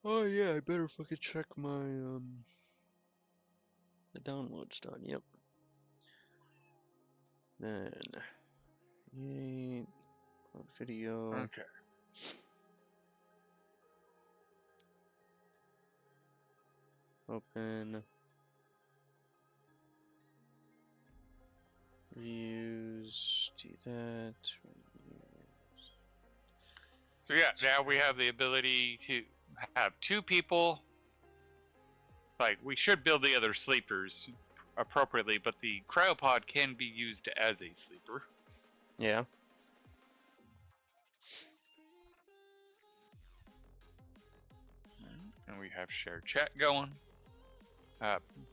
Oh yeah, I better fucking check my the download's done. Yep. Then create video. Okay. Open. Reuse. Do that. Reuse. So yeah, now we have the ability to have two people. Like, we should build the other sleepers appropriately, but the cryopod can be used as a sleeper. Yeah. And we have shared chat going.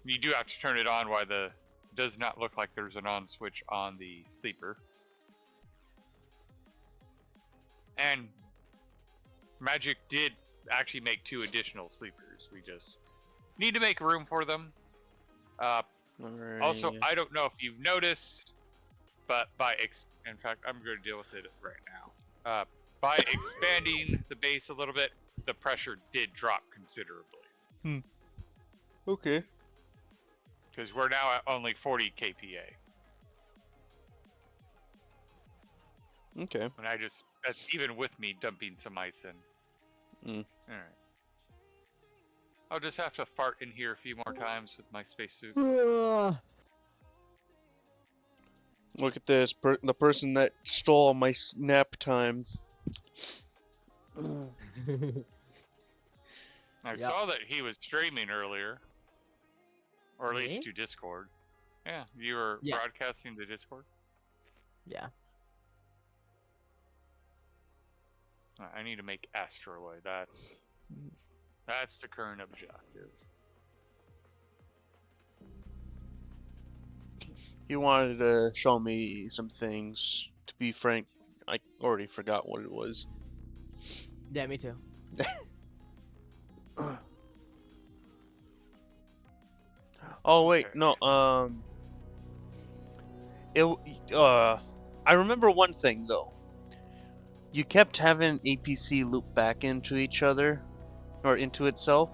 You do have to turn it on while the does not look like there's an on switch on the sleeper. And Magic did actually make 2 additional sleepers. We just need to make room for them. Alright. Also, I don't know if you've noticed, but in fact, I'm going to deal with it right now. By expanding the base a little bit, the pressure did drop considerably. Okay. Because we're now at only 40 kPa. Okay. And that's even with me dumping some ice in. Mm. Alright. I'll just have to fart in here a few more times with my spacesuit. Look at this. The person that stole my nap time. I saw that he was streaming earlier. Or at least Me? to Discord. Yeah, you were Yeah. broadcasting to Discord? Yeah. I need to make asteroid. That's the current objective. He wanted to show me some things. To be frank, I already forgot what it was. Yeah, me too. Oh wait, Okay. no. I remember one thing though. You kept having APC loop back into each other, or into itself,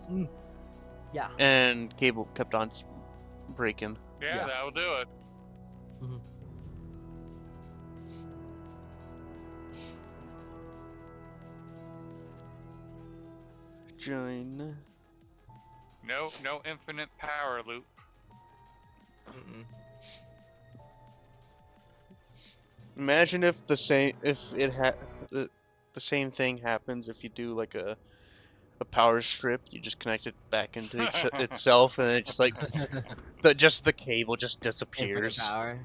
Yeah. and cable kept on breaking. Yeah, that'll do it. Join. No infinite power loop. Imagine if the same thing happens if you do like a power strip. You just connect it back into itself, and it just like the cable just disappears. Infinite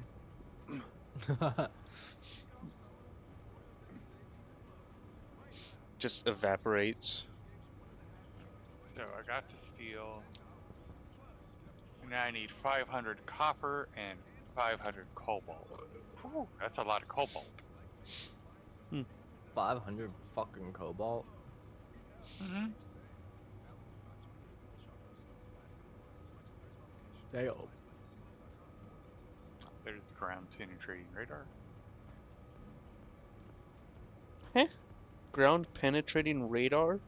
power. Just evaporates. So I got the steel. Now I need 500 copper and 500 cobalt. Whew, that's a lot of cobalt. 500 fucking cobalt. Mm-hmm. Damn. There's ground penetrating radar. Ground penetrating radar?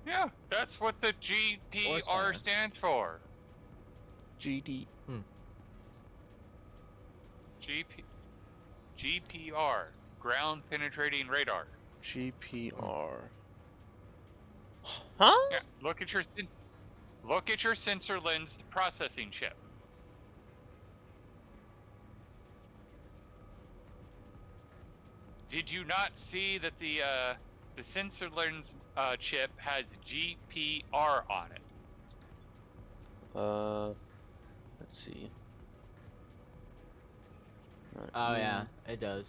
Yeah, that's what the GPR stands for. GD. GPR, ground penetrating radar. GPR. Huh? Yeah, look at your sensor lens processing chip. Did you not see that the sensor lens chip has GPR on it? Let's see. Oh yeah, it does.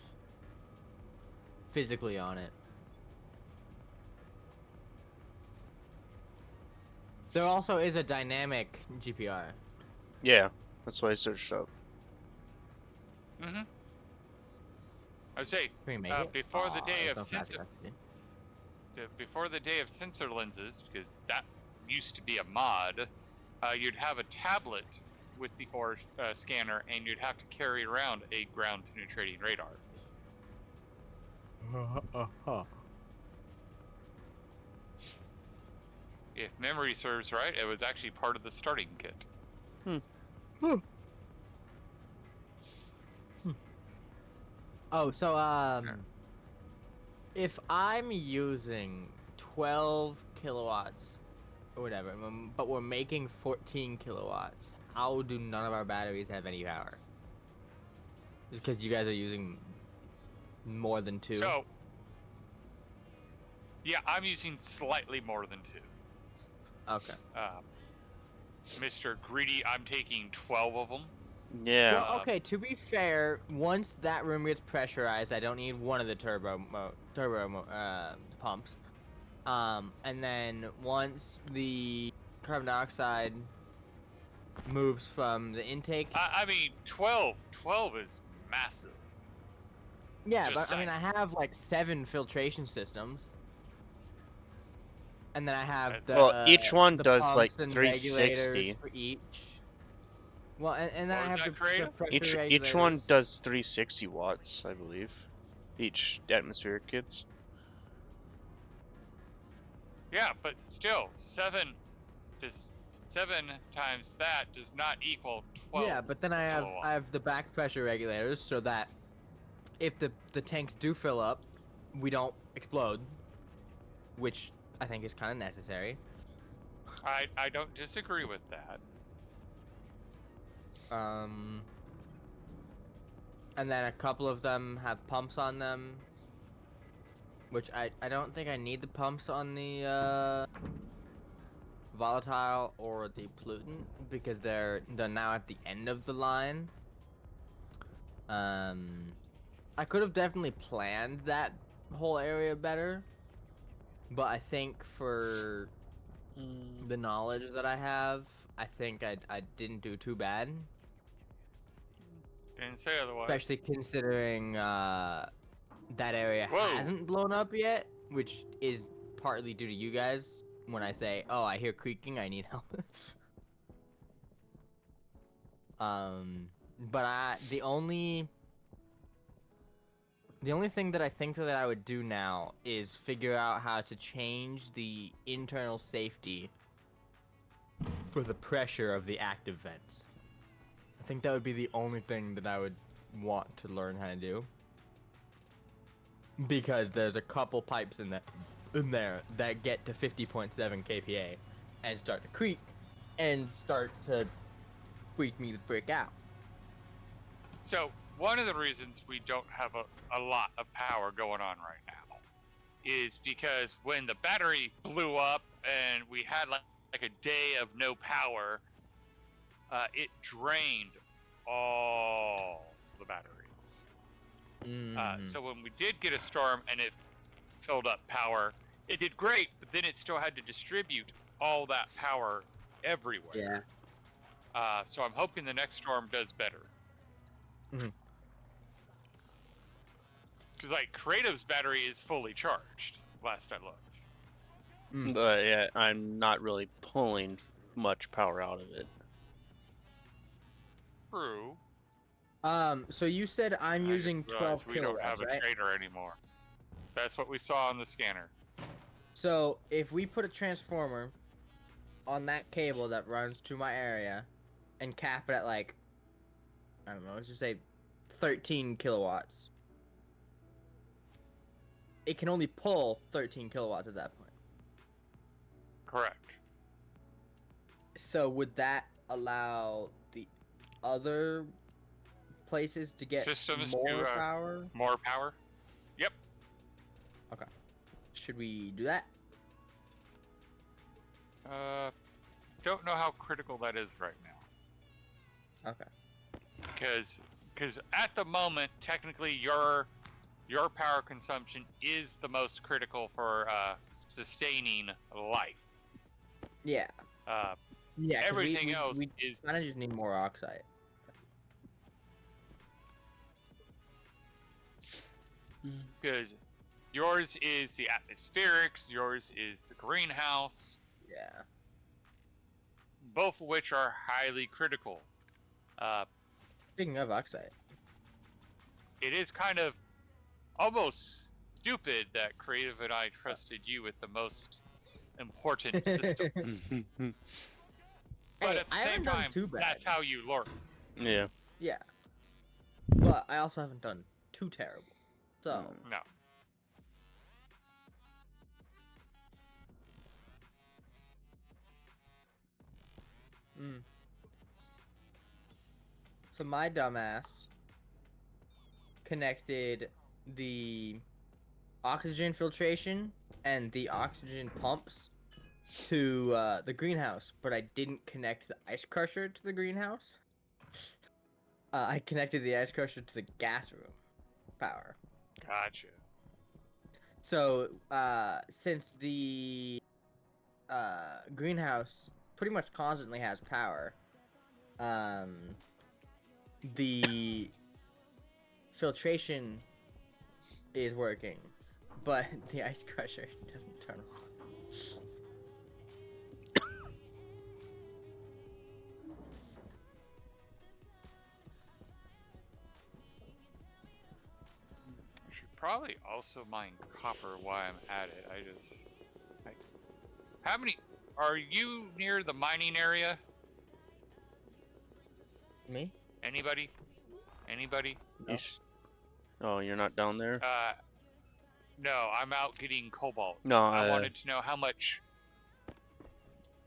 Physically on it. There also is a dynamic GPR. Yeah, that's why I searched up. Mm-hmm. I would say Can we make it? before the day there's of no fast sensor, custody. before the day of sensor lenses, because that used to be a mod, you'd have a tablet with the OR scanner, and you'd have to carry around a ground penetrating radar. if memory serves right, it was actually part of the starting kit. Oh, so if I'm using 12 kilowatts or whatever, but we're making 14 kilowatts, how do none of our batteries have any power? Just because you guys are using more than 2? So, yeah, I'm using slightly more than 2. Okay. Mr. Greedy, I'm taking 12 of them. Yeah. Well, okay, to be fair, once that room gets pressurized, I don't need one of the turbo pumps. And then once the carbon dioxide moves from the intake... I mean, 12 is massive. Yeah, Just but I mean, saying. I have like 7 filtration systems. And then I have the Well, each one the does like pumps and 360. regulators for each. Well, and then What I was have that, the Creative? pressure Each one regulators. does 360 watts, I believe. Each atmospheric kits. Yeah, but still, 7 times that does not equal 12. Yeah, but then I have the back pressure regulators so that if the tanks do fill up, we don't explode, which I think is kind of necessary. I don't disagree with that. And then a couple of them have pumps on them, which I don't think I need the pumps on the volatile or the pollutant because they're now at the end of the line. I could have definitely planned that whole area better, but I think for the knowledge that I have, I think I didn't do too bad. Didn't say otherwise. Especially considering that area Whoa. hasn't blown up yet, which is partly due to you guys. When I say, "Oh, I hear creaking, I need help." But the only thing that I think that I would do now is figure out how to change the internal safety for the pressure of the active vents. I think that would be the only thing that I would want to learn how to do. Because there's a couple pipes in there that get to 50.7 kPa and start to creak and start to freak me the frick out. So, one of the reasons we don't have a lot of power going on right now is because when the battery blew up and we had like a day of no power, it drained all the batteries. So when we did get a storm and it filled up power, it did great, but then it still had to distribute all that power everywhere. Yeah. So I'm hoping the next storm does better. Because like Creative's battery is fully charged, last I looked. But yeah, I'm not really pulling much power out of it. True. So you said I'm using 12 we don't have kilowatts, a right? trader anymore. That's what we saw on the scanner. So if we put a transformer on that cable that runs to my area and cap it at like, I don't know, let's just say 13 kilowatts. It can only pull 13 kilowatts at that point. Correct. So would that allow the other places to get Systems more to, power? More power? Yep. Okay. Should we do that? Don't know how critical that is right now. Okay. Because at the moment, technically, your power consumption is the most critical for sustaining life. Yeah. Yeah. 'Cause Everything else is kind of just need more oxide. because yours is the atmospherics, yours is the greenhouse. Yeah. Both of which are highly critical. Speaking of oxide. It is kind of almost stupid that Creative and I trusted you with the most important systems. But Hey, at the I same haven't done time, too bad. that's how you learn. Yeah. Yeah. But I also haven't done too terrible. So. No. So my dumbass connected the oxygen filtration and the oxygen pumps to the greenhouse, but I didn't connect the ice crusher to the greenhouse. I connected the ice crusher to the gas room power. Gotcha. So since the greenhouse pretty much constantly has power, the filtration is working, but the ice crusher doesn't turn on. I should probably also mine copper while I'm at it. How many? Are you near the mining area? Me? Anybody? Anybody? No. Oh, you're not down there? No, I'm out getting cobalt. No, I wanted to know how much.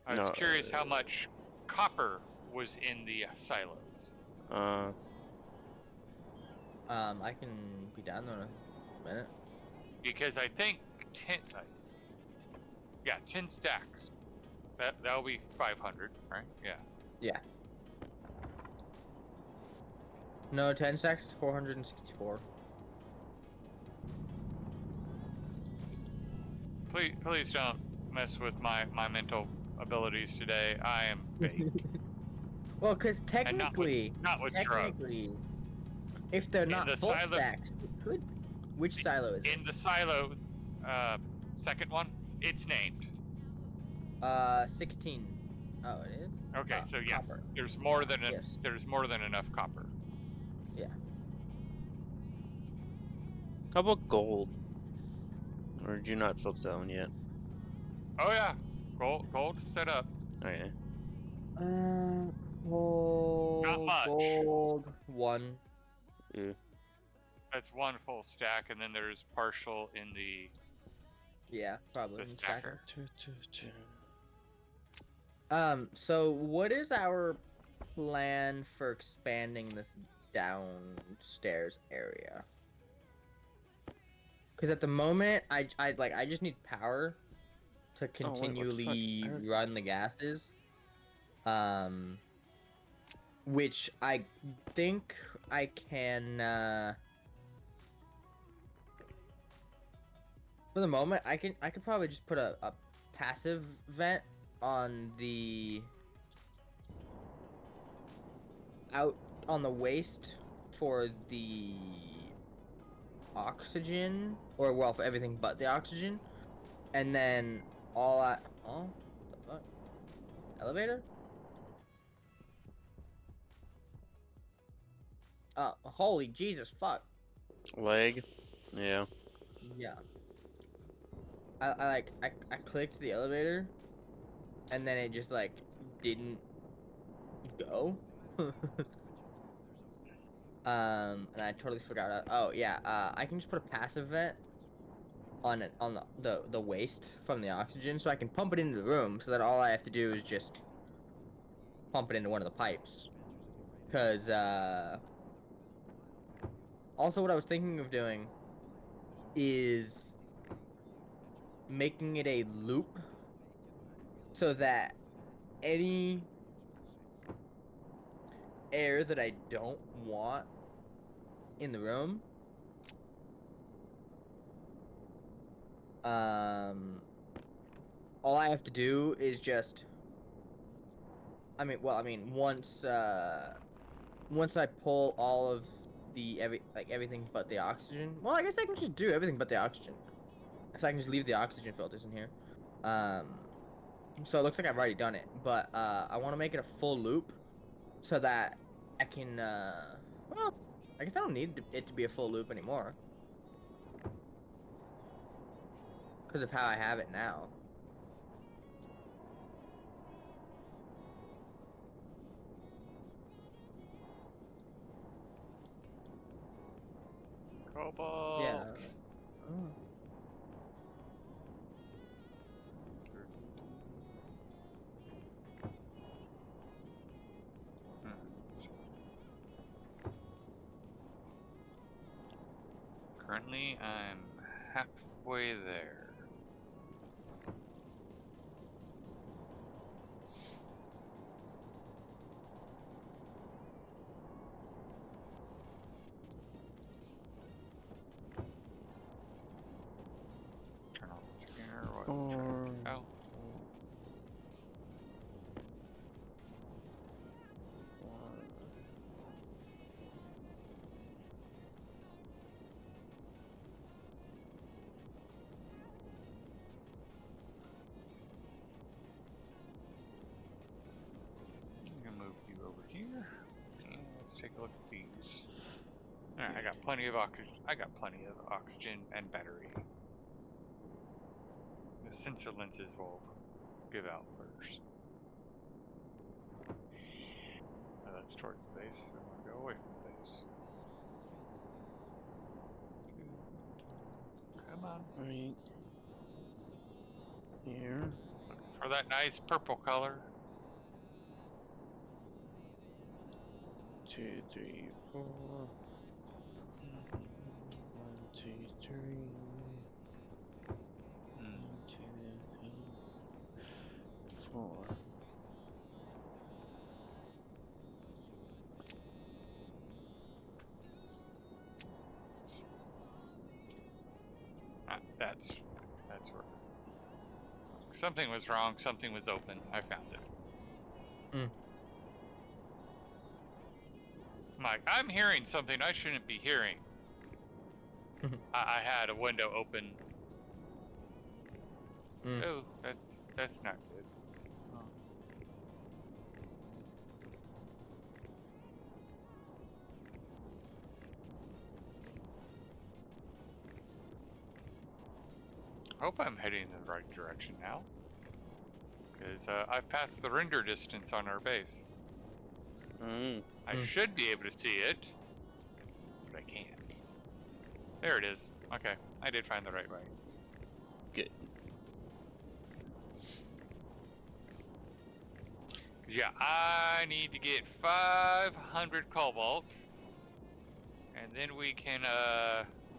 I was no, curious how much copper was in the silos. I can be down there in a minute. Because I think 10. Yeah, 10 stacks. That'll be 500, right? Yeah. Yeah. No, 10 stacks is 464. Please don't mess with my mental abilities today. I am baked. Well, because technically, not with drugs. if they're not the full silo- stacks, it could be. Which silo is it? In the silo, second one, it's named. 16. Oh, it is? Okay, so yeah, Copper. there's more than Yes. there's more than enough copper. Yeah. How about gold? Or did you not focus that one yet? Oh yeah, gold set up. Okay. Gold. Not much. Gold. 1. Yeah. That's one full stack, and then there's partial in the Yeah, probably. the in stacker. So what is our plan for expanding this downstairs area? Because at the moment, I just need power to Oh, wait, what the fuck? continually run the gases. Which I think I can. For the moment, I could probably just put a passive vent on the out on the waste for the oxygen, or well, for everything but the oxygen, and then all at what the fuck? Elevator? Holy Jesus, fuck. Leg? Yeah. Yeah. I clicked the elevator, and then it just like didn't go. And I totally forgot. Oh yeah. I can just put a passive vent on it on the waste from the oxygen, so I can pump it into the room. So that all I have to do is just pump it into one of the pipes. Cause also what I was thinking of doing is making it a loop so that any air that I don't want in the room, all I have to do is just once I pull all of the everything but the oxygen. Well, I guess I can just do everything but the oxygen. So I can just leave the oxygen filters in here. So it looks like I've already done it, but I want to make it a full loop so that I can well, I guess I don't need it to be a full loop anymore because of how I have it now. Cobalt. Yeah. Oh. Currently, I'm halfway there. Turn off the scanner. What? Oh. I'm gonna move you over here, and let's take a look at these. All right, I got plenty of oxygen. I got plenty of oxygen and battery. The sensor lenses will give out first. Oh, that's towards the base. So I'm gonna go away from the base. Come on. Right here. Looking for that nice purple color. 2, 3, 4. 1, 2, 3. 1, 2, 3, 4. Ah, that's where. Something was wrong. Something was open. I found it. Mm. I'm hearing something I shouldn't be hearing. I had a window open. Mm. Oh, that's not good. I hope I'm heading in the right direction now. Because I've passed the render distance on our base. I should be able to see it, but I can't. There it is. Okay, I did find the right way. Good. Yeah, I need to get 500 cobalt, and then we can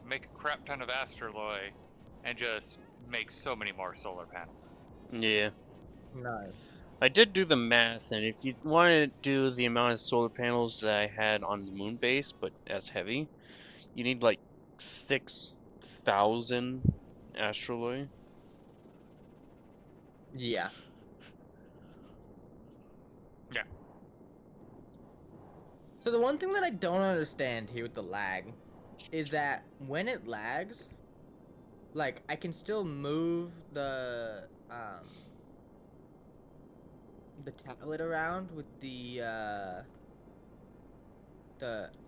make a crap ton of astraloy and just make so many more solar panels. Yeah. Nice. I did do the math, and if you want to do the amount of solar panels that I had on the moon base, but as heavy, you need like 6,000 astraloy. Yeah. Yeah. So the one thing that I don't understand here with the lag is that when it lags, like I can still move the tablet around with the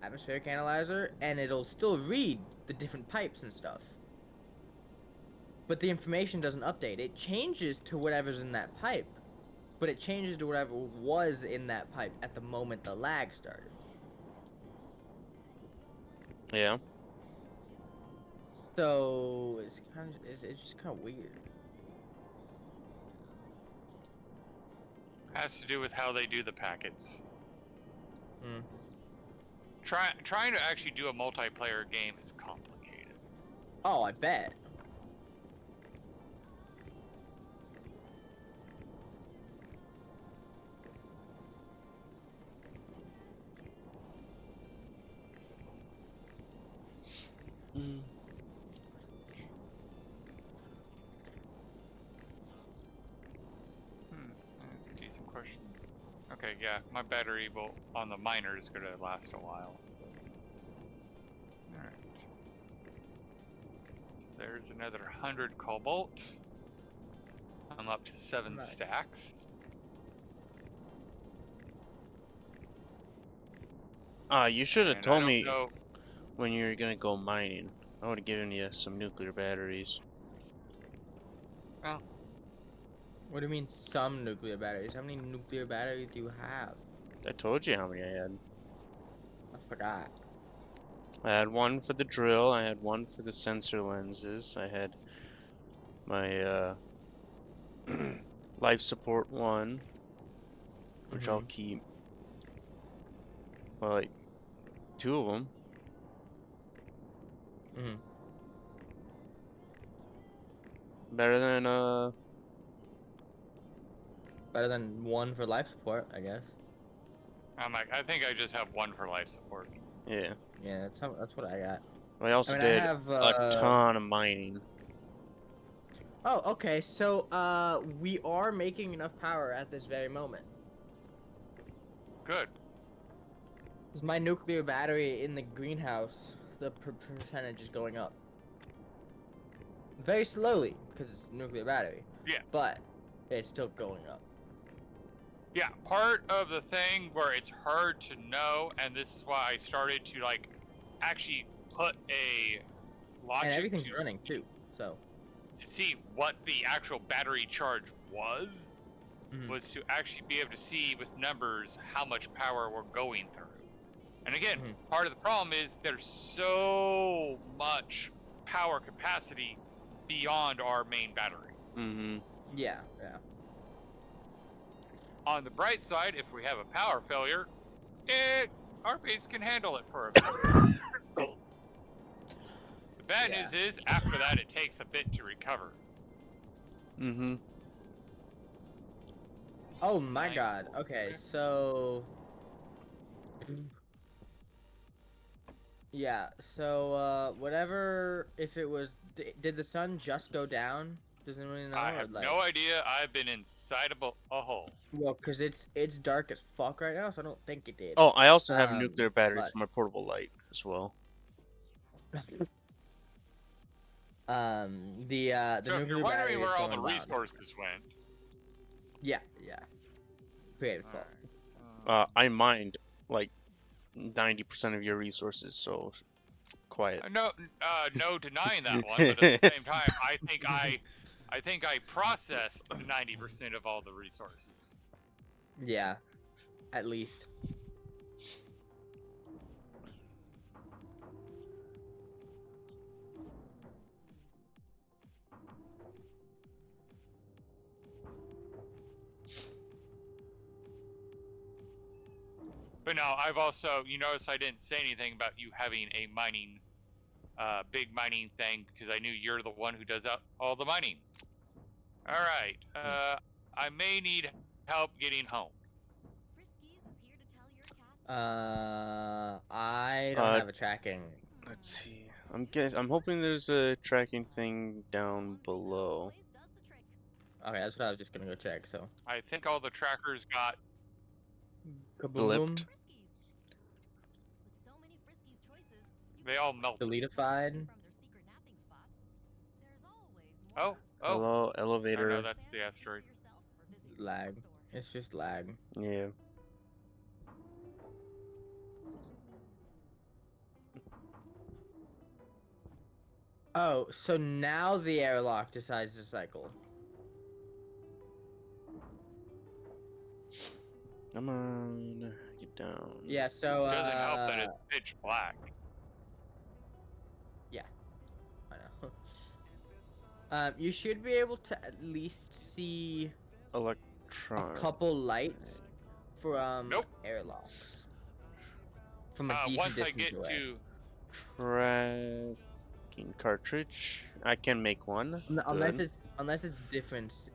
atmospheric analyzer, and it'll still read the different pipes and stuff. But the information doesn't update. It changes to whatever's in that pipe, but it changes to whatever was in that pipe at the moment the lag started. Yeah. So it's just kind of weird. Has to do with how they do the packets. Mm. Trying to actually do a multiplayer game is complicated. Oh, I bet. That's a decent question. Okay, yeah, my battery will on the miner is gonna last a while. Alright. There's another 100 cobalt. I'm up to 7 Nice. stacks. You should have And told I don't me know- when you were gonna go mining. I would have given you some nuclear batteries. Oh, What do you mean some nuclear batteries? How many nuclear batteries do you have? I told you how many I had. I forgot. I had one for the drill. I had one for the sensor lenses. I had my life support one, which I'll keep. Well, like 2 of them. Better than Better than one for life support, I guess. I think I just have one for life support. yeah. Yeah, that's what I got. I also I did have a ton of mining. Oh, okay. So we are making enough power at this very moment. Good. Because my nuclear battery in the greenhouse, the percentage is going up. Very slowly, because it's a nuclear battery. Yeah. But it's still going up. Yeah, part of the thing where it's hard to know, and this is why I started to like actually put a logic And everything's to, running too, so. to see what the actual battery charge was, was to actually be able to see with numbers how much power we're going through. And again, part of the problem is there's so much power capacity beyond our main batteries. Yeah, yeah. On the bright side, if we have a power failure, our base can handle it for a bit. The bad news is, after that, it takes a bit to recover. Oh my god. Okay, so... Yeah, so, whatever... If it was... Did the sun just go down? Doesn't really know. I have no idea. I've been inside a hole. Well, because it's dark as fuck right now, so I don't think it did. Oh, I also have a nuclear battery for my portable light as well. The so if you're nuclear battery wondering where is all the going down. resources went. Yeah. Creative fault. I mined like 90% of your resources, so quiet. No denying that one, but at the same time, I think I processed 90% of all the resources. Yeah, at least. But no, I've also, you notice I didn't say anything about you having a mining, big mining thing, because I knew you're the one who does all the mining. Alright, I may need help getting home. I don't have a tracking. Let's see. I'm hoping there's a tracking thing down below. Okay, that's what I was just gonna go check, so. I think all the trackers got blipped. They all melted. Deletified. Oh. Hello, elevator. Oh, no, that's the asteroid. Lag. It's just lag. Yeah. Oh, so now the airlock decides to cycle. Come on, get down. Yeah, so it doesn't help that it's pitch black. Yeah, I know. You should be able to at least see a couple lights from airlocks from a decent distance away. Tracking cartridge, I can make one. Unless it's different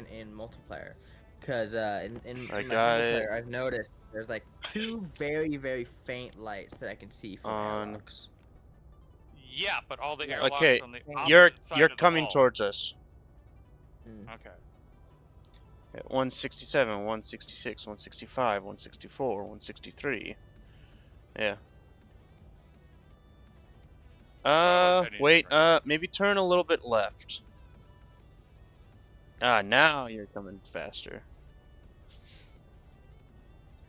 in multiplayer. Because in my single player, I've noticed there's like 2 very, very faint lights that I can see from airlocks. Yeah, but all the airlocks on the opposite you're side coming of the towards us. Okay. At 167, 166, 165, 164, 163. Yeah. Wait, maybe turn a little bit left. Now you're coming faster.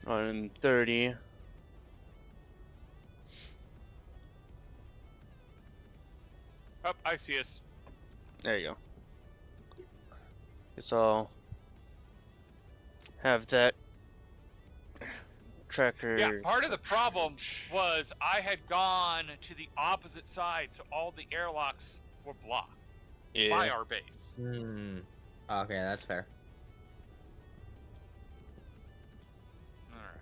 130. Oh, I see us. There you go. Guess I'll have that tracker. Yeah, part of the problem was I had gone to the opposite side, so all the airlocks were blocked by Yeah. our base. Hmm. Okay, that's fair. Alright.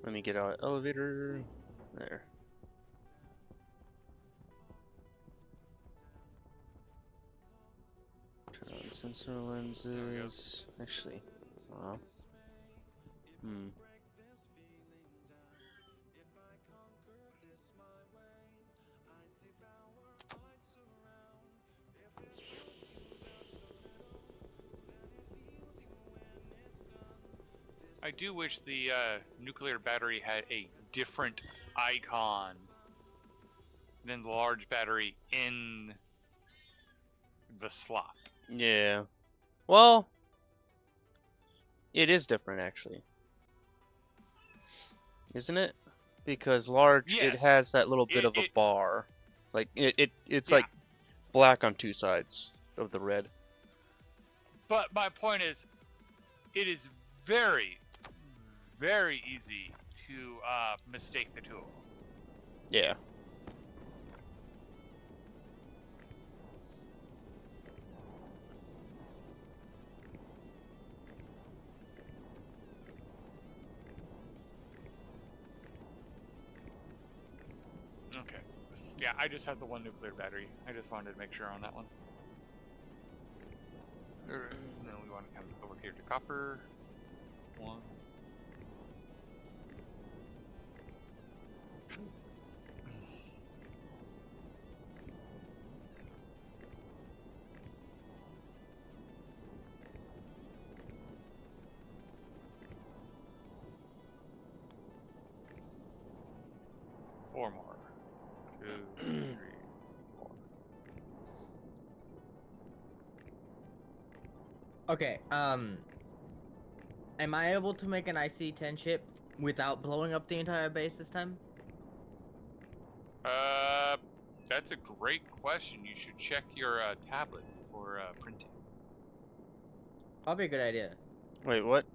Let me get out elevator. There. Turn on sensor lenses. Actually, wow. Hmm. I do wish the nuclear battery had a different icon than the large battery in the slot. Yeah. Well, it is different actually, isn't it? Because large, it Yes. has that little bit of a It bar. Like it's yeah. like black on two sides of the red. But my point is, it is very, very easy to mistake the two of them. Yeah. Okay. Yeah, I just have the one nuclear battery. I just wanted to make sure on that one. Then we want to come over here to copper. One. Four more. 2, 3, 4. Okay, am I able to make an IC-10 chip without blowing up the entire base this time? That's a great question. You should check your tablet for printing. Probably a good idea. Wait, what?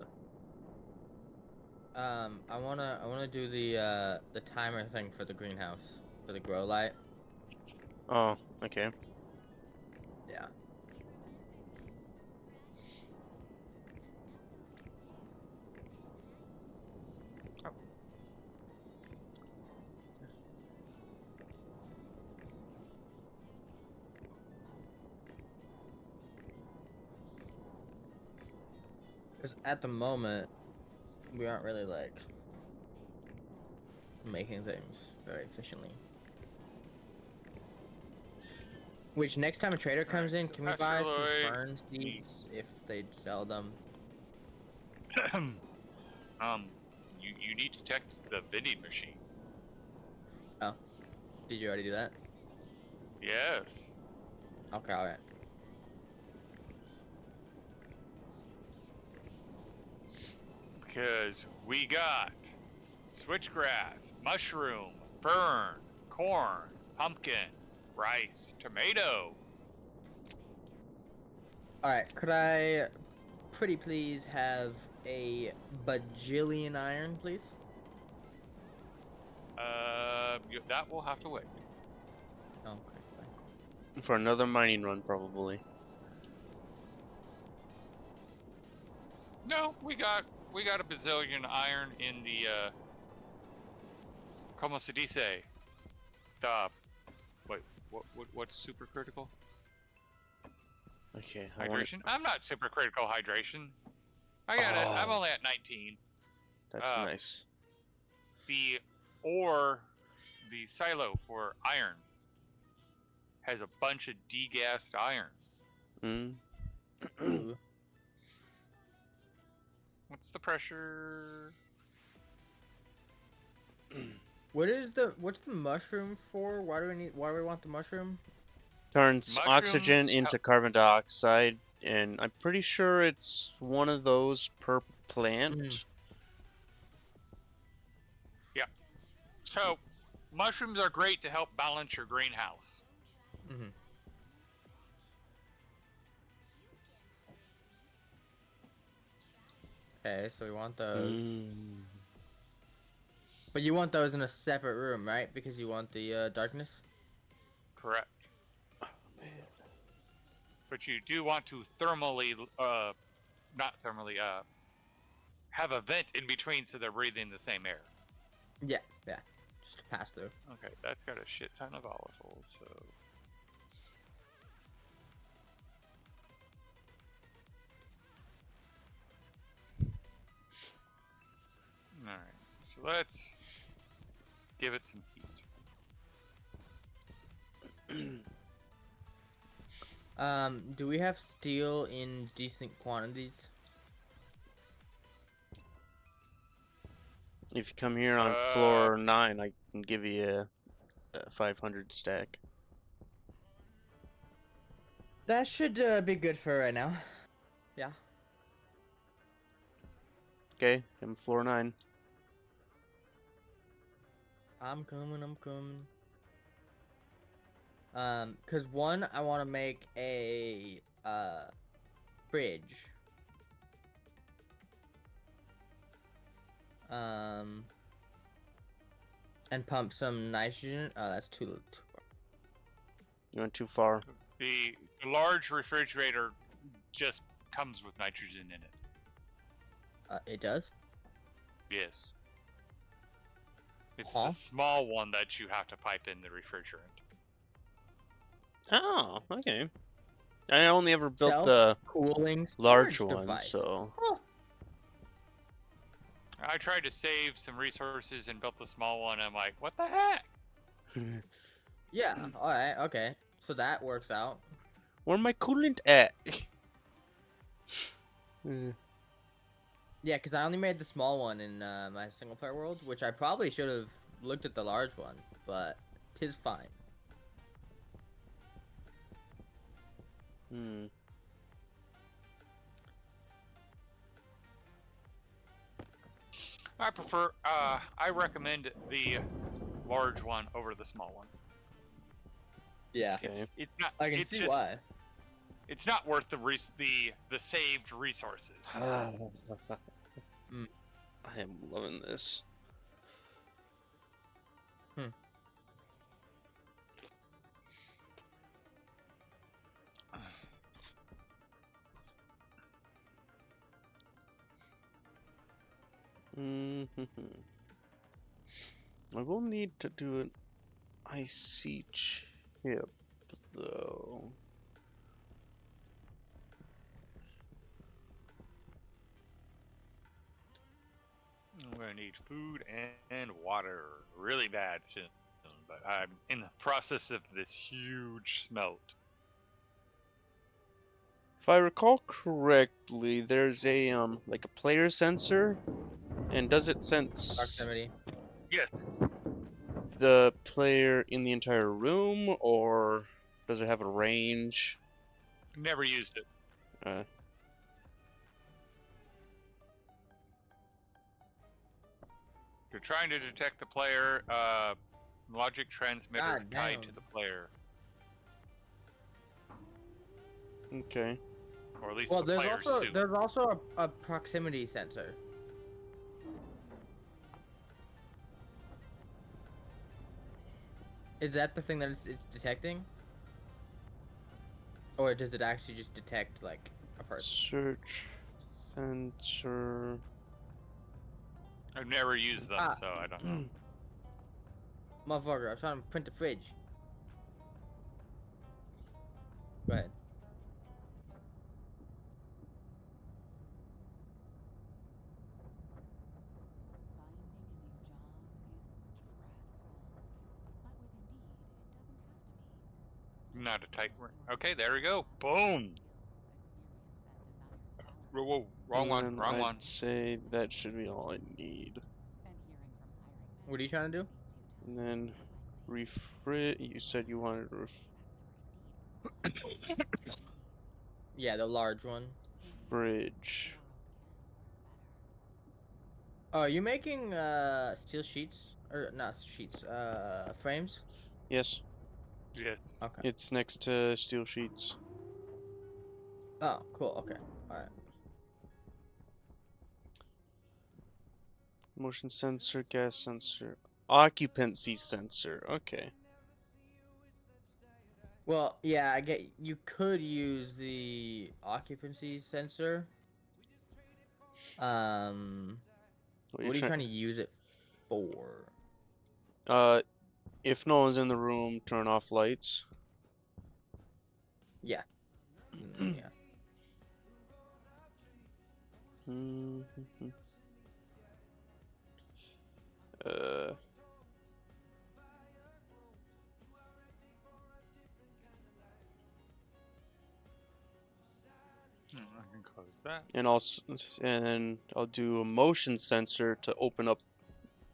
I wanna do the timer thing for the greenhouse, for the grow light. Oh, okay. Yeah. Because at the moment, we aren't really like making things very efficiently. Which next time a trader comes in, so can we buy some Pastor Lloyd, fern seeds if they sell them? You need to check the vending machine. Oh, did you already do that? Yes. Okay, alright. Because we got switchgrass, mushroom, fern, corn, pumpkin, rice, tomato. Alright, could I pretty please have a bajillion iron, please? That will have to wait. Oh, okay, fine. For another mining run, probably. No, we got a bazillion iron in the como se dice? The what's super critical? Okay. Hydration? I'm not super critical hydration. I got it. I'm Oh. only at 19. That's nice. The silo for iron has a bunch of degassed iron. Hmm. What's the pressure? What's the mushroom for? Why do we want the mushroom? Turns oxygen Mushrooms into carbon dioxide, and I'm pretty sure it's one of those per plant. Mm. Yeah. So, mushrooms are great to help balance your greenhouse. Mm-hmm. Okay, so we want those. But you want those in a separate room, right? Because you want the darkness? Correct. Oh, man. But you do want to thermally, not thermally, have a vent in between so they're breathing the same air. Yeah, yeah. Just pass through. Okay, that's got a shit ton of olive oil, so... Alright, so let's give it some heat. Do we have steel in decent quantities? If you come here on floor 9, I can give you a 500 stack. That should be good for right now. Yeah. Okay, I'm floor 9. I'm coming. Cause one, I want to make a bridge. And pump some nitrogen. Oh, that's too far. You went too far. The large refrigerator just comes with nitrogen in it. It does? Yes. It's Huh? the small one that you have to pipe in the refrigerant. Oh, okay. I only ever built Self the cooling large storage one, device. so... Huh. I tried to save some resources and built the small one. I'm like, what the heck? Yeah, alright, okay. So that works out. Where my coolant at? Yeah, because I only made the small one in my single player world, which I probably should have looked at the large one, but 'tis fine. I recommend the large one over the small one. Yeah. Okay. It's not. I can it's see just, why. It's not worth the saved resources. I am loving this. I will need to do an icy chip, though. I'm gonna need food and water really bad soon, but I'm in the process of this huge smelt. If I recall correctly, there's a like a player sensor, and does it sense Proximity. Yes. the player in the entire room, or does it have a range? Never used it. You're trying to detect the player. Logic transmitter God tied damn. to the player, Okay. or at least Well, the player's suit. there's also a proximity sensor. Is that the thing that it's detecting? Or does it actually just detect, like, a person? Search sensor. I've never used them, so I don't know. Motherfucker, I was trying to print a fridge. Go ahead. Not a tight ring. Okay, there we go. Boom. Whoa, wrong one. And Wrong I'd one. say that should be all I need. What are you trying to do? And then you said you wanted Yeah, the large one. fridge. Oh, are you making steel sheets or not sheets, frames? Yes, Yes. Okay. it's next to steel sheets. Oh, cool. Okay. All right. Motion sensor, gas sensor, occupancy sensor. Okay. Well, yeah, I get you could use the occupancy sensor. What are you trying to use it for? If no one's in the room, turn off lights. Yeah. Yeah. Mhm. uh, I can close that. and I'll do a motion sensor to open up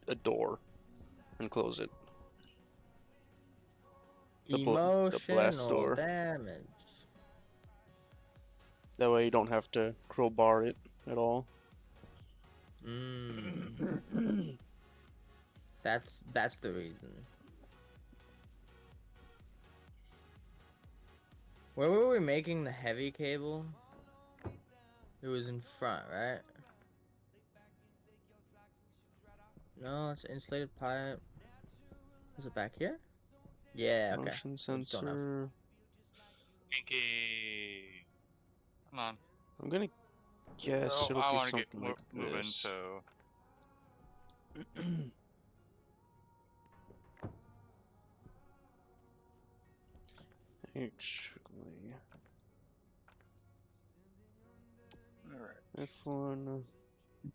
a door and close it. The blast Emotional door. damage. That way you don't have to crowbar it at all. Mm. That's the reason. Where were we making the heavy cable? It was in front, right? No, it's insulated pipe. Was it back here? Yeah, okay. Motion We just don't have- sensor. Pinky. Come on. I'm gonna guess Oh, it'll I be want to get something like moving, this. so. Actually, Alright. F1.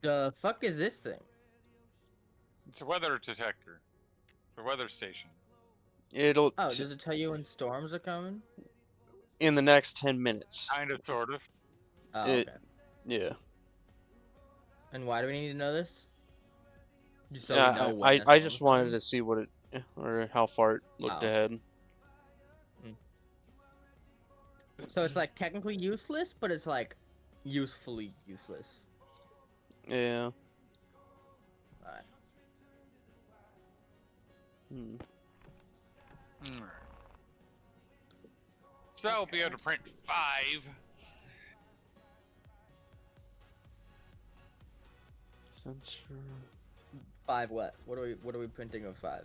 The fuck is this thing? It's a weather detector. It's a weather station. It'll Oh, does it tell you when storms are coming? in the next 10 minutes. Kind of, sort of. Oh, It- okay. Yeah. And why do we need to know this? Just so Yeah, we know when I just wanted to see what it or how far it looked Oh. ahead. So it's like technically useless, but it's like usefully useless. Yeah. Alright. Hmm. Alright. So I'll be able to print 5. Sensor. 5 what? What are we printing of 5?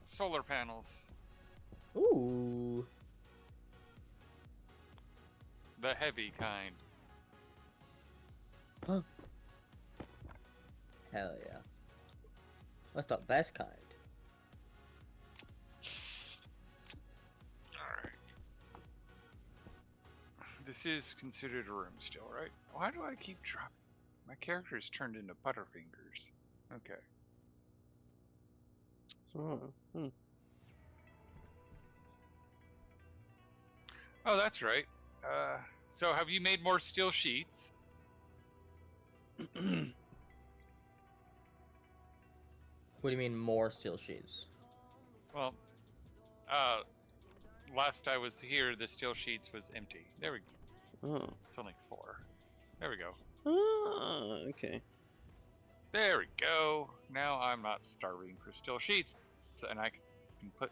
Solar panels. Ooh. The heavy kind. Hell yeah. That's the best kind. Alright. This is considered a room still, right? Why do I keep dropping? My character is turned into Butterfingers. Okay. Oh. Hmm. Oh, that's right. So have you made more steel sheets? What do you mean more steel sheets? Well, last I was here, the steel sheets was empty. There we go. Oh. It's only 4. There we go. Ah, okay. There we go. Now I'm not starving for steel sheets, and I can put.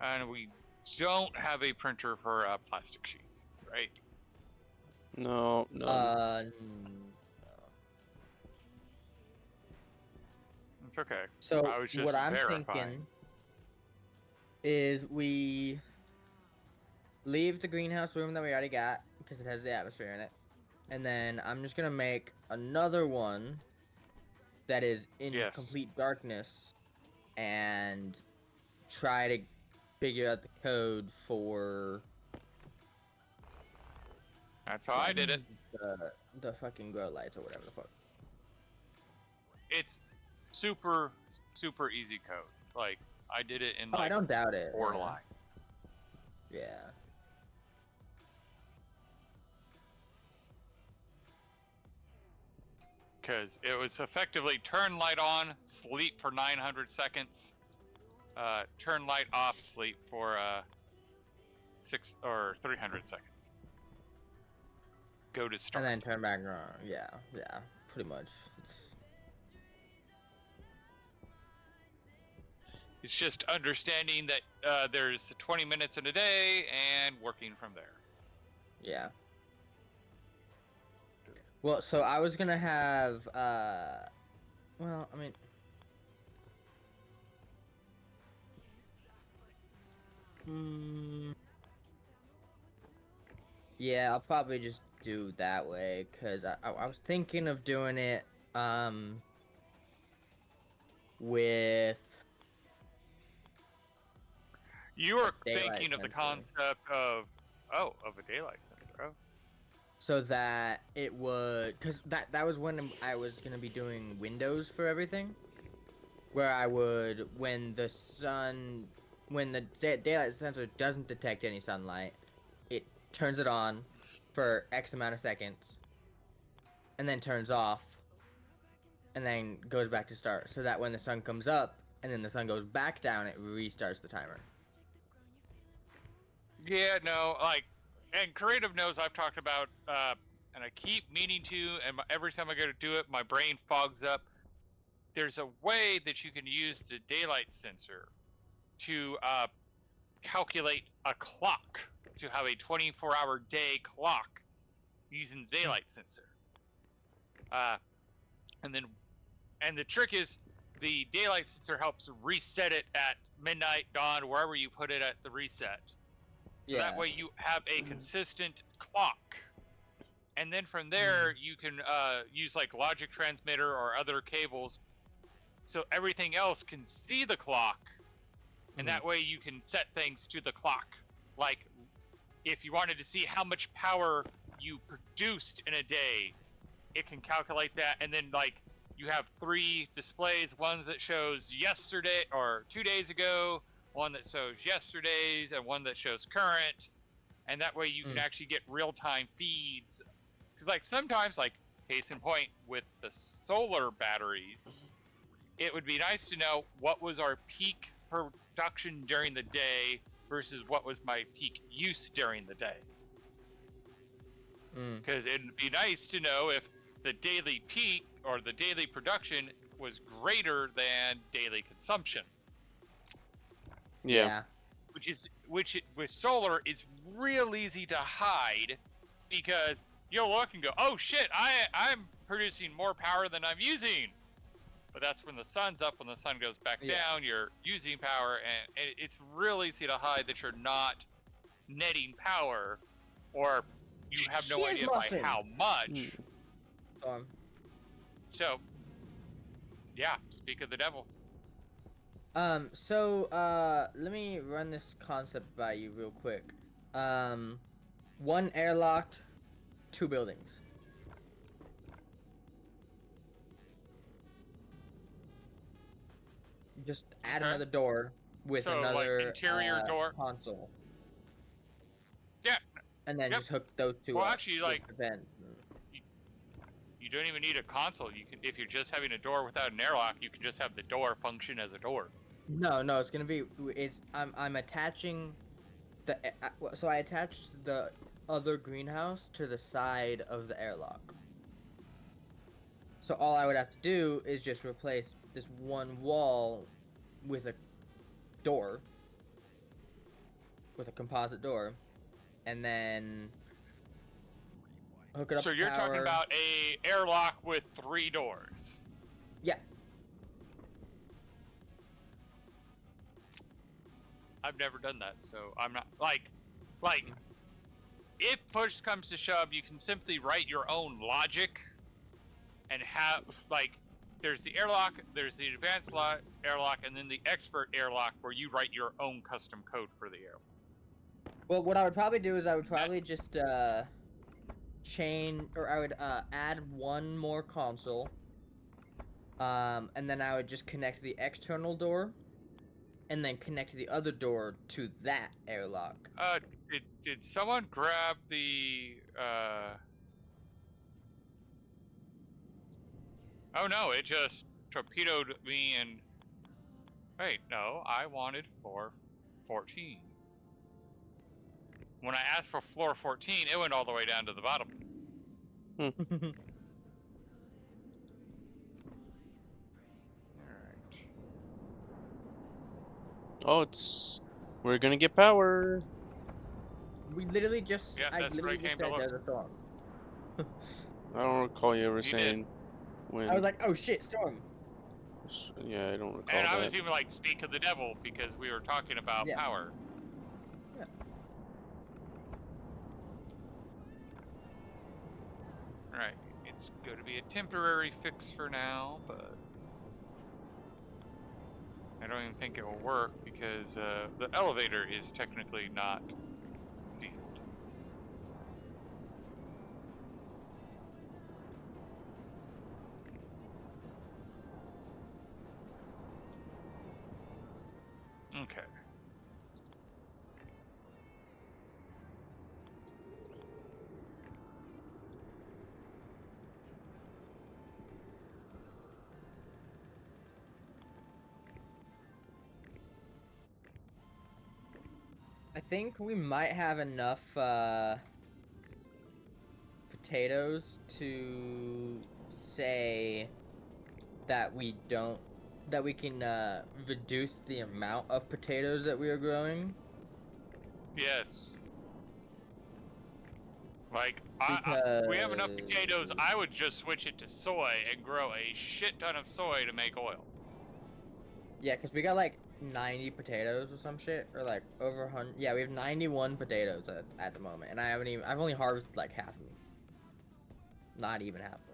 And we don't have a printer for plastic sheets, right? No, no. It's okay. So I was just what I'm verifying. thinking is we leave the greenhouse room that we already got because it has the atmosphere in it, and then I'm just gonna make another one that is in Yes. complete darkness and try to figure out the code for That's how I did it. the fucking grow lights or whatever the fuck. It's super, super easy code. Like, I did it in Oh, I like don't doubt it. 4 yeah. lines. Yeah. Because it was effectively turn light on, sleep for 900 seconds, turn light off, sleep for 300 seconds. Go to start. And then turn back around. Yeah, yeah, pretty much. It's just understanding that there's 20 minutes in a day and working from there. Yeah. Well, so I was gonna have, well, I mean, yeah, I'll probably just do that way, because I was thinking of doing it, with... You were daylight thinking of the sensor. concept of a daylight sensor. Oh. So that it would, because that was when I was gonna be doing windows for everything, where I would, when the daylight sensor doesn't detect any sunlight, it turns it on for X amount of seconds, and then turns off, and then goes back to start, so that when the sun comes up and then the sun goes back down, it restarts the timer. Yeah, no, like, and Creative knows I've talked about, and I keep meaning to, and every time I go to do it, my brain fogs up. There's a way that you can use the daylight sensor to calculate a clock, to have a 24-hour day clock using the daylight sensor. And the trick is, the daylight sensor helps reset it at midnight, dawn, wherever you put it at the reset. So that way you have a consistent clock. And then from there, you can use like logic transmitter or other cables, so everything else can see the clock. And that way you can set things to the clock. Like, if you wanted to see how much power you produced in a day, it can calculate that. And then, like, you have 3 displays, one that shows yesterday or 2 days ago, one that shows yesterday's, and one that shows current. And that way you can actually get real-time feeds. Because, like, sometimes, like, case in point, with the solar batteries, it would be nice to know what was our peak production during the day versus what was my peak use during the day. Because it'd be nice to know if the daily peak or the daily production was greater than daily consumption. Yeah. Which with solar, it's real easy to hide, because you'll look and go, oh shit, I'm producing more power than I'm using. But that's when the sun's up. When the sun goes back down, you're using power, and it's real easy to hide that you're not netting power, or you have no idea by how much. So, yeah, speak of the devil. Let me run this concept by you real quick. 1 airlock, 2 buildings. Just add another door with another like, interior door console. Yeah. And then just hook those 2 well, up. Actually, like, you don't even need a console. You can, if you're just having a door without an airlock, you can just have the door function as a door. No, it's gonna be. I'm attaching the. So I attached the other greenhouse to the side of the airlock. So all I would have to do is just replace this one wall with a door, with a composite door, and then hook it up. So you're talking about a airlock with 3 doors. Yeah. I've never done that, so I'm not like if push comes to shove, you can simply write your own logic and have, like, there's the airlock, there's the advanced airlock, and then the expert airlock where you write your own custom code for the airlock. Well, what I would probably do is I would probably just chain, or I would add 1 more console, and then I would just connect the external door, and then connect the other door to that airlock. Did someone grab the Oh no, it just torpedoed me and... Wait, no, I wanted floor 14. When I asked for floor 14, it went all the way down to the bottom. Oh, we're gonna get power. We literally just. Yeah, I that's where I literally just came to said look. there's a storm. I don't recall you ever You did. saying when. I was like, oh shit, storm. Yeah, I don't recall And I that. was even like, speak of the devil, because we were talking about Yeah. power. Yeah. Right. It's going to be a temporary fix for now, but I don't even think it will work because the elevator is technically not sealed. Okay. I think we might have enough potatoes to say that we can reduce the amount of potatoes that we are growing. Yes. Like, we have enough potatoes, I would just switch it to soy and grow a shit ton of soy to make oil. Yeah, because we got like 90 potatoes or some shit, or like over 100. Yeah, we have 91 potatoes at the moment, and I've only harvested like half of them. Not even half of them.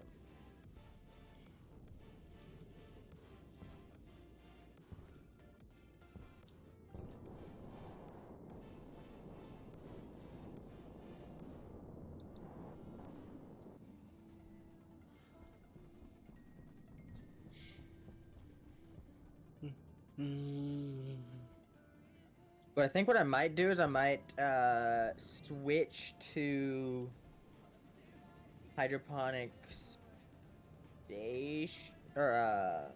But I think what I might do is I might switch to hydroponics station or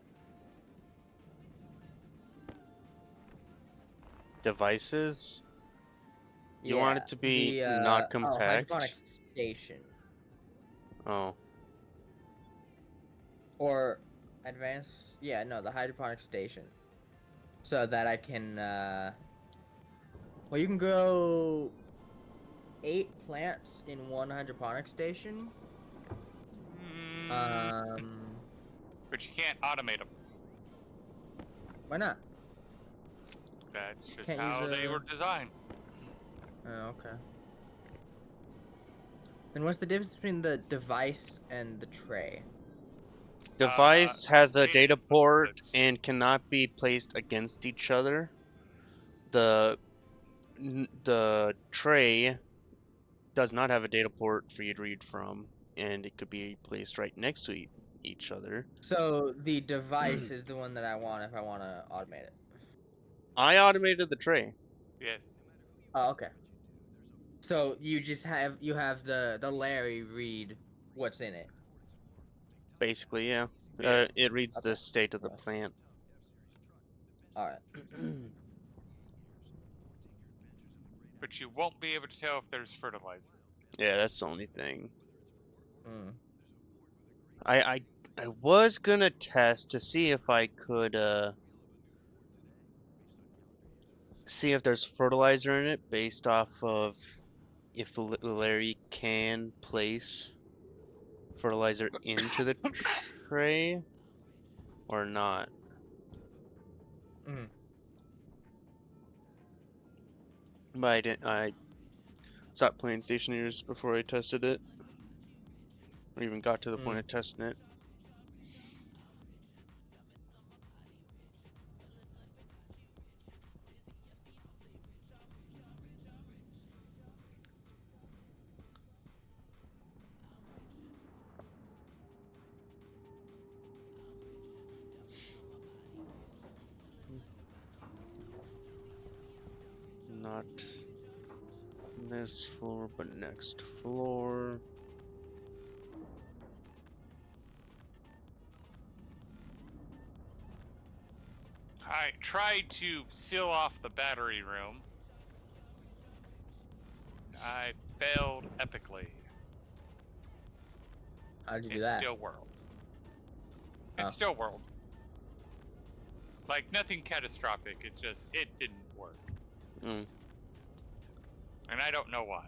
Devices. You yeah, want it to be the not oh, compact. hydroponics station Oh. or advanced. Yeah, no, the hydroponics station, so that I can well, you can grow 8 plants in one hydroponics station. But you can't automate them. Why not? That's just Can't how use they were designed. Oh, okay. Then what's the difference between the device and the tray? Device has a data data port inputs. and cannot be placed against each other. The tray does not have a data port for you to read from, and it could be placed right next to each other. So the device is the one that I want if I want to automate it. I automated the tray. Yes. Oh, okay. So you just have the Larry read what's in it. Basically, yeah. Yeah. It reads Okay. the state of the Okay. plant. All right. But you won't be able to tell if there's fertilizer. Yeah, that's the only thing. Mm. I was gonna test to see if I could see if there's fertilizer in it based off of if the Larry can place fertilizer into the tray or not. Mm. But I didn't. I stopped playing Stationeers before I tested it, or even got to the point of testing it. Not this floor, but next floor. I tried to seal off the battery room. I failed epically. How'd you do It's that? still world. Oh. It's still world. Like, nothing catastrophic. It's just, it didn't work. Mm. And I don't know why.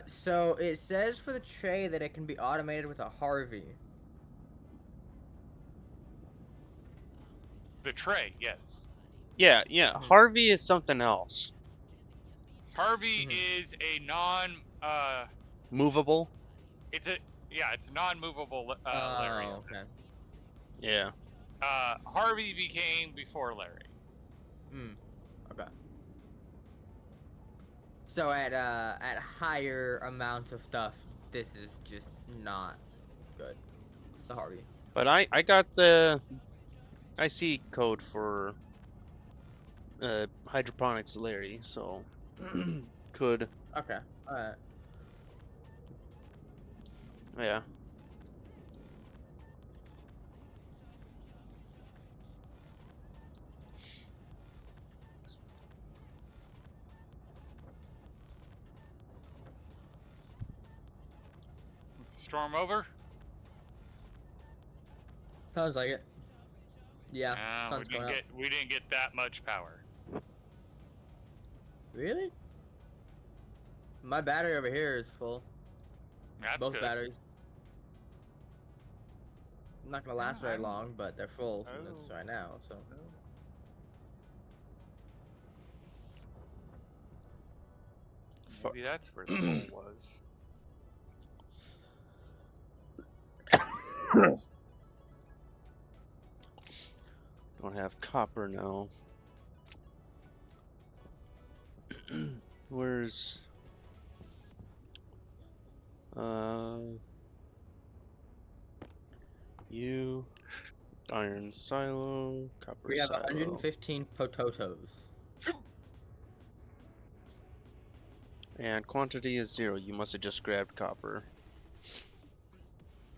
So it says for the tray that it can be automated with a Harvey. The tray, yes. Yeah. Mhm. Harvey is something else. Harvey Mhm. is a non, Movable. it's a, yeah, it's a non-movable, Larry. Oh, okay. Yeah. Harvey became before Larry. Okay. So at higher amounts of stuff, this is just not good. The Harvey. But I got the IC code for hydroponics Larry, so could Okay. Alright. yeah. Sounds Storm over? like it. Yeah. Sun's going up. We didn't get that much power. Really? My battery over here is full. That's Both good. batteries. Not gonna last very I'm- long, but they're full Oh. right now. So. Fuck. Maybe that's where the hole was. Don't have copper now. Where's you iron silo, copper We have silo. 115 pototos. And quantity is 0. You must have just grabbed copper.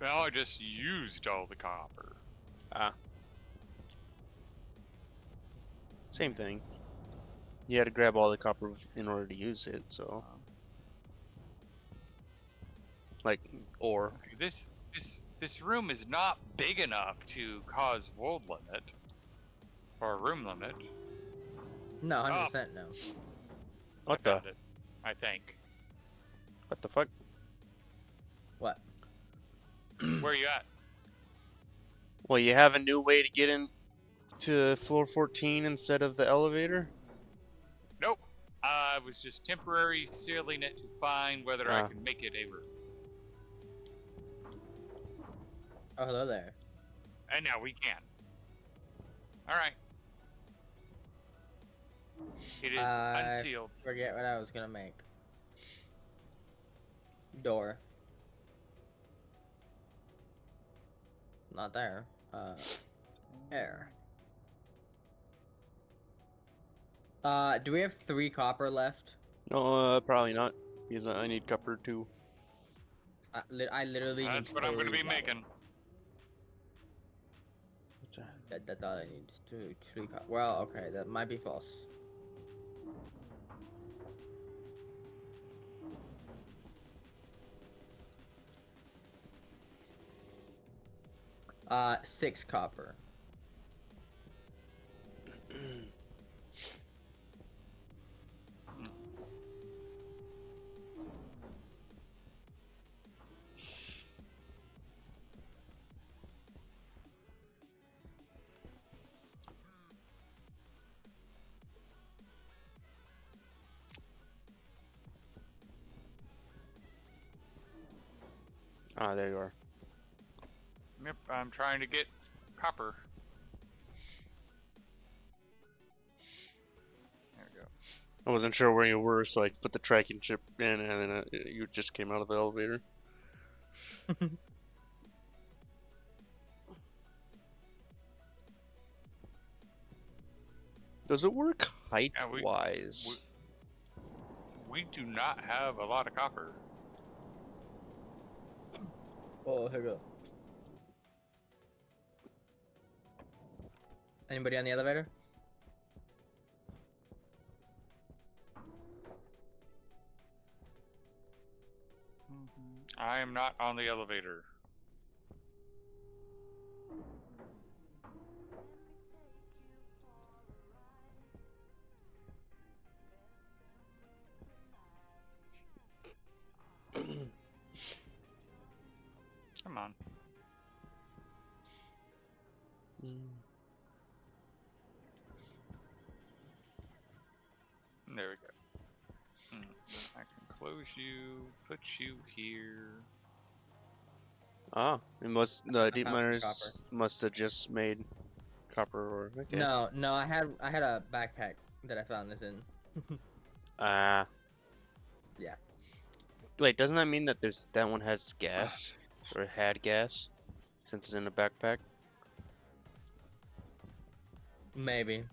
Well, I just used all the copper. Ah. Same thing. You had to grab all the copper in order to use it, so. Like, ore. Okay, this room is not big enough to cause world limit. Or room limit. No, 100% no. What I the? found it, I think. What the fuck? What? Where are you at? Well, you have a new way to get in to floor 14 instead of the elevator? Nope. I was just temporary sealing it to find whether I can make it a room. Oh, hello there. And now we can. Alright. It is unsealed. Forget what I was gonna make. Door. Not there. Air. Do we have 3 copper left? No, probably not. Because I need copper too. I literally That's need what I'm going to 3 be making. That's all I need. 3 copper. Well, okay, that might be false. Uh, 6 copper. Ah, there you are. Yep, I'm trying to get copper. There we go. I wasn't sure where you were, so I put the tracking chip in, and then you just came out of the elevator. Does it work height-wise? We do not have a lot of copper. Oh, here we go. Anybody on the elevator? I am not on the elevator. Come on. There we go. I can close you, put you here. Ah, it must the deep found some miners copper. must have just made copper ore. Okay. No, I had a backpack that I found this in. Ah. Yeah. Wait, doesn't that mean that that one has gas or had gas since it's in a backpack? Maybe.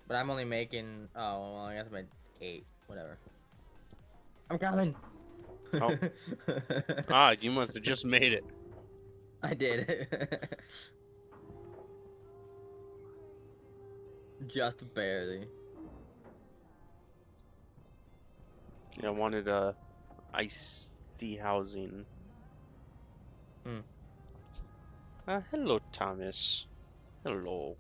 But I'm only making. Oh, well, I guess I made 8. Whatever. I'm coming. Oh. Ah, you must have just made it. I did. Just barely. Yeah, I wanted icy housing. Hello, Thomas. Hello.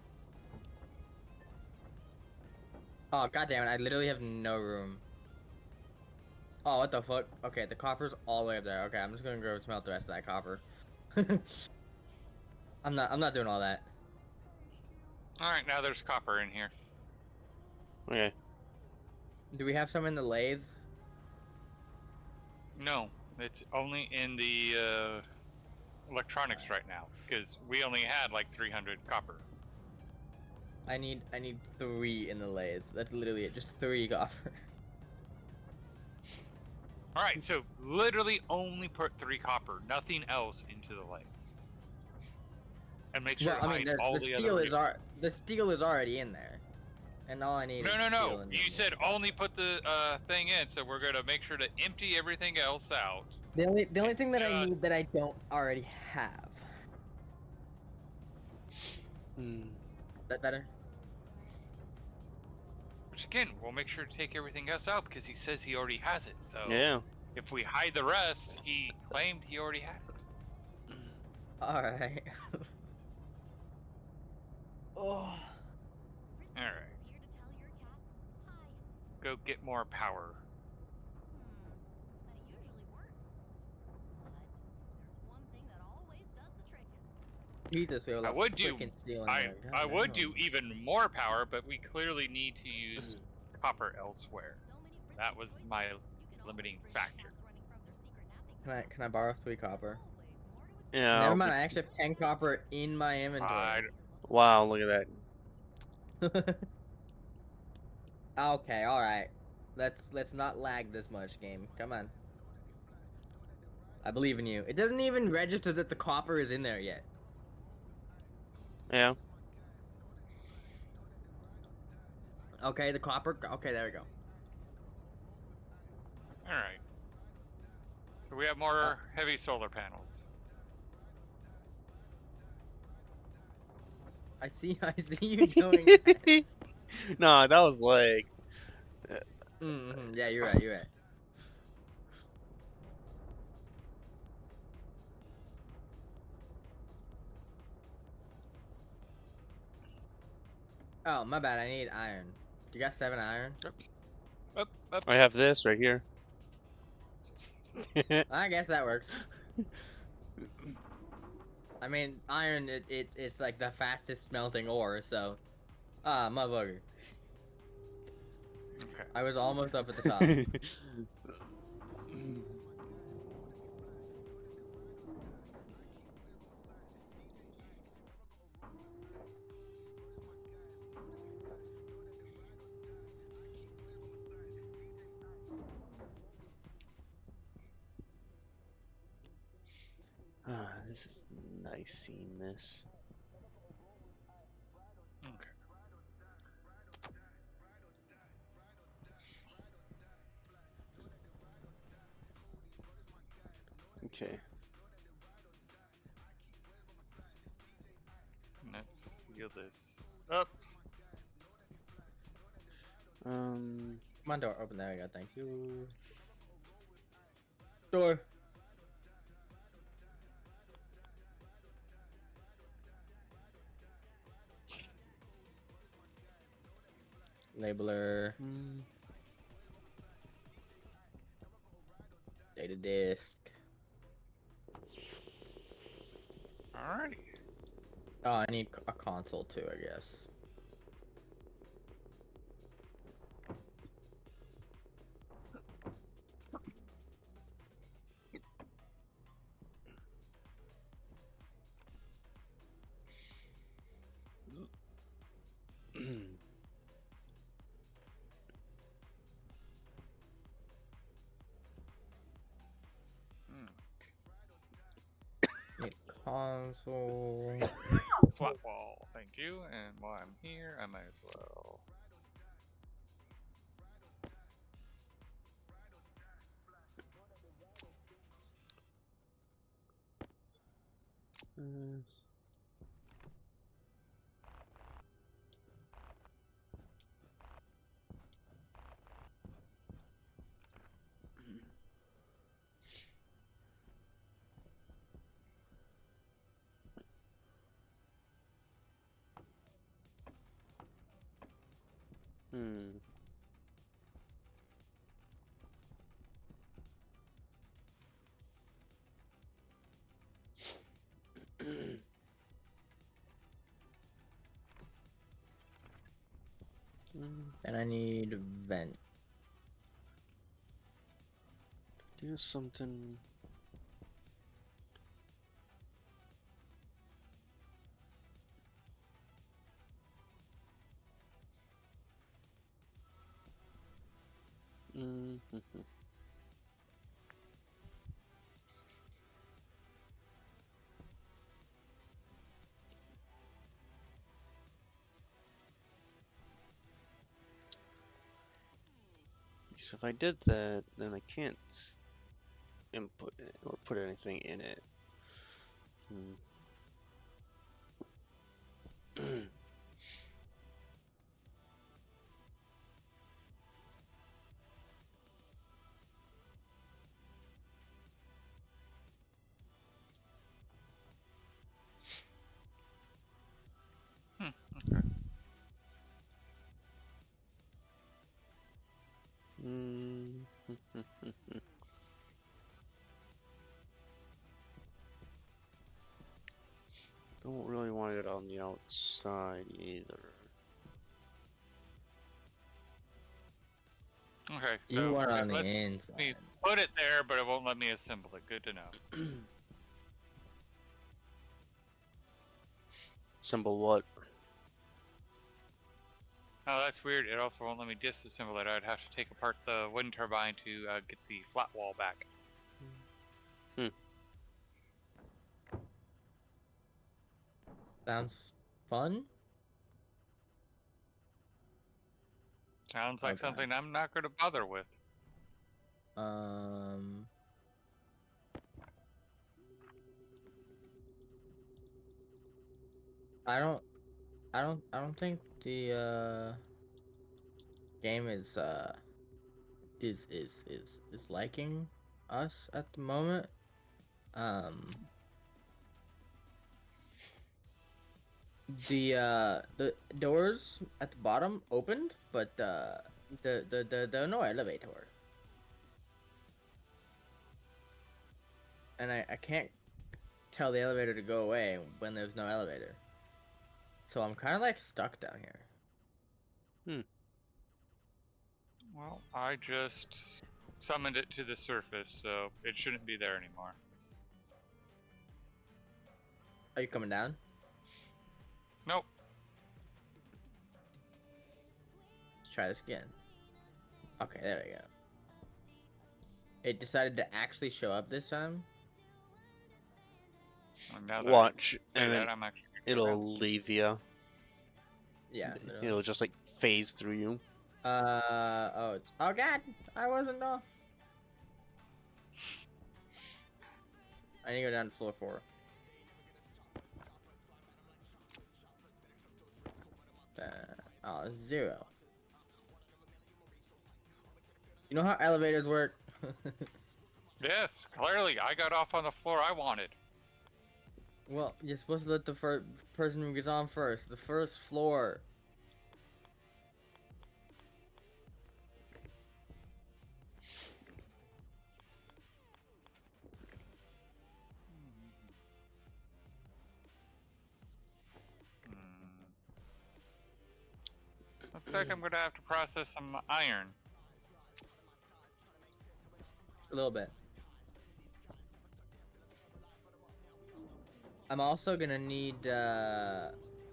Oh, goddamn it! I literally have no room. Oh, what the fuck? Okay, the copper's all the way up there. Okay, I'm just gonna go smelt the rest of that copper. I'm not doing all that. Alright, now there's copper in here. Okay. Do we have some in the lathe? No, it's only in the electronics right now, because we only had like 300 copper. I need 3 in the lathe. That's literally it. Just 3 copper. Alright, so literally only put 3 copper, nothing else into the lathe. And make sure Well, to I mean, hide all the the steel other... the steel is already in there, and all I need is No. steel and You said only put the thing in, so we're gonna make sure to empty everything else out. the only thing that I Uh, need that I don't already have. That better? Which again, we'll make sure to take everything else out because he says he already has it. So Yeah. if we hide the rest, he claimed he already had it. All right. Oh. Alright. Go get more power. That usually works. But there's one thing that always does the trick. Jesus, we have I a would do- freaking steel in I there. I would Goddamn. do even more power, but we clearly need to use copper elsewhere. So many frisky That was choices. my You can limiting always bring factor. cats running from their secret napping Can I borrow 3 copper? Always more to Yeah. Never mind. I actually have 10 copper in my inventory. Wow, look at that. Okay, all right. Let's not lag this much, game. Come on. I believe in you. It doesn't even register that the copper is in there yet. Yeah. Okay, the copper. Okay, there we go. Alright. So we have more heavy solar panels. I see you doing that. No, that was like. Yeah, you're right. You're right. Oh, my bad. I need iron. You got 7 iron? Oops. Up. I have this right here. I guess that works. I mean, iron, it's like the fastest smelting ore, so... Ah, motherfucker. Okay. I was almost up at the top. This is nice seeing this. Okay. Okay. Let's seal this up. Come on, door. Open. There we go. Thank you. Door. Labeler. Mm. Data disk. Alrighty. Oh, I need a console too, I guess. Need console. Flat wall, thank you. And while I'm here, I might as well. Hmm. And I need vent. Do something. So if I did that, then I can't input it or put anything in it. Okay. Don't really want it on the outside either. Okay, so You want okay, on the let's inside. put it there, but it won't let me assemble it. Good to know. Symbol what? Oh, that's weird. It also won't let me disassemble it. I'd have to take apart the wind turbine to get the flat wall back. Sounds fun. Sounds like Okay. something I'm not going to bother with. I don't think the game is liking us at the moment. The doors at the bottom opened, but there are no elevator. And I can't tell the elevator to go away when there's no elevator. So I'm kind of like stuck down here. Well, I just summoned it to the surface, so it shouldn't be there anymore. Are you coming down? Nope. Let's try this again. Okay, there we go. It decided to actually show up this time. Well, now that Watch, I say and that, then I'm actually it'll leave you. Yeah. It'll just like phase through you. Oh God, I wasn't off. I need to go down to floor 4. Oh, 0. You know how elevators work? Yes, clearly I got off on the floor I wanted. Well, you're supposed to let the person who gets on first. The first floor. Looks like I'm gonna have to process some iron. A little bit. I'm also gonna need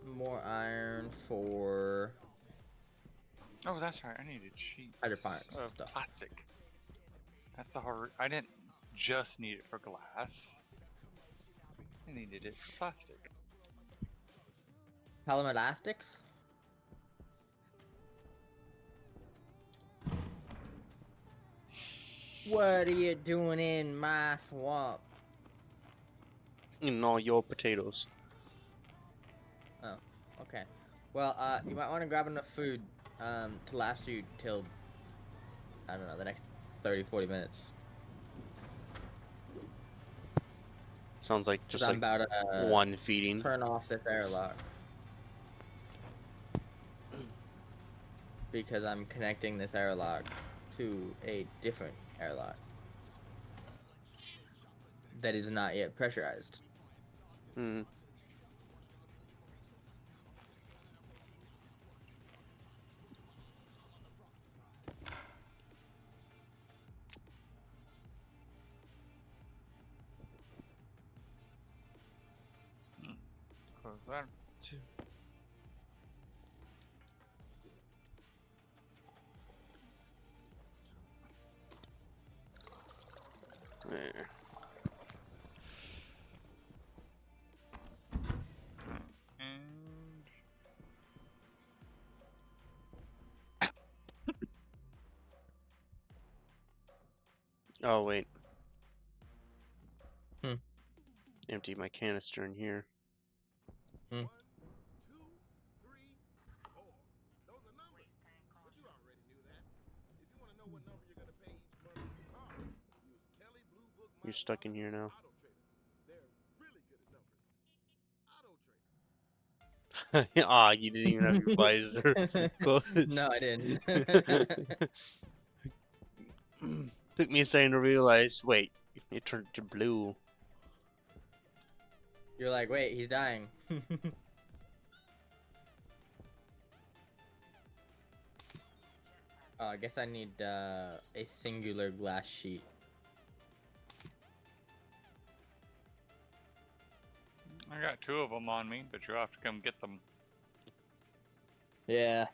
more iron for Oh, that's right. I needed sheets hydroponics of stuff. plastic. That's the hard. I didn't just need it for glass. I needed it for plastic. Pelham elastics. What are you doing in my swamp? In all your potatoes. Oh, okay. Well, you might want to grab enough food to last you till, I don't know, the next 30-40 minutes. Sounds like 'Cause just I'm like about to one feeding. turn off this airlock. Because I'm connecting this airlock to a different airlock that is not yet pressurized. Hmm. Close that. There. And Oh wait. Hmm. Empty my canister in here. Hmm. 1, 2, 3, 4. Those are numbers. But you already knew that. If you want to know what number you're going to pay each month for your car, use Kelly Blue Book You're stuck in here now. Auto Trader. They're really good at numbers. Auto Trader. Ah, you didn't even have your visor closed. No, I didn't. Took me a second to realize. Wait, it turned to blue. You're like, wait, he's dying. Oh, I guess I need a singular glass sheet. I got 2 of them on me, but you'll have to come get them. Yeah.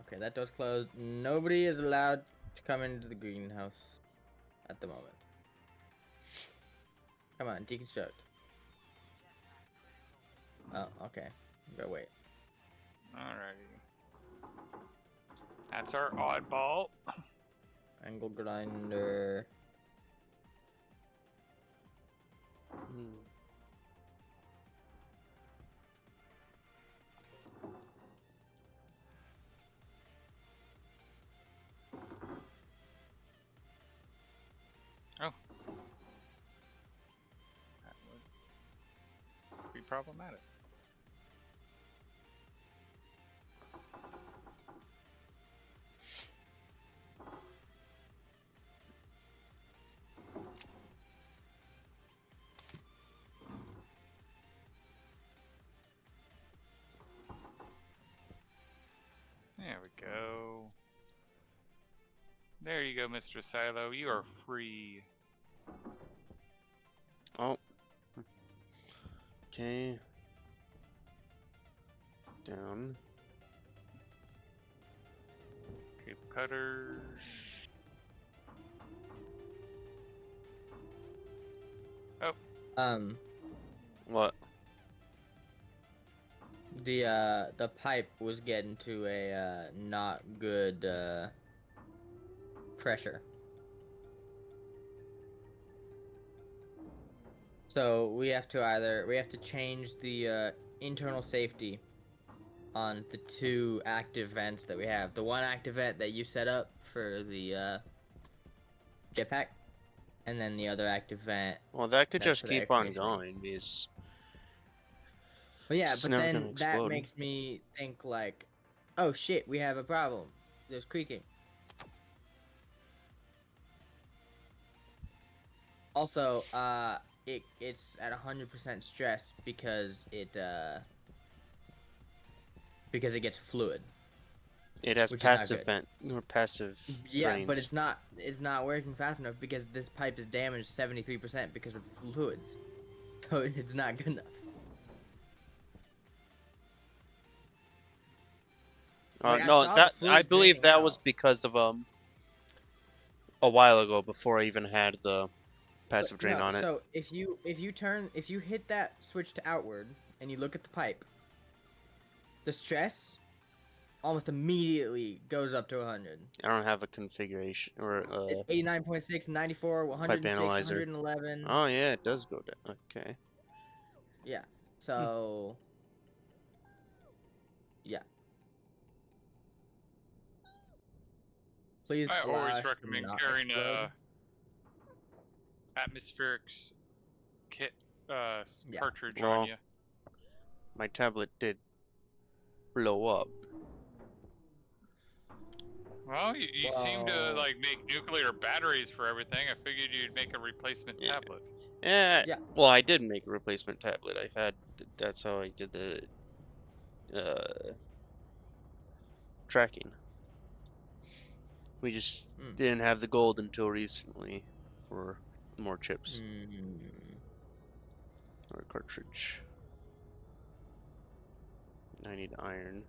Okay, that door's closed. Nobody is allowed to come into the greenhouse at the moment. Come on, deconstruct. Oh, okay. Go wait. Alrighty. That's our oddball. Angle grinder. Hmm. Oh. That would be problematic. There we go. There you go, Mr. Silo. You are free. Oh. Okay. Down. Cable cutters. What? The pipe was getting to a not good pressure. So we have to change the internal safety on the 2 active vents that we have. The one active vent that you set up for the jetpack, and then the other active vent. Well, that could That's just for the air keep on conditioning. going because But yeah, it's but never gonna then that explode. makes me think like, oh shit, we have a problem. There's creaking. Also, it's at 100% stress because it gets fluid. It has Which is not passive good. vent or passive Yeah, drains. but it's not working fast enough because this pipe is damaged 73% because of fluids. So it's not good enough. Like, I No, saw the that I fluid believe draining that was out. because of a while ago before I even had the passive drain No, on it. so if you hit that switch to outward and you look at the pipe, the stress almost immediately goes up to 100. I don't have a configuration or It's 89.6, 94, 106, analyzer. 111. Oh yeah, it does go down. Okay. Yeah. So yeah. Please I allow always us to recommend not carrying explode. atmospherics kit Yeah. cartridge Well, on you. my tablet did blow up. Well, you seem to Well- like make nuclear batteries for everything. I figured you'd make a replacement Yeah. tablet. Yeah. Well, I did make a replacement tablet. I had. That's how I did the tracking. We just didn't have the gold until recently for more chips or cartridge. I need iron.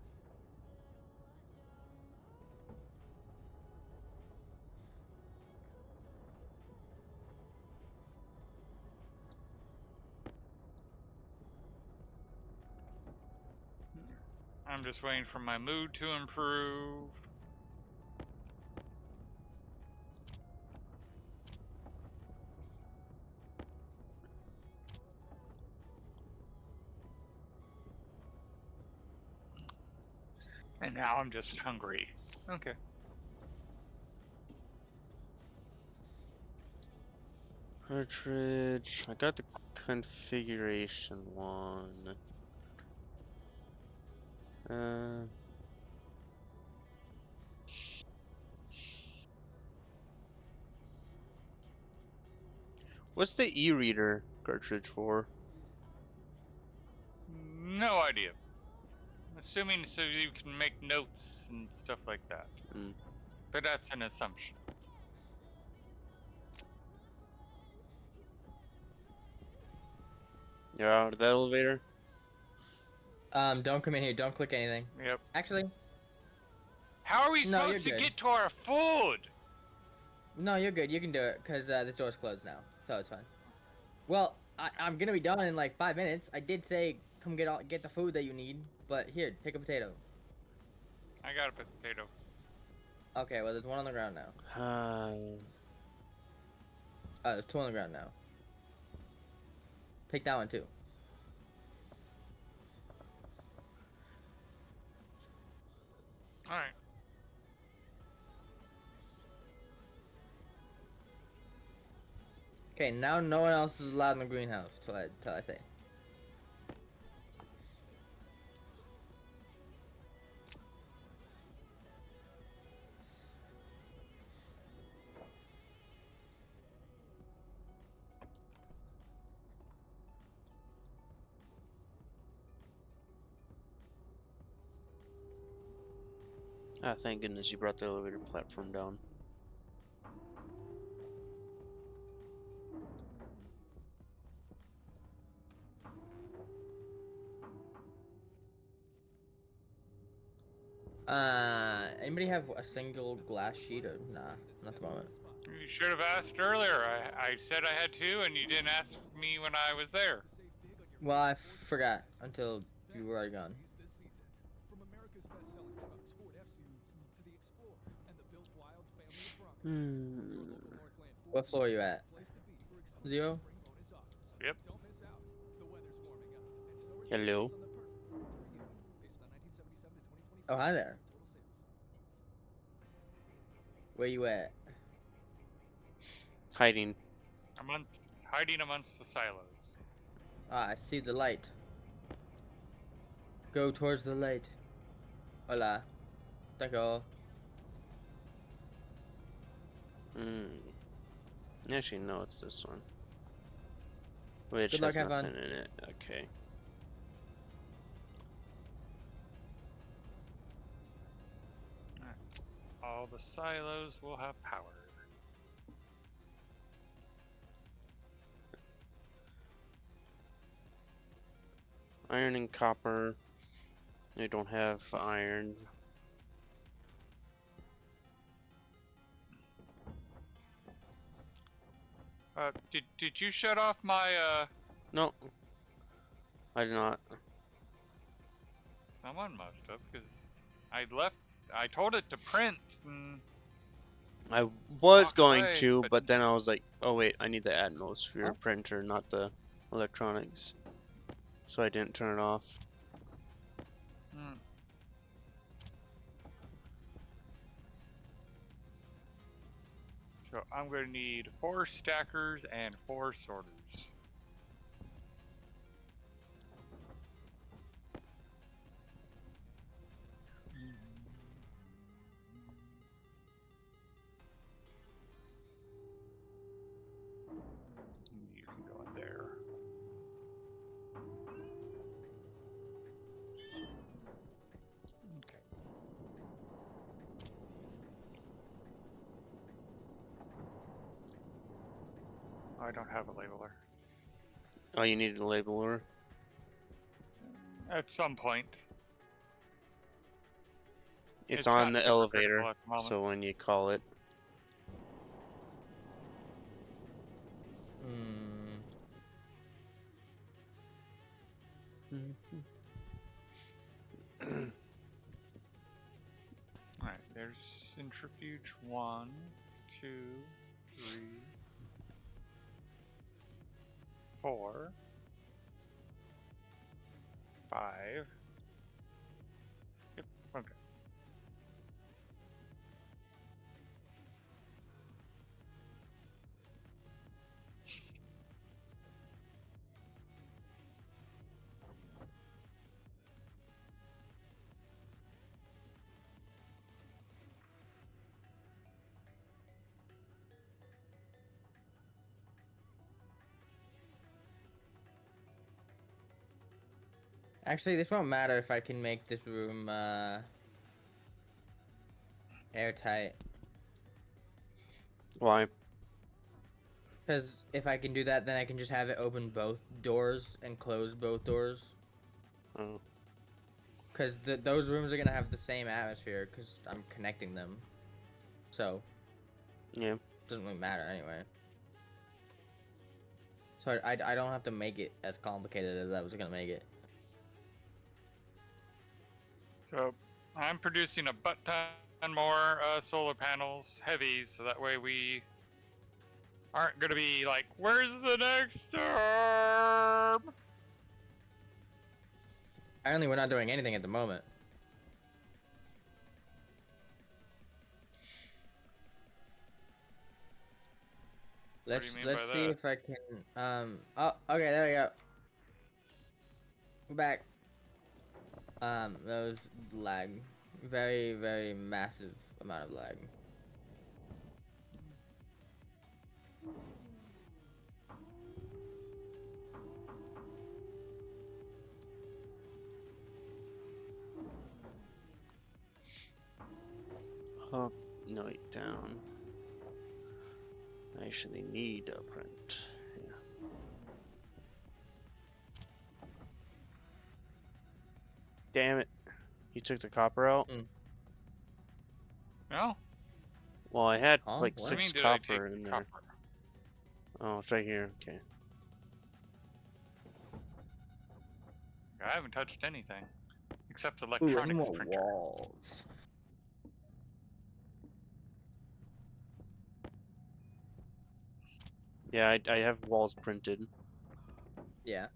I'm just waiting for my mood to improve. And now I'm just hungry. Okay. Cartridge. I got the configuration one. What's the e-reader cartridge for? No idea. Assuming so you can make notes and stuff like that. But that's an assumption. You're out of the elevator? Don't come in here. Don't click anything. Yep. Actually, How are we No, supposed to you're good. get to our food? no, you're good. You can do it because this door's closed now, so it's fine. Well, I'm gonna be done in like 5 minutes. I did say come get the food that you need, but here, take a potato. I got a potato. Okay, well there's one on the ground now. Uh, There's two on the ground now. Take that one too. Alright. Okay, now no one else is allowed in the greenhouse till I say. thank goodness you brought the elevator platform down. Anybody have a single glass sheet or nah? Not the moment. You should have asked earlier. I said I had two, and you didn't ask me when I was there. Well, I forgot until you were already gone. From America's best-selling trucks, Ford F-Series, to the Explorer and the built wild family of Broncos. Your local Northland Ford What floor are you at? place to be for exciting 0? spring bonus offers. Yep. Don't miss out. The weather's warming up, and so are Hello. your deals on the perfect Ford for you. Based on 1977 to 2024 Oh, hi there. total sales. Where you at? Hiding. Hiding amongst the silos. Ah, I see the light. Go towards the light. Hola. D'accord. Actually, no, it's this one. Which Good luck, has have fun. nothing in it. Okay. All the silos will have power. Iron and copper. They don't have iron. Did you shut off my No, I did not. Someone must have, because I told it to print, and I was walked going away, to, but then I was like, oh wait, I need the atmosphere Huh? printer, not the electronics. So I didn't turn it off. Hmm. So I'm going to need 4 stackers and 4 sorters. You can go in there. Okay. I don't have a labeler. Oh, you needed a labeler? At some point. It's not on the super elevator, critical at the moment. so when you call it. Alright, there's centrifuge 1, 2, 3, 4, 5. Yep, okay. Actually, this won't matter if I can make this room airtight. Why? Because if I can do that, then I can just have it open both doors and close both doors. Oh. Because those rooms are going to have the same atmosphere because I'm connecting them. So, Yeah. doesn't really matter anyway. So I don't have to make it as complicated as I was going to make it. So I'm producing a butt ton more solar panels, heavies, so that way we aren't going to be like, where's the next storm? Apparently, we're not doing anything at the moment. What do you Let's mean by see that? if I can oh, okay, there we go. We're back. That was lag. Very, very massive amount of lag. Up, no, down. I actually need a print. Yeah. Damn it. You took the copper out? No? Well, I had Huh? like What? What do you 6 mean, did I take copper the in there. copper? Oh, it's right here. Okay. I haven't touched anything except Ooh, I electronics need more printer. walls. Yeah, I have walls printed. Yeah.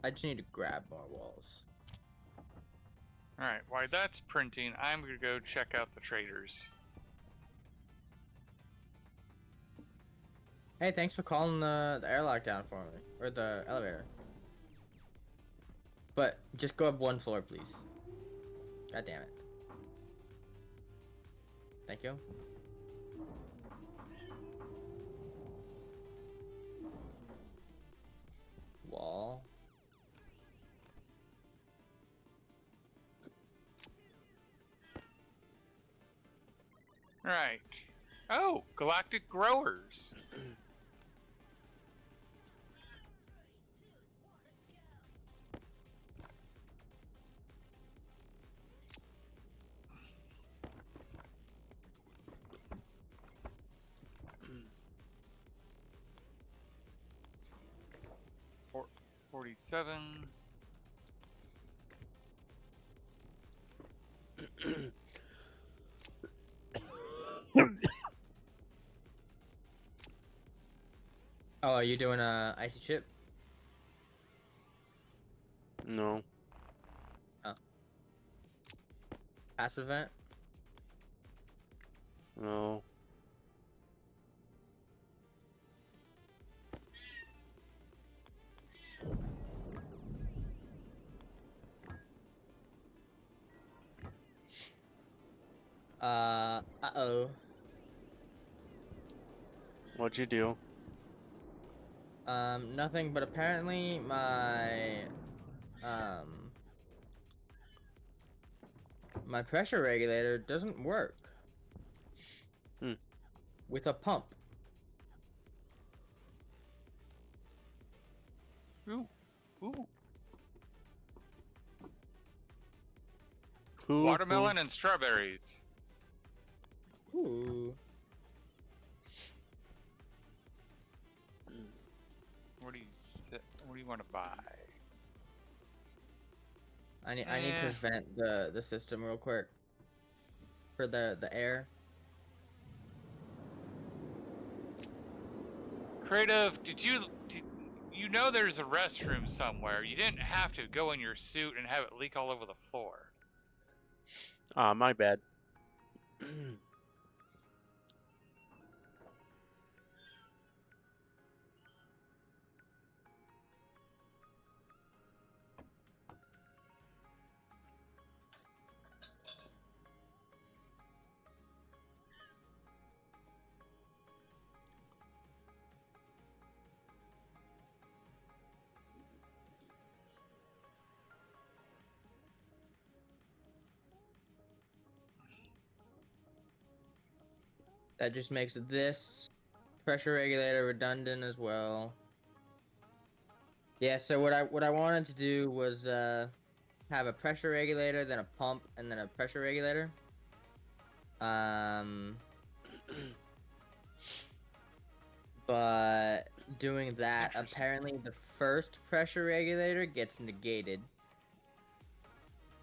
I just need to grab more walls. Alright, while that's printing, I'm going to go check out the traders. Hey, thanks for calling the airlock down for me. Or the elevator. But just go up one floor, please. God damn it. Thank you. Wall. Right. Oh, galactic growers. Four, 47. Oh, are you doing a icy chip? No. Passive event? No. Uh-oh. What'd you do? Nothing, but apparently um, my pressure regulator doesn't work. Hmm. With a pump. Ooh. Ooh. Cool. Watermelon and strawberries. Ooh. What do you what do you want to buy? I need to vent the system real quick. For the air. Creative, did you know there's a restroom somewhere? You didn't have to go in your suit and have it leak all over the floor. My bad. That just makes this pressure regulator redundant as well. Yeah, so what I wanted to do was have a pressure regulator, then a pump, and then a pressure regulator. But doing that, apparently the first pressure regulator gets negated.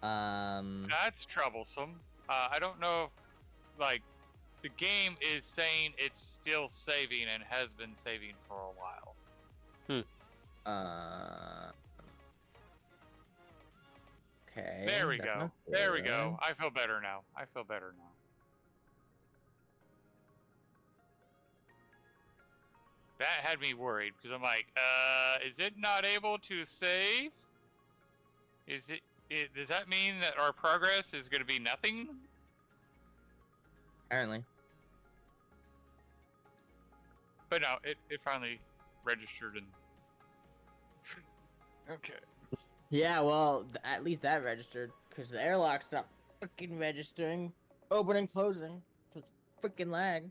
That's troublesome. I don't know if, like, the game is saying it's still saving and has been saving for a while. Okay. There we that's go. not There we good. go. I feel better now. I feel better now. That had me worried because I'm like, is it not able to save? Does that mean that our progress is going to be nothing? Apparently. But no, it finally registered and. Okay. Yeah, well, at least that registered, because the airlock's not fucking registering. Opening, closing. It's freaking lag.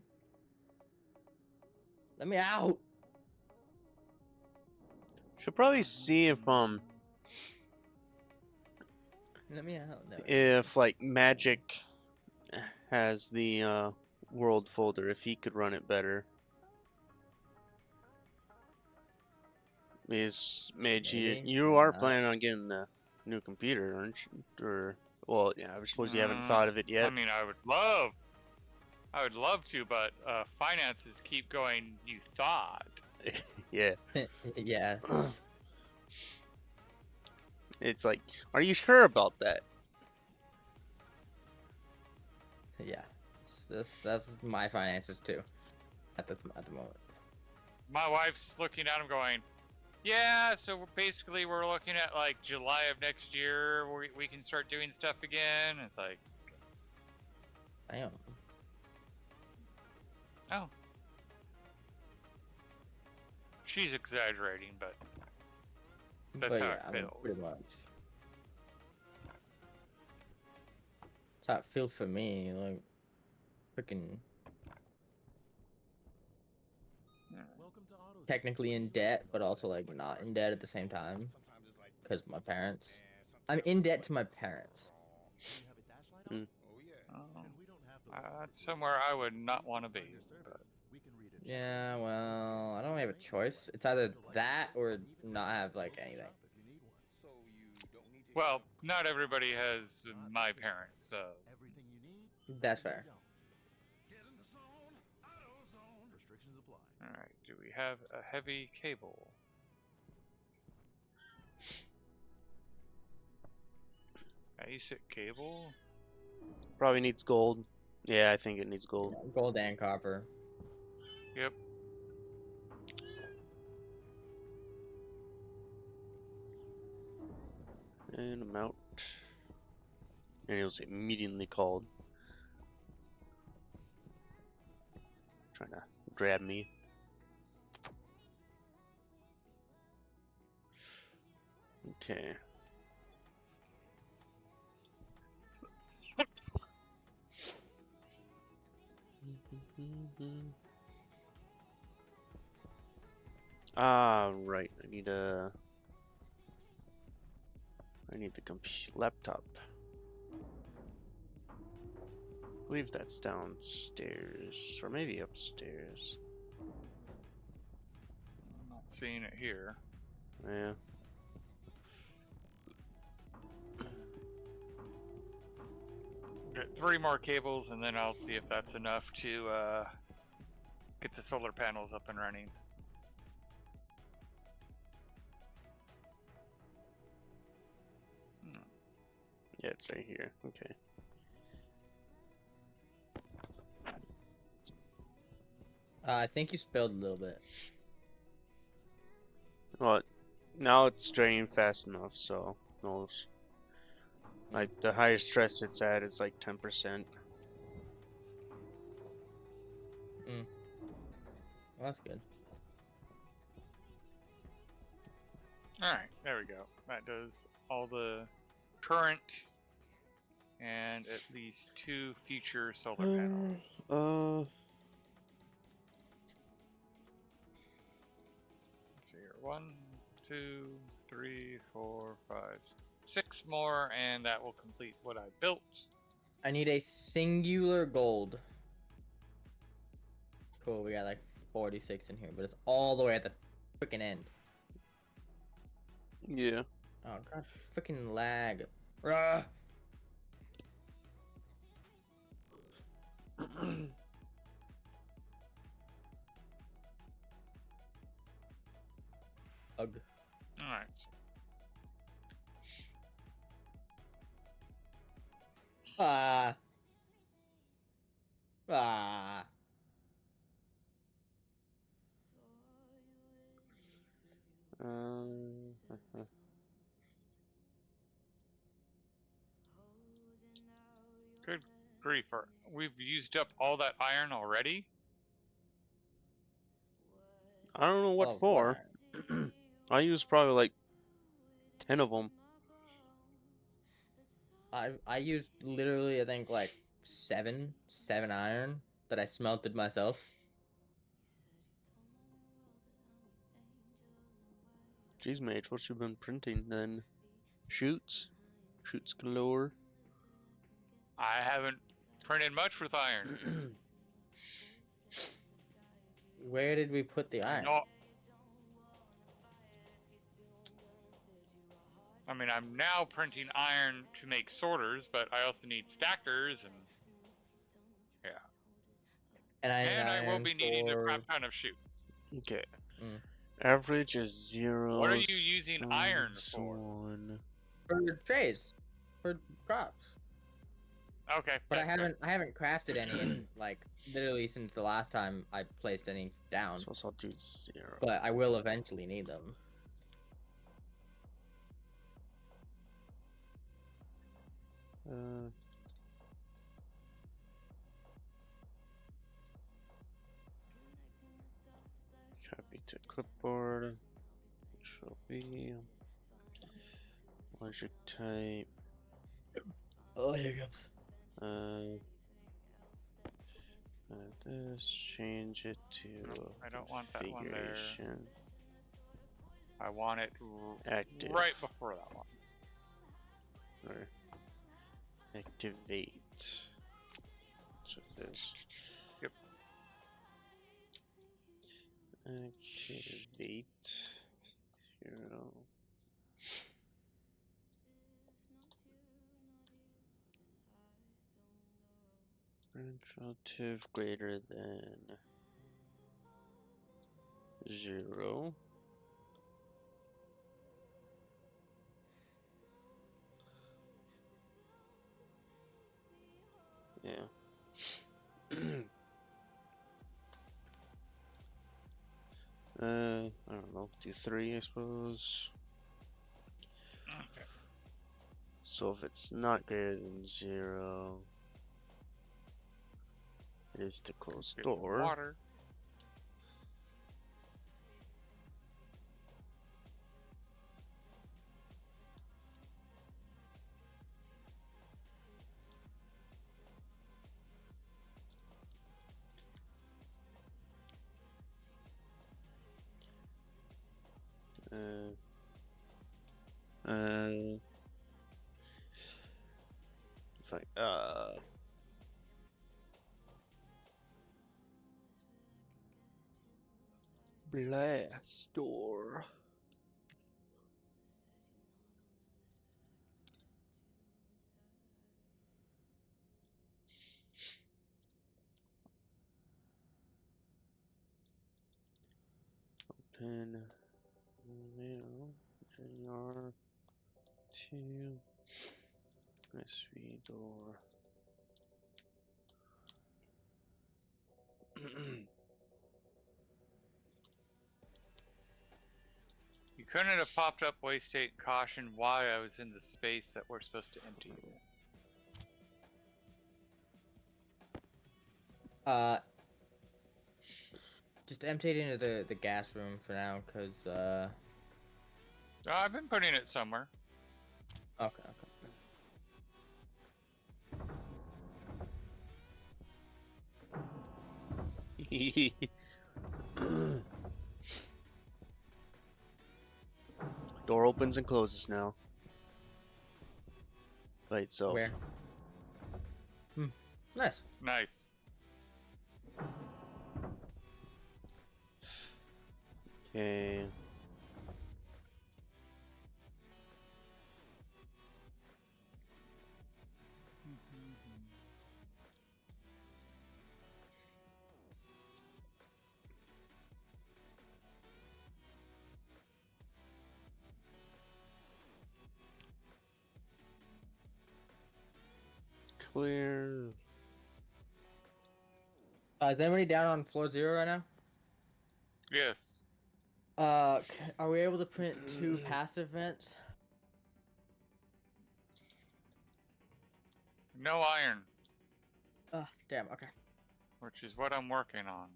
Let me out. Should probably see if Let me out. No. if like Magic has the world folder, if he could run it better. Because Mage, Maybe, you maybe are not. planning on getting a new computer, aren't you? Or well, yeah, I suppose you haven't Mm, thought of it yet. I mean, I would love to, but finances keep going. You thought. Yeah. Yeah. It's like, are you sure about that? Yeah. That's my finances too. At the moment. my wife's looking at him going, yeah, so basically we're looking at like July of next year where we can start doing stuff again. It's like, Damn. oh. She's exaggerating, but that's But how yeah, it I mean, feels. pretty much. That's how it feels for me. Like, freaking Welcome to AutoZone. technically in debt, but also like not in debt at the same time because of my parents. I'm in debt to my parents. Mm. That's somewhere I would not want to be. But Yeah, well, I don't have a choice. It's either that or not have like anything. well, not everybody has my parents, so That's fair. Restrictions apply. all right. Do we have a heavy cable? Basic cable. Probably needs gold. Yeah, I think it needs gold. Gold and copper. Yep. And I'm out. And it was immediately called. Trying to grab me. Okay. Right. I need the laptop. I believe that's downstairs, or maybe upstairs. I'm not seeing it here. Yeah. Get 3 more cables, and then I'll see if that's enough to get the solar panels up and running. Yeah, it's right here. Okay. I think you spilled a little bit. Well, now it's draining fast enough, so knows. Like the higher stress it's at is like 10%. Well, that's good. Alright, there we go. That does all the current and at least 2 future solar panels. Let's see here. 1, 2, 3, 4, 5, 6 more, and that will complete what I built. I need a singular gold. Cool, we got like 46 in here, but it's all the way at the freaking end. Yeah. Oh god, freaking lag. Rah! Ugh. Alright. Ah. Ah. Good grief. We've used up all that iron already? I don't know what Oh, for. I used probably like 10 of them. I used literally I think like seven iron that I smelted myself. Jeez, mate, what you been printing then? Shoots galore. I haven't printed much with iron. Where did we put the iron? No. I mean, I'm now printing iron to make sorters, but I also need stackers and yeah. And I will be needing a crap ton of shoot. Okay. Mm. Average is 0. What are you using iron for? One. For trays, for crops. Okay. But I fair. haven't crafted any in like literally since the last time I placed any down. So I'll do 0. But I will eventually need them. Copy to clipboard. Control B. Logic type. Oh, hiccups. This, change it to No, I don't want that one there. configuration. I want it Active. right before that one. Or activate. So this. Yep. Activate 0. Relative greater than 0. Yeah. I don't know. Do 3, I suppose. Okay. So if it's not greater than 0, it is to close Get some door. water. If I, blast door. Open now. JR2 SV door. You couldn't have popped up waste state and caution why I was in the space that we're supposed to empty. Just empty it into the gas room for now, cause I've been putting it somewhere. okay. Door opens and closes now. By itself. Where? Nice. Nice. Okay. Clear. Is anybody down on floor 0 right now? Yes. Are we able to print 2 passive vents? No iron, Damn. Okay. which is what I'm working on.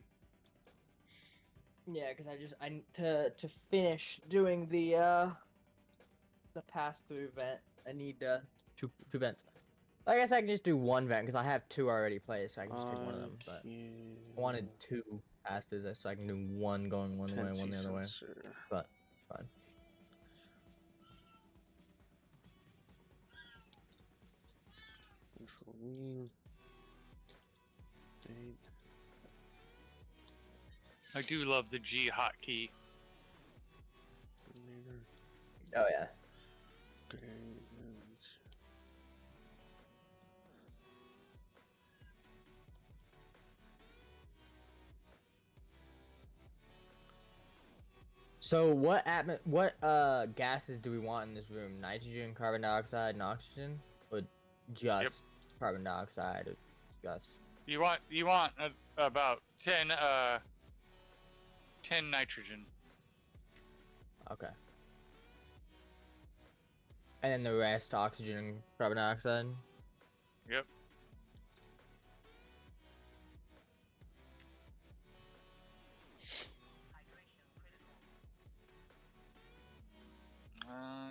Yeah, because I need to finish doing the pass through vent. I need two vents. I guess I can just do 1 vent because I have 2 already placed, so I can just take 1 of them. But I wanted 2 passes so I can do 1 going one way, 1 the other way. But fine. Control V. Date. I do love the G hotkey. Later. Oh yeah. Okay. So what gases do we want in this room? Nitrogen, carbon dioxide, and oxygen, or just carbon dioxide or gas. You want about 10 nitrogen. Okay. And then the rest oxygen and carbon dioxide. Yep.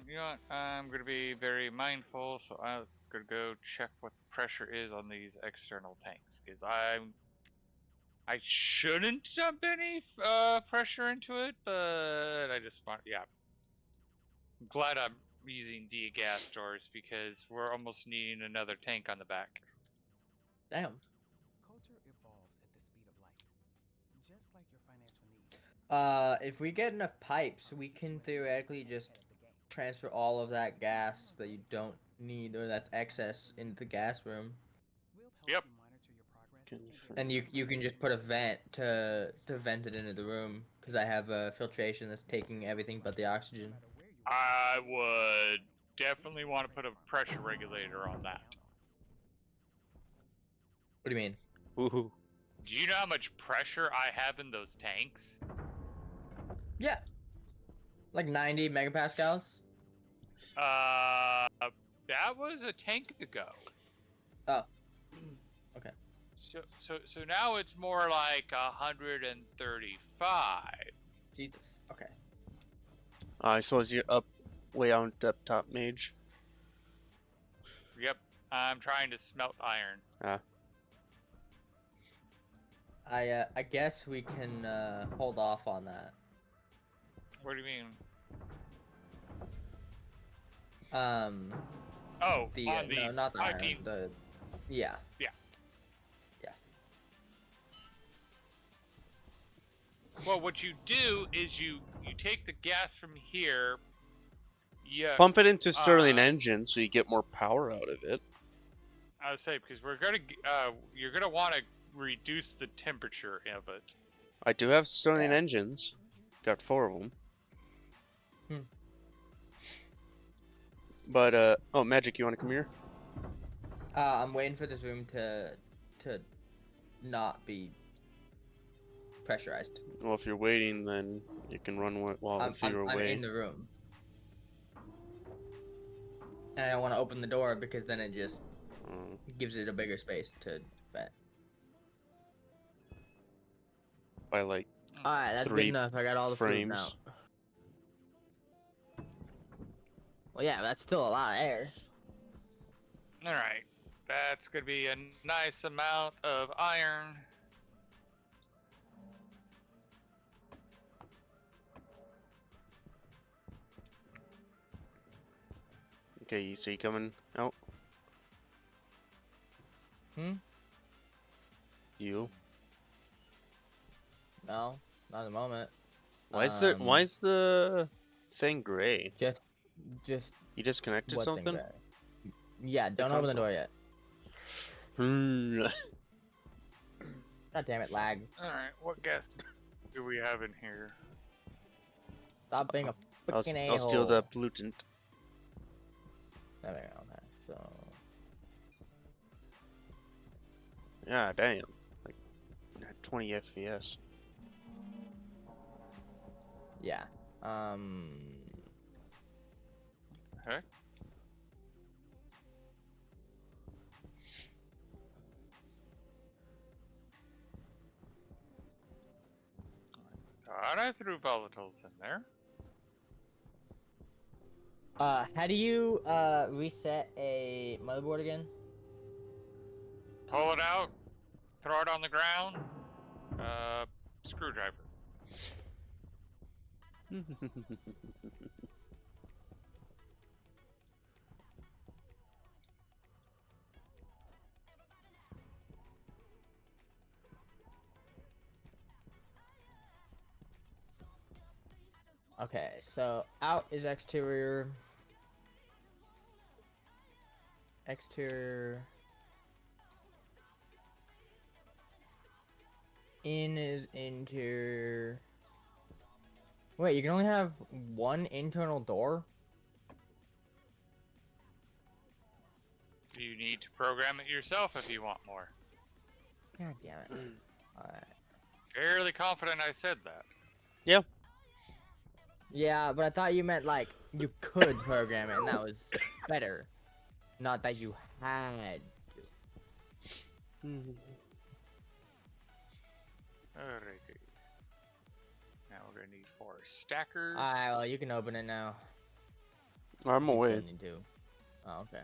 You know what? I'm gonna be very mindful, so I'm gonna go check what the pressure is on these external tanks because I shouldn't dump any pressure into it, but I just want I'm glad I'm using gas doors because we're almost needing another tank on the back. Damn. Culture evolves at the speed of light, just like your financial needs. If we get enough pipes, we can theoretically just transfer all of that gas that you don't need or that's excess into the gas room. We'll help Yep. you monitor your progress Confirm. And you can just put a vent to vent it into the room because I have a filtration that's taking everything but the oxygen. no matter where you are. I would definitely want to put a pressure regulator on that. What do you mean? Woohoo. Do you know how much pressure I have in those tanks? Yeah. Like 90 megapascals? That was a tank ago. Oh. Okay. So now it's more like 135. Jesus. Okay. I suppose you're way on up top, Mage. Yep, I'm trying to smelt iron. I guess we can hold off on that. What do you mean? Oh, The on the no, not the iron. piping. The yeah. Well, what you do is you take the gas from here. Yeah. Pump it into Stirling engine so you get more power out of it. I would say because you're gonna want to reduce the temperature of it. I do have Stirling Yeah. engines. Got 4 of them. But oh, Magic, you want to come here? I'm waiting for this room to not be pressurized. Well, if you're waiting, then you can run while I'm you're away. in the room. And I don't want to open the door because then it just gives it a bigger space to vent. By like Alright, that's 3 good enough. I got all the food frames. now. Well, yeah, that's still a lot of air. All right, that's gonna be a nice amount of iron. Okay, so you coming out? You? No, not at the moment. Why is the thing gray? Just You disconnected what thing something? there? Yeah, don't open the console. door yet. God damn it, lag. All right, what gas do we have in here? Stop being a freaking a-hole. I'll steal the pollutant. There we go, okay, so... Yeah, damn. Like 20 FPS. Yeah. Heck? Thought I threw volatiles in there. How do you, reset a motherboard again? Pull it out, throw it on the ground. Screwdriver. Okay, so out is exterior. Exterior. In is interior. Wait, you can only have one internal door? you need to program it yourself if you want more. God damn it. Alright. Fairly confident I said that. Yeah. Yeah, but I thought you meant like you could program it and that was better. Not that you had. Mhm. Alrighty. Now we're gonna need 4 stackers. Alright, well, you can open it now. I'm You away. still need to. Oh, okay.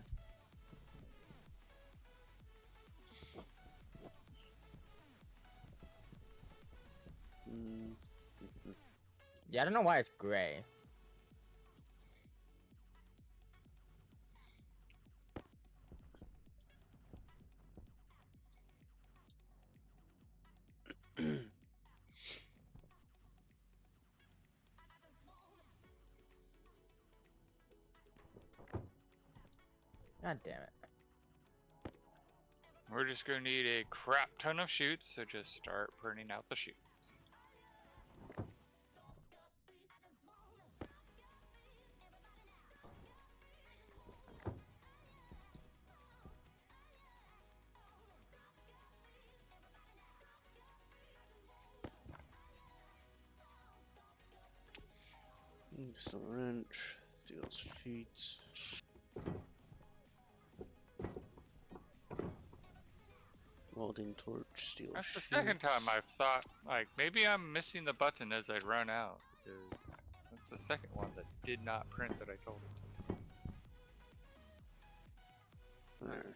Mm. Yeah, I don't know why it's gray. God damn it. We're just gonna need a crap ton of shoots, so just start printing out the shoots. Some wrench, steel sheets. Welding torch, steel That's the sheets. second time I've thought, like, maybe I'm missing the button as I run out, because that's the second one that did not print that I told it to. There.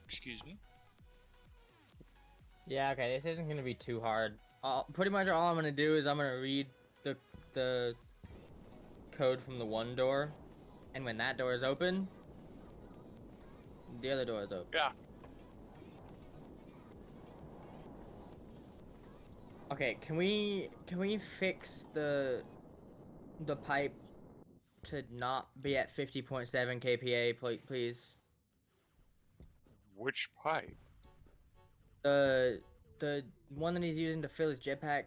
Excuse me. Yeah, okay, this isn't gonna be too hard. Pretty much all I'm gonna do is I'm gonna read the code from the one door, and when that door is open, the other door is open. Yeah. Okay, can we fix the pipe to not be at 50.7 kPa, please? Which pipe? The one that he's using to fill his jetpack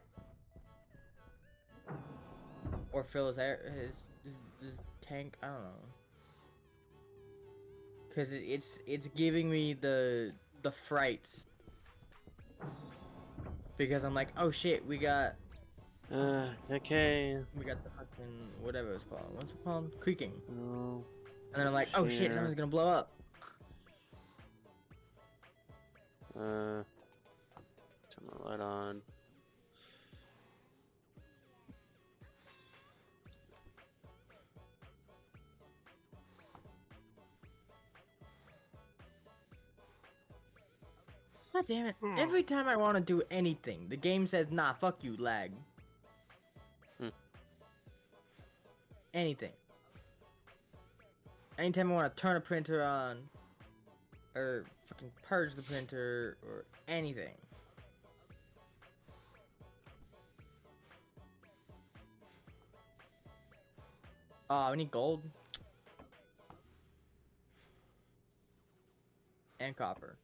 or fill his his tank. I don't know. Cause it's giving me the frights. Because I'm like, oh shit, we got Okay. the fucking whatever it's called. What's it called? Creaking. Oh, And then I'm like, oh shit, Here. something's gonna blow up. turn the light on. God damn it. Every time I want to do anything, the game says, nah, fuck you, lag. Anything. Anytime I want to turn a printer on, or fucking purge the printer, or anything. Oh, we need gold. And copper.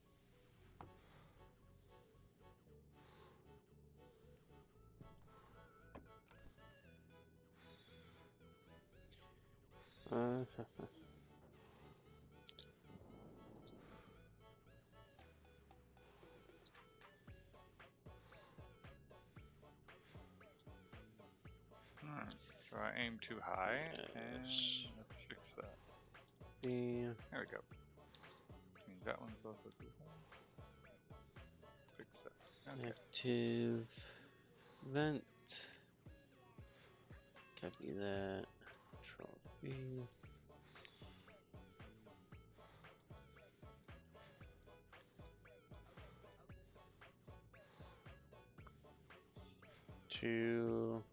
So I aim too high, and Yes. let's fix that. Yeah. There we go. That one's also too high. Fix that. Okay. Active vent. Copy that. Control V. Two.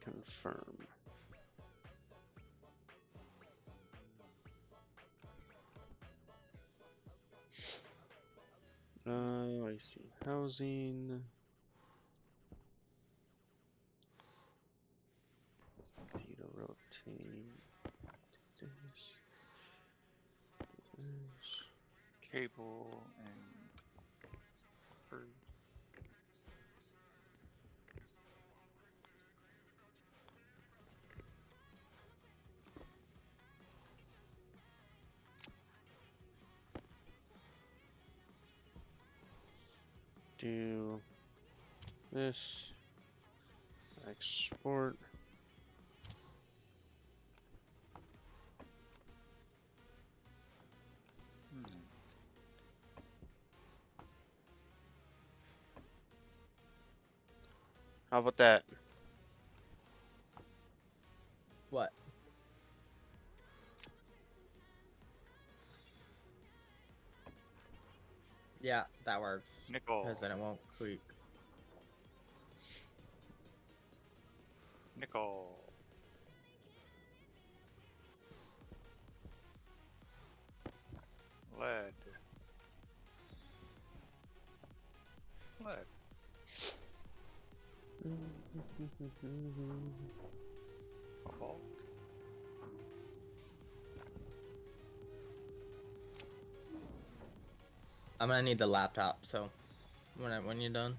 Confirm. I see housing. Theta rotate. This. Cable and Do this. Export. How about that? What? Yeah, that works. nickel. Because then it won't creak. Nickel. Lead. Lead. Cobalt. I'm gonna need the laptop, so when you're done.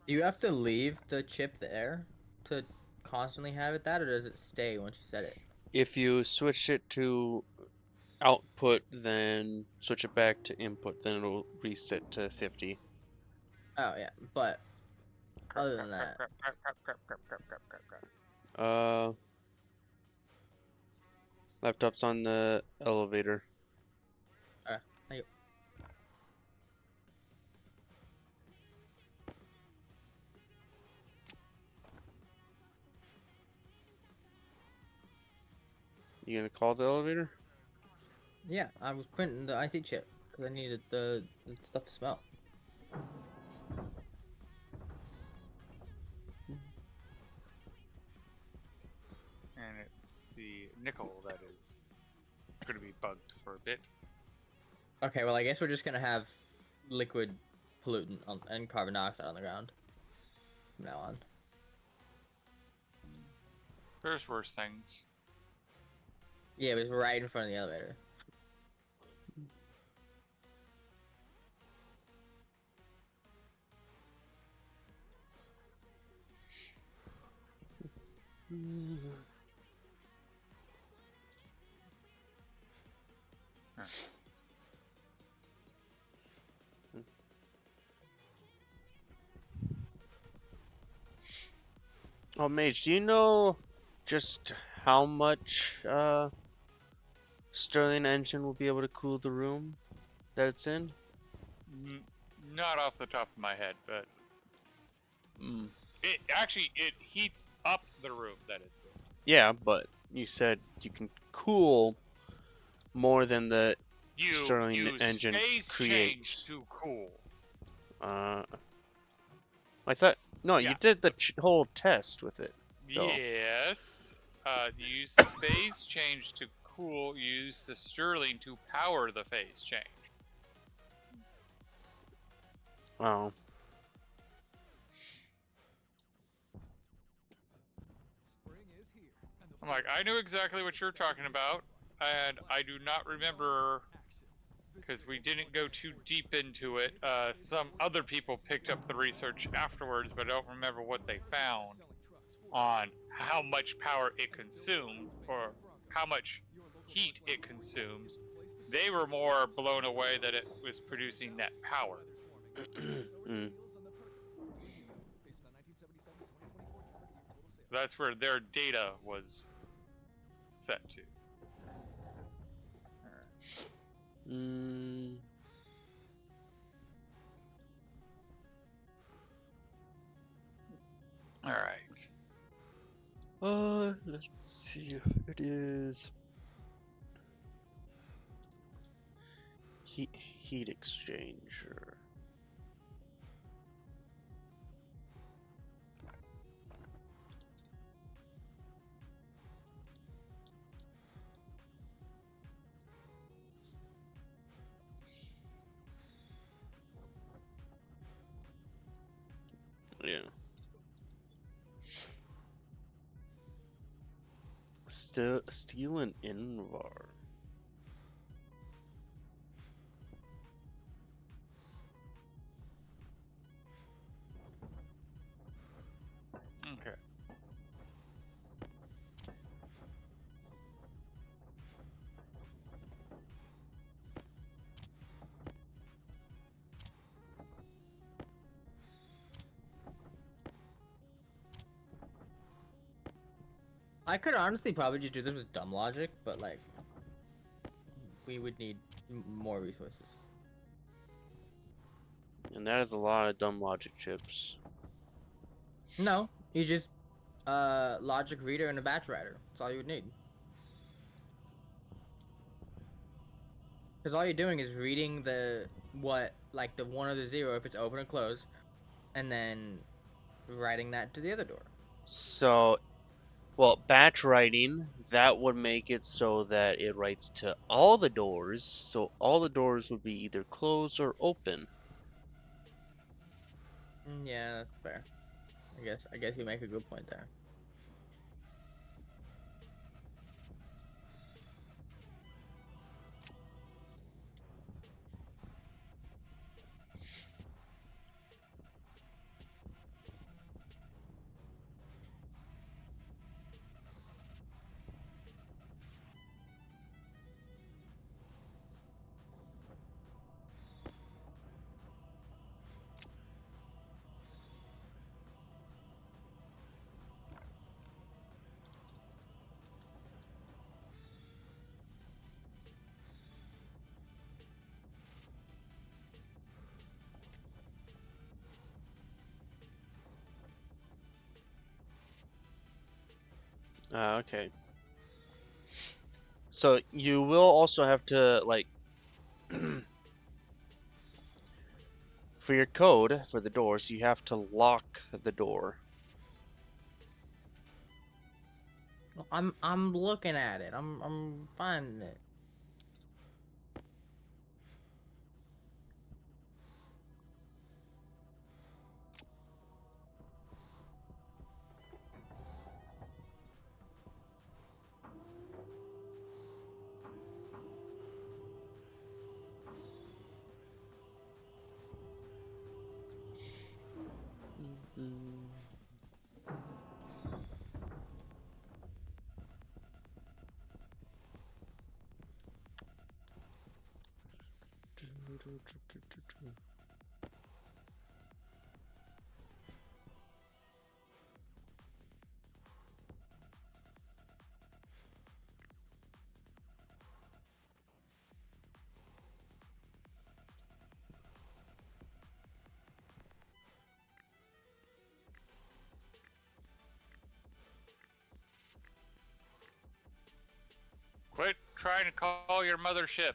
Do you have to leave the chip there to constantly have it that, or does it stay once you set it? If you switch it to output, then switch it back to input, then it'll reset to 50. Oh yeah, but other than that, Laptop's on the elevator. thank you. You gonna call the elevator? Yeah, I was printing the IC chip because I needed the stuff to smell. And it's the nickel that is going to be bugged for a bit. Okay, well I guess we're just gonna have liquid pollutant and carbon dioxide on the ground from now on. There's worse things. Yeah, it was right in front of the elevator. Oh, Mage, do you know just how much Sterling engine will be able to cool the room that it's in? Not off the top of my head, but it actually it heats up the room that it's in. Yeah, but you said you can cool more than the You Sterling use engine phase creates. change to cool. I thought no, Yeah. you did the whole test with it. though. Yes. You use the phase change to cool. You use the Stirling to power the phase change. Wow. Spring is here, and the I'm like, I knew exactly what you're talking about, and I do not remember because we didn't go too deep into it. Some other people picked up the research afterwards, but I don't remember what they found on how much power it consumed or how much heat it consumes. They were more blown away that it was producing net power. That's where their data was set to. All right. Let's see if it is heat exchanger. Steel and Invar. Okay. I could honestly probably just do this with dumb logic, but like, we would need more resources. And that is a lot of dumb logic chips. No, you just logic reader and a batch writer. That's all you would need. Because all you're doing is reading the like the 1 or the 0 if it's open or closed, and then writing that to the other door. So, well, batch writing, that would make it so that it writes to all the doors. So all the doors would be either closed or open. Yeah, that's fair. I guess you make a good point there. Okay. So you will also have to, like, for your code for the doors, you have to lock the door. I'm looking at it. I'm finding it. Quit trying to call your mothership.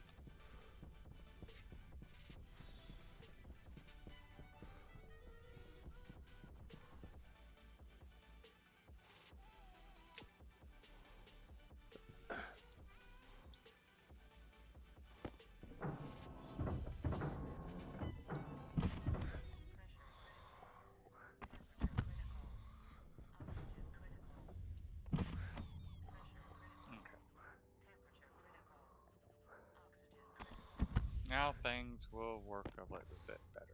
Now things will work a little bit better.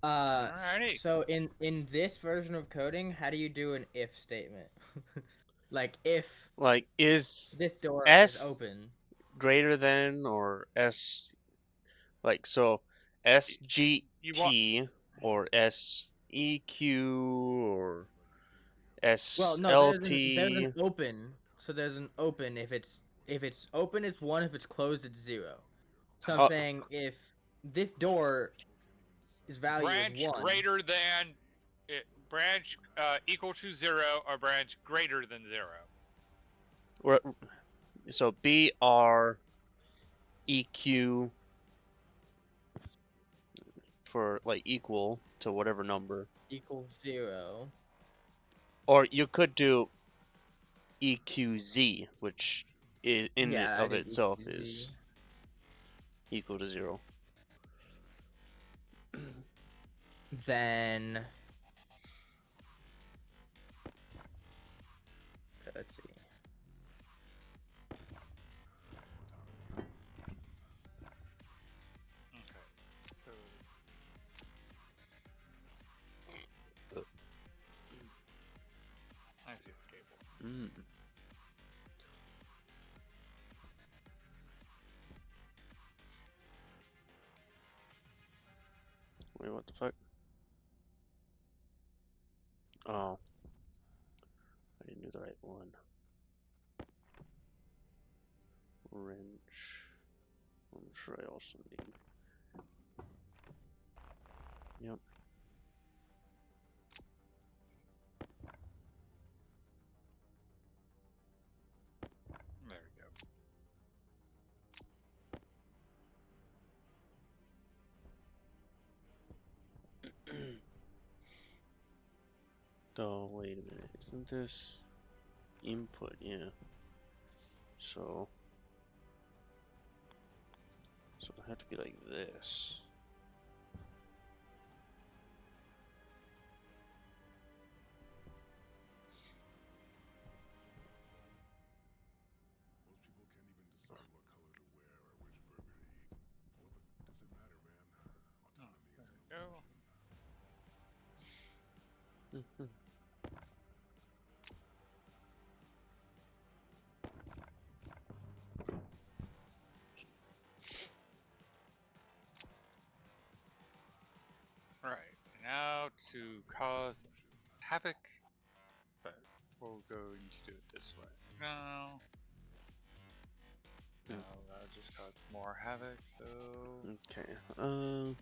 Alrighty. So in this version of coding, how do you do an if statement? Like if Like, is this door is S open. greater than or S, like, so You want SGT or SEQ or Well, no, there's SLT. an open. So there's an open if it's open it's 1, if it's closed it's 0. So I'm saying if this door is value is branch 1. greater than branch equal to 0 or branch greater than 0. So BREQ for, like, equal to whatever number. Equals 0. Or you could do EQZ, which in it Yeah, of that is itself easy. is equal to 0. Then let's see. Okay. So I see the cable. Mm. Wait, what the fuck? Oh. I didn't do the right one. Wrench. I'm sure I also need. Yep. There we go. Oh, wait a minute. Isn't this input? Yeah. So it'll have to be like this. Most people can't even decide what color to wear or which burger to eat. Well, but does it matter, man? Autonomy There is we an go. illusion. Right. Now to cause havoc, but we're going to do it this way. No. No, that'll just cause more havoc, so... Okay.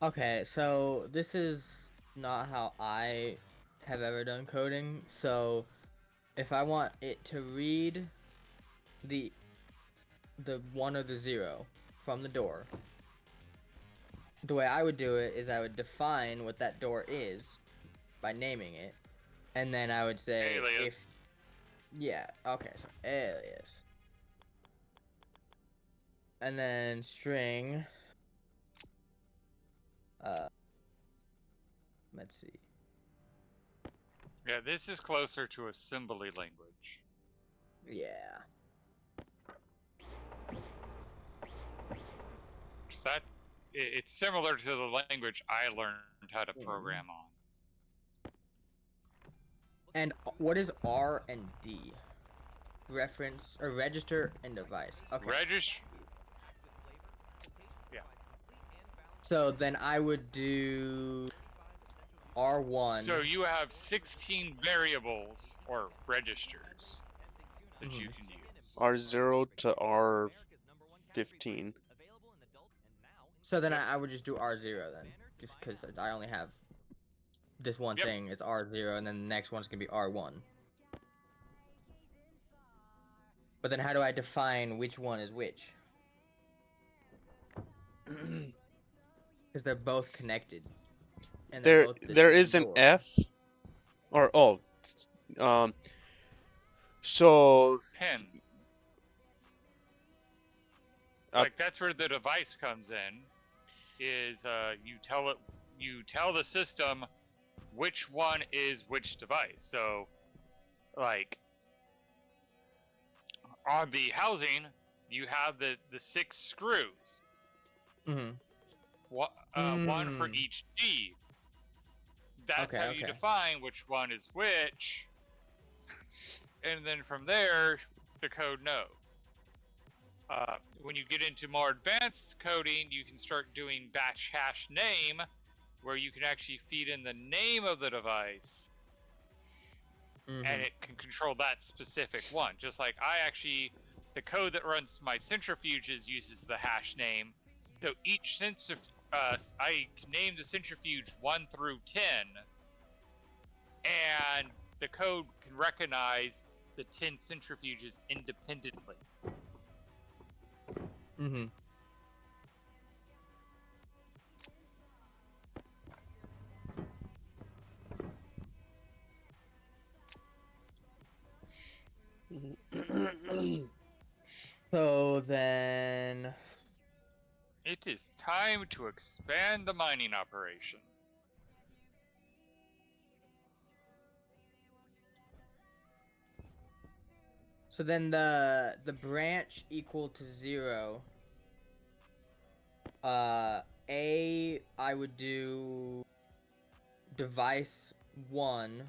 Okay, so this is not how I have ever done coding. So if I want it to read the 1 or the 0 from the door, the way I would do it is I would define what that door is by naming it, and then I would say Alias. if yeah, okay, so alias. And then string let's see. Yeah, this is closer to assembly language. Yeah. That it's similar to the language I learned how to program on. And what is R and D? Reference or register and device. Okay. Yeah. So then I would do R1. So you have 16 variables or registers that you can use. R0 to R15. So then I would just do R0 then, just because I only have this one Yep. thing is R0, and then the next one's gonna be R1. But then how do I define which one is which? Because they're both connected. And they're both the There same is an door. F, or so Pin. Uh, Like that's where the device comes in. Is you tell the system which one is which device. So, like on the housing, you have the 6 screws. Mm-hmm. One for each D. That's how you define which one is which. And then from there, the code knows. When you get into more advanced coding, you can start doing batch hash name, where you can actually feed in the name of the device, and it can control that specific one. Just like the code that runs my centrifuges uses the hash name. So each I name the centrifuge 1 through 10, and the code can recognize the 10 centrifuges independently. Mm-hmm. So then, It is time to expand the mining operation. the branch equal to 0. A, I would do device 1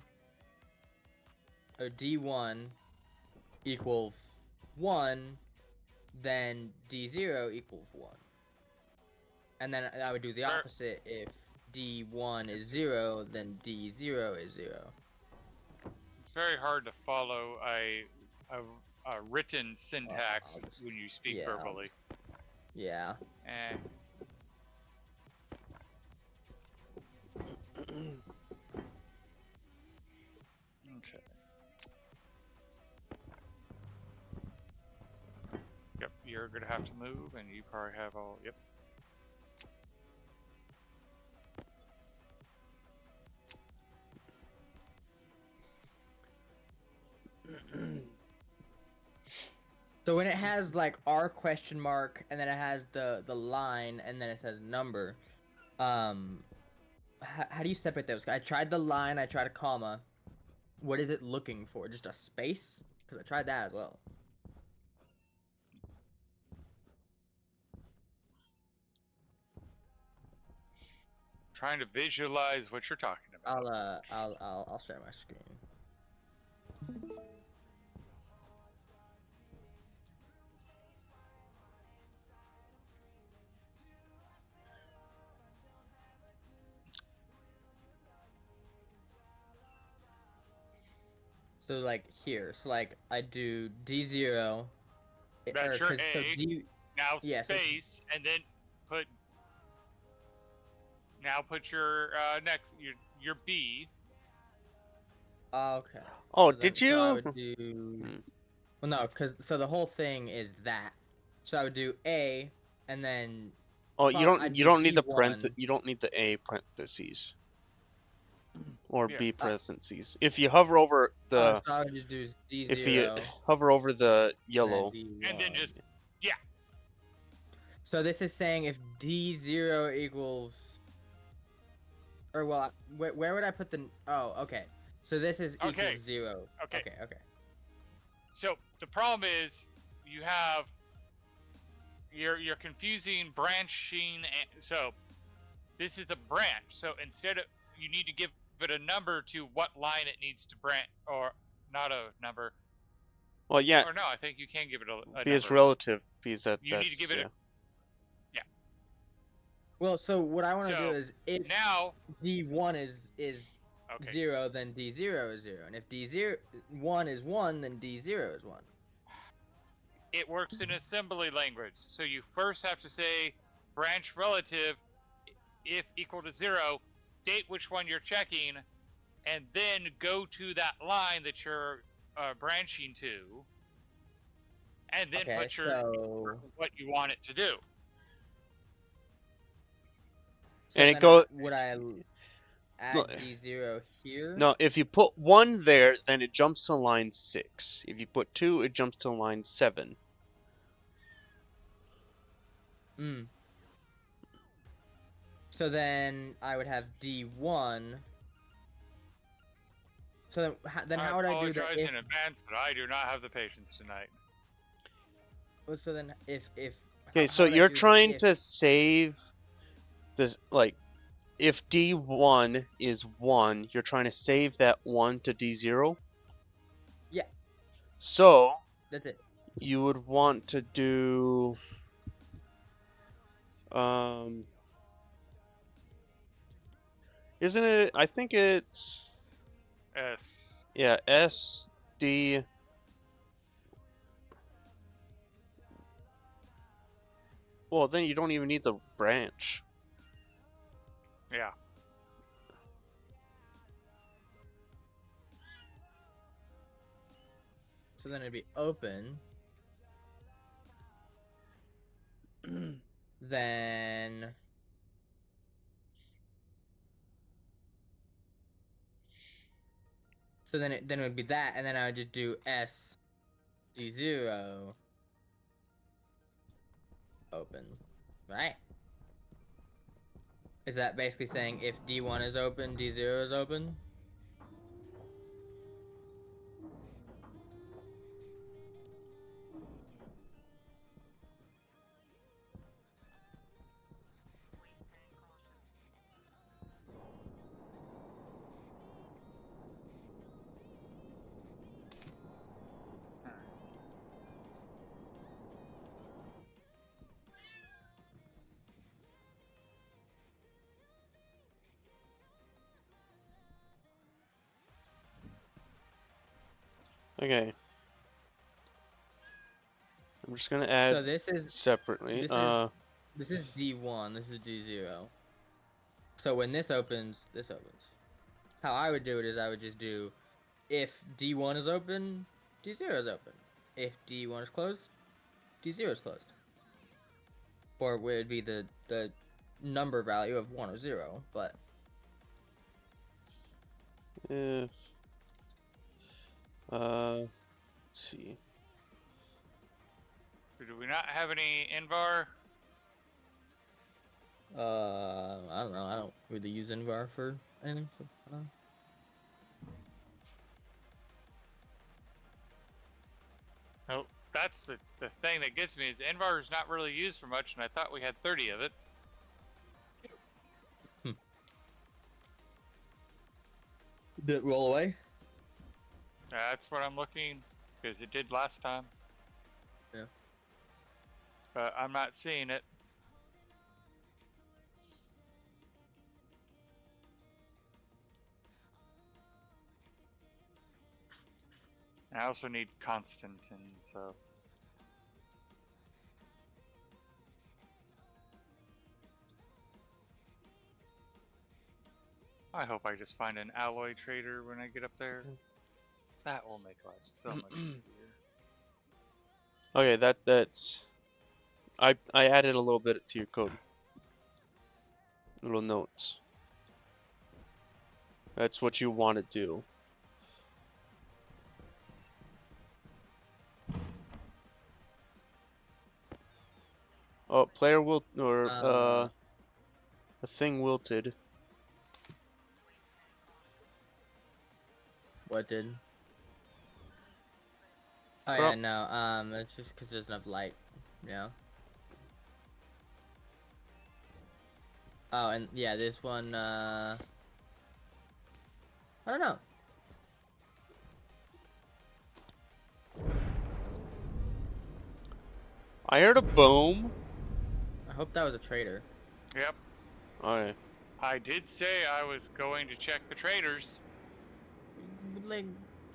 or D1 equals 1, then D0 equals 1. And then I would do the opposite. If D1 is 0, then D0 is 0. It's very hard to follow a written syntax I'll just- when you speak yeah, I'll verbally. Yeah. And okay. Yep, you're gonna have to move, and you probably have all. Yep. So when it has like R question mark and then it has the line and then it says number, how do you separate those? I tried the line, I tried a comma. What is it looking for? Just a space? Because I tried that as well. Trying to visualize what you're talking about. I'll share my screen. So like here, so like I do D0. That's your So A. D, Now yeah, so- space, and then put. Now put your next your B. okay. Oh, So then- did you? So I would do. Well, no, because so the whole thing is that. So I would do A, and then. Oh, you I'd don't. do You don't need the D1. You don't need the A parentheses or Yeah. B parentheses. If you hover over the, So I would just do D0. if you hover over the and then yellow, D1. And then just So this is saying if D0 equals. Or well, where would I put the? Oh, okay. So this is Okay. equals 0. Okay. Okay. So the problem is you have you're confusing branching. So this is a branch. So instead of you need to give it a number to what line it needs to branch, or not a number. well, yeah, Or no, I think you can give it a because number. relative, because You need to give it a- Well, so what I want to So, do is if Now, D1 is okay. 0, then D0 is 0, and if D1 is 1, then D0 is 1. It works in assembly language. So you first have to say branch relative if equal to 0, state which one you're checking, and then go to that line that you're branching to, and then Okay, put your so what you want it to do. And it then go- would I add No. D0 here? no. If you put 1 there, then it jumps to line 6. If you put 2, it jumps to line 7. So then I would have D1. So then how would I do that? apologize in advance, but I do not have the patience tonight. So then if Okay, so you're trying to save this, like, if D1 is 1, you're trying to save that 1 to D0? Yeah. So, That's it. you would want to do... Isn't it... I think it's... S. Yeah, S, D... Well, then you don't even need the branch. Yeah. So then it'd be open. Then so then it would be that, and then I would just do S D0. open, right? Is that basically saying if D1 is open, D0 is open? Okay. I'm just gonna add So this is separately. this is D1, this is D0. So when this opens, this opens. How I would do it is I would just do if D1 is open, D0 is open. If D1 is closed, D0 is closed. Or it would be the number value of 1 or 0, but if let's see. So do we not have any Invar? I don't know. I don't really use Invar for anything. So, I don't know. Oh, that's the thing that gets me is Invar is not really used for much, and I thought we had 30 of it. Did it roll away? That's what I'm looking, because it did last time. Yeah. But I'm not seeing it. I also need Constantine, so. I hope I just find an alloy trader when I get up there. That will make life so much easier. Okay, that's. I added a little bit to your code. Little notes. That's what you want to do. Oh, player wilt or a thing wilted. What did? Oh Well- yeah, no. It's just because there's enough light. You know. Oh, and yeah, this one. I don't know. I heard a boom. I hope that was a trader. Yep. Okay. I did say I was going to check the traders. Like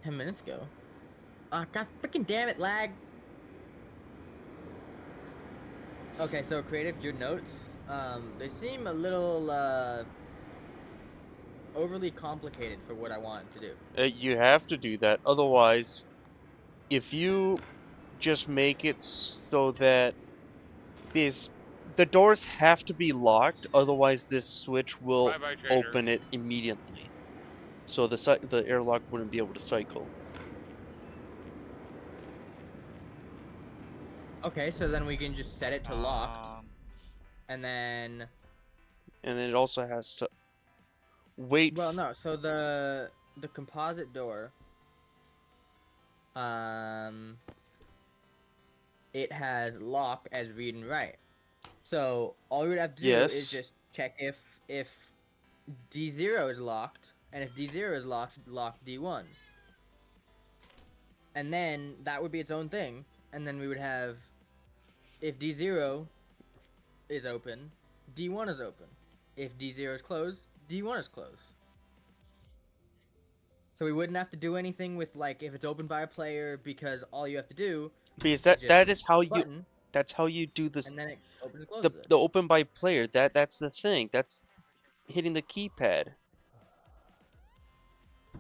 10 minutes ago. God freaking damn it, lag. Okay, so creative, your notes. They seem a little overly complicated for what I want to do. You have to do that. Otherwise, if you just make it so that the doors have to be locked, otherwise this switch will Bye bye, trader. open it immediately. So the airlock wouldn't be able to cycle. Okay, so then we can just set it to locked, and then. And then it also has to wait. Well, no. So the composite door. It has lock as read and write. So all we would have to do is Yes. just check if D0 is locked, and if D0 is locked, lock D1. And then that would be its own thing, and then we would have if D0 is open, D1 is open. If D0 is closed, D1 is closed. So we wouldn't have to do anything with like if it's opened by a player because all you have to do Because just that is how button, that's how you do this. and then it opens and closes it. The open by player. That's the thing. That's hitting the keypad.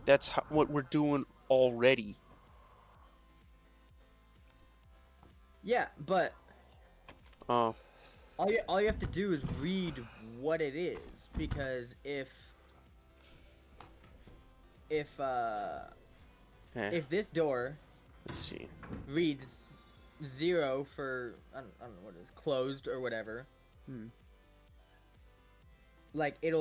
That's what we're doing already. Yeah, but Oh. all you have to do is read what it is, because if Okay. this door Let's see. reads 0 for I don't know what it is, closed or whatever. Hmm. Like it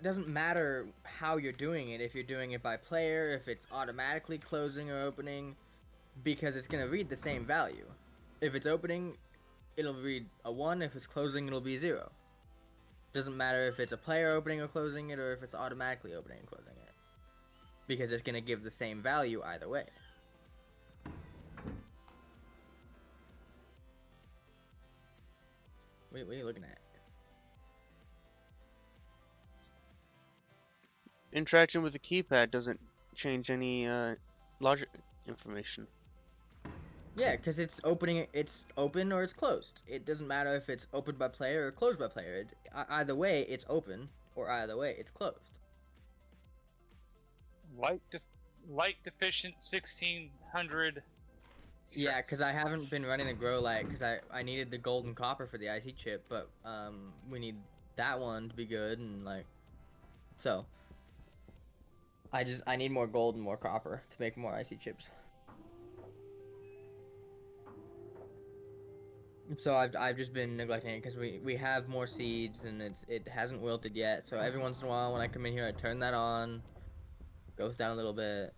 doesn't matter how you're doing it, if you're doing it by player, if it's automatically closing or opening, because it's gonna read the same value. If it's opening, it'll read a 1. If it's closing, it'll be 0. Doesn't matter if it's a player opening or closing it, or if it's automatically opening and closing it, because it's gonna give the same value either way. What are you looking at? Interaction with the keypad doesn't change any logic information. Yeah, because it's opening. It's open or it's closed. It doesn't matter if it's opened by player or closed by player. Either way, it's open, or either way, it's closed. Light deficient 1600. Yeah, because I haven't been running the grow light because I needed the gold and copper for the IC chip, but we need that one to be good, and like, so I need more gold and more copper to make more IC chips. So I've just been neglecting it because we have more seeds and it hasn't wilted yet. So every once in a while when I come in here, I turn that on, goes down a little bit.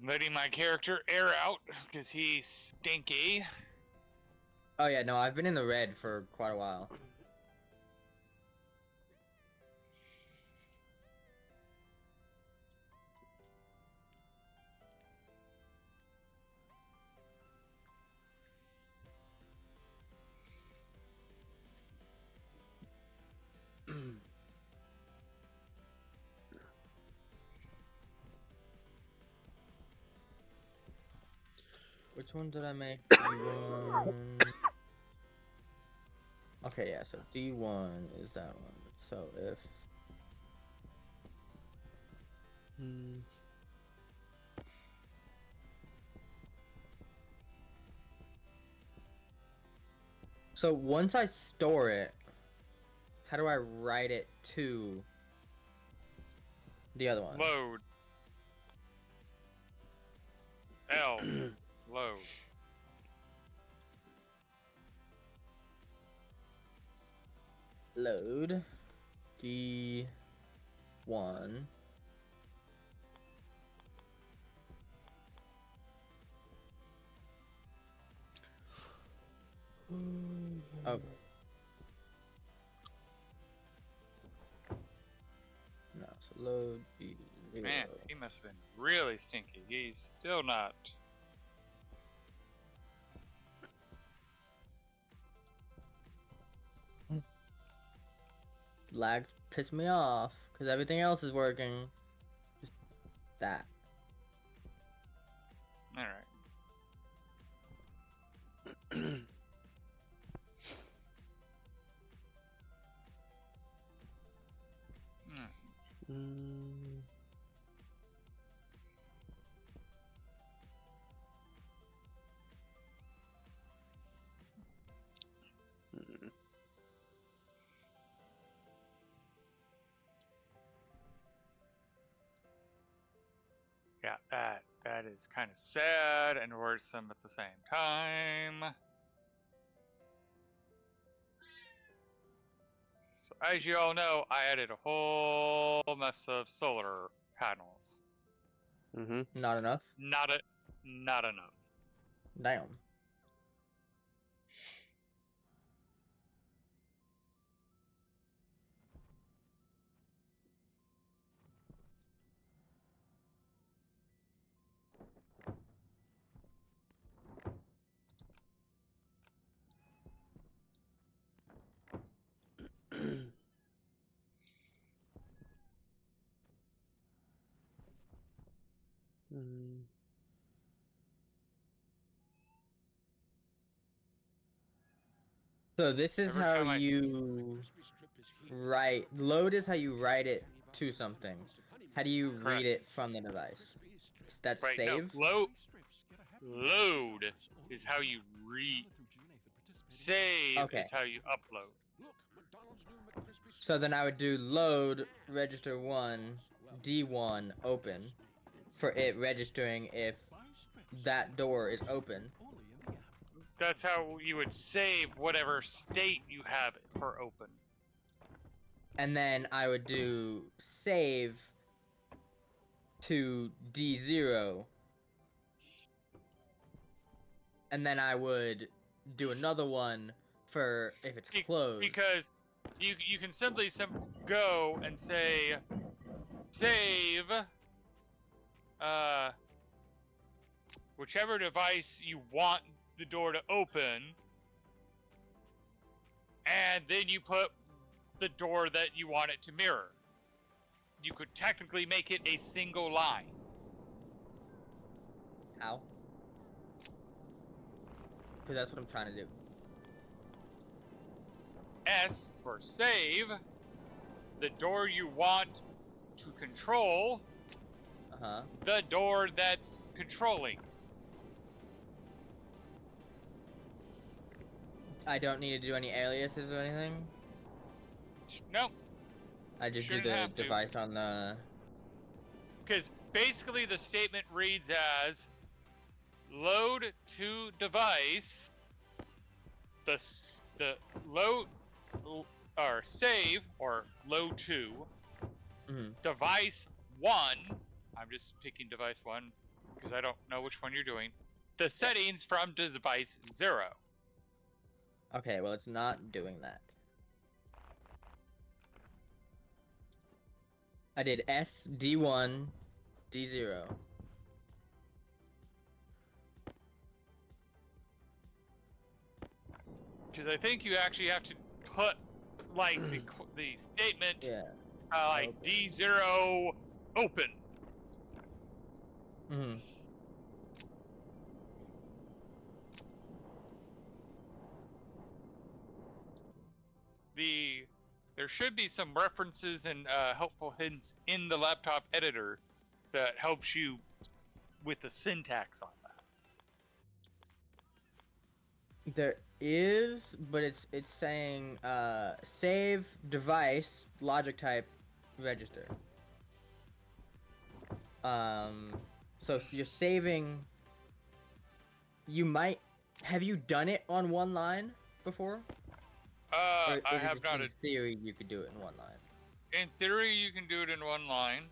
Letting my character air out because he's stinky. Oh yeah, no, I've been in the red for quite a while. Which one did I make? D1. Okay, yeah, so D1 is that one. So if... Hmm. So once I store it, how do I write it to the other one? Load. L. Load. Load D1. Oh. No, so load D0. Man, he must have been really stinky. He's still not. Lags piss me off because everything else is working. Just that. Alright. Mm. Yeah, that is kind of sad and worrisome at the same time. So as you all know, I added a whole mess of solar panels. Mm-hmm. Not enough? Not enough. Damn. Mm. So this is Every how time I- you write. Load is how you write it to something. How do you Correct. read it from the device? That's Right, save? no, load is how you read. Save Okay. is how you upload. Look, McDonald's new McCrispy So then I would do load register 1 D1 open for it registering if that door is open. That's how you would save whatever state you have it for open. And then I would do save to D0. And then I would do another one for if it's closed. Because you can simply go and say save whichever device you want the door to open, and then you put the door that you want it to mirror. You could technically make it a single line. How? Because that's what I'm trying to do. S for save, the door you want to control, the door that's controlling. I don't need to do any aliases or anything? No, I just do Shouldn't the have to. device on the... because basically the statement reads as load to device, the load or save or load to device 1. I'm just picking device 1 because I don't know which one you're doing. The settings from device 0. Okay, well, it's not doing that. I did S, D1, D0. Because I think you actually have to put, like, the statement, Yeah. like, D0 open. There should be some references and helpful hints in the laptop editor that helps you with the syntax on that. There is, but it's saying save device logic type register. So you're saving. You might have you done it on one line before? Or is I it have just not. in theory, you could do it in one line. In theory, you can do it in one line.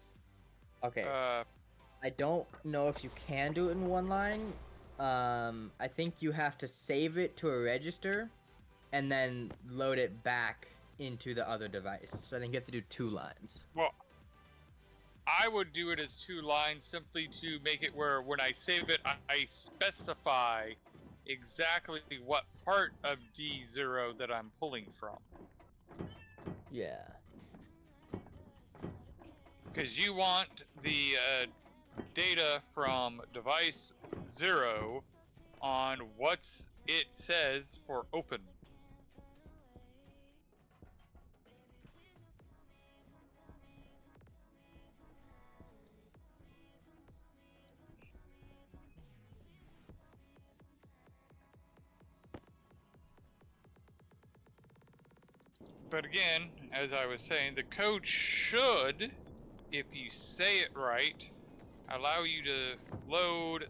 Okay. I don't know if you can do it in one line. I think you have to save it to a register, and then load it back into the other device. So I think you have to do 2 lines. Well, I would do it as 2 lines simply to make it where when I save it, I specify exactly what part of D0 that I'm pulling from. Yeah. Because you want the data from device 0 on what it says for open. But again, as I was saying, the code should, if you say it right, allow you to load,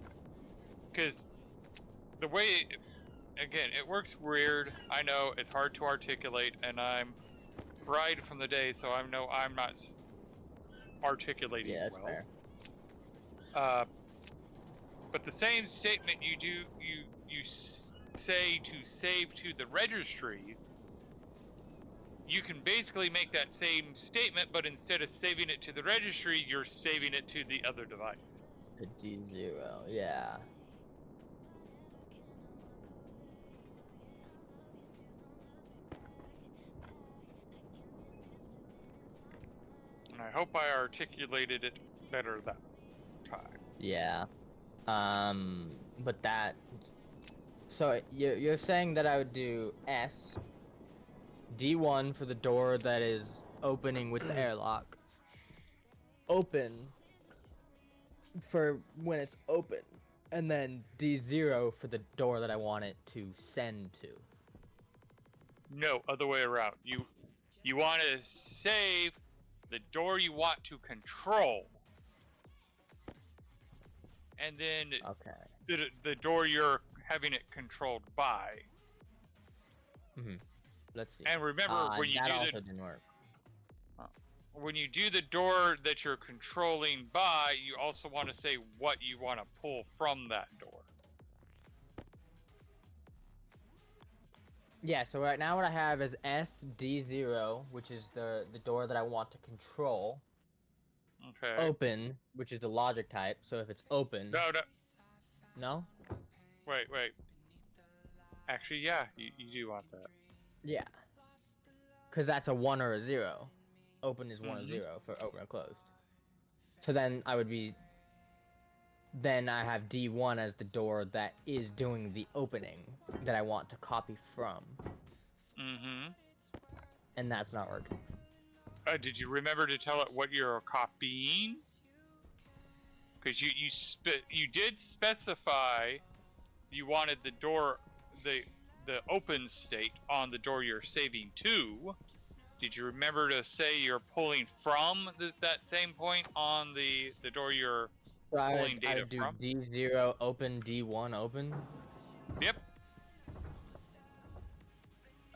because the way, again, it works weird. I know it's hard to articulate, and I'm fried from the day, so I know I'm not articulating Yeah, that's well. fair. But the same statement you say to save to the registry, you can basically make that same statement, but instead of saving it to the registry, you're saving it to the other device. The D0, yeah. And I hope I articulated it better that time. Yeah. But that... So you're saying that I would do S, D1 for the door that is opening with the airlock. Open for when it's open. And then D0 for the door that I want it to send to. No, other way around. You want to save the door you want to control, and then Okay. the door you're having it controlled by. Let's see. And remember, when you that do also didn't work. when you do the door that you're controlling by, you also want to say what you want to pull from that door. Yeah, so right now what I have is SD0, which is the door that I want to control. Okay. Open, which is the logic type. So if it's open, No. no? Wait. Actually, yeah, you do want that. Yeah. Because that's a 1 or a 0. Open is 1 or 0 for open or closed. So then I would be... Then I have D1 as the door that is doing the opening that I want to copy from. And that's not working. Did you remember to tell it what you're copying? Because you did specify you wanted the door, the open state on the door you're saving to. Did you remember to say you're pulling from that same point on the door you're pulling data do from? D0 open, D1 open? Yep.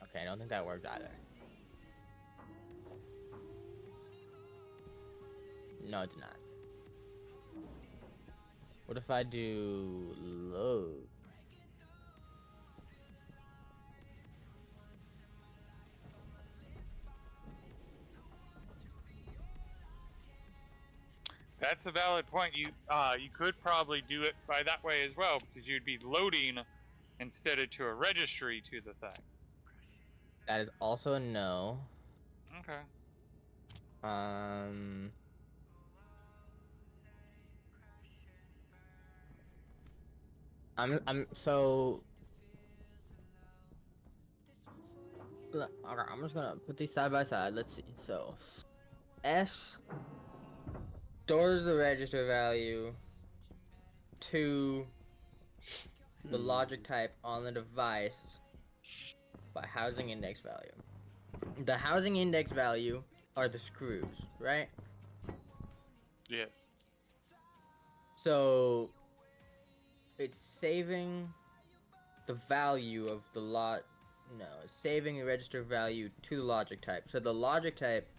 Okay, I don't think that worked either. No, it did not. What if I do load? That's a valid point. You could probably do it by that way as well, because you'd be loading instead of to a registry to the thing. That is also a no. Okay. So okay, I'm just gonna put these side by side. Let's see. So S stores the register value to the logic type on the device by housing index value. The housing index value are the screws, right? Yes. So it's saving the value of the it's saving the register value to the logic type. So the logic type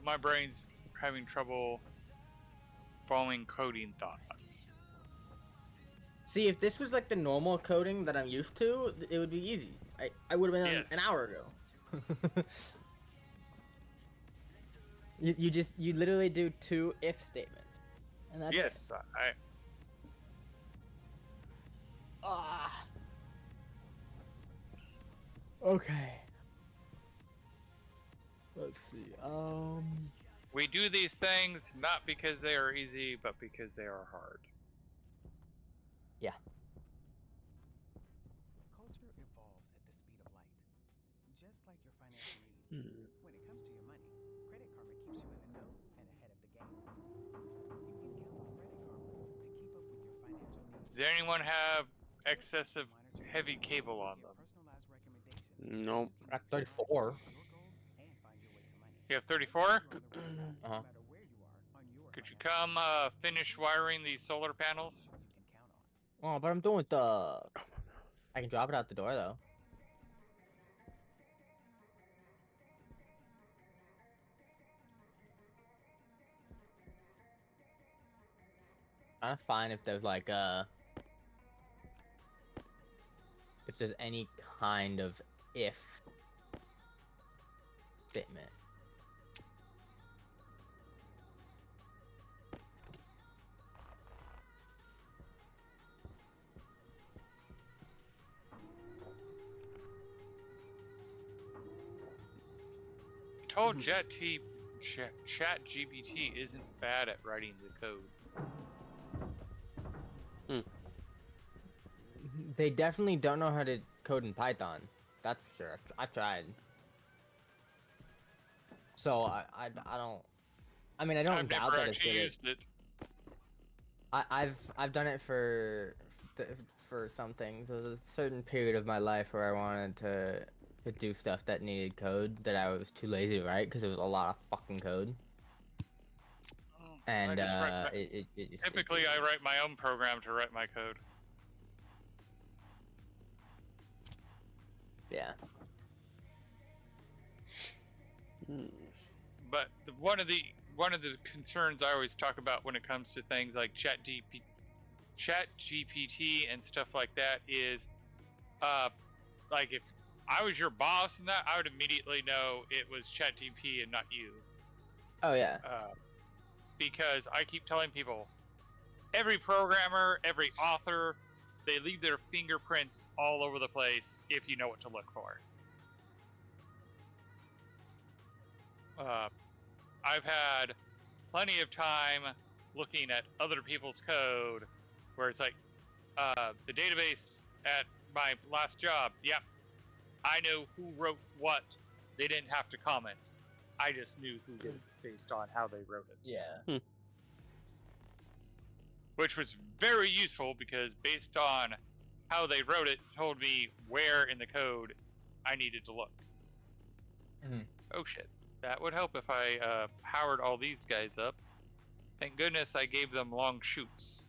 My brain's having trouble following coding thoughts. See, if this was like the normal coding that I'm used to, it would be easy. I would have been Yes. an hour ago. you literally do 2 if statements. And that's Yes, it. Okay. Let's see. We do these things not because they are easy, but because they are hard. Yeah. Culture evolves at the speed of light. Just like your financial needs. When it comes to your money, Credit Karma keeps you in the know and ahead of the game. You can count on Credit Karma to keep up with your financial needs. Does anyone have excessive heavy cable on them? Nope. At 34. You have 34? Uh-huh. Could you come finish wiring these solar panels? Oh, but I'm doing the... I can drop it out the door, though. I'm fine if there's like if there's any kind of if statement. Told ChatGPT isn't bad at writing the code. They definitely don't know how to code in Python. That's for sure. I've tried. So I don't. I mean, I don't I've doubt never that it's actually good. used it. I've done it for some things. There was a certain period of my life where I wanted to do stuff that needed code that I was too lazy to write because it was a lot of fucking code. And Typically, I write my own program to write my code. Yeah. But one of the concerns I always talk about when it comes to things like ChatGPT and stuff like that is, like if I was your boss and that, I would immediately know it was ChatGPT and not you. Oh yeah. Because I keep telling people, every programmer, every author, they leave their fingerprints all over the place if you know what to look for. I've had plenty of time looking at other people's code where it's like, the database at my last job, yep, I know who wrote what. They didn't have to comment. I just knew who did it based on how they wrote it. Yeah. Which was very useful because based on how they wrote it, told me where in the code I needed to look. Mm-hmm. Oh shit. That would help if I powered all these guys up. Thank goodness I gave them long shoots.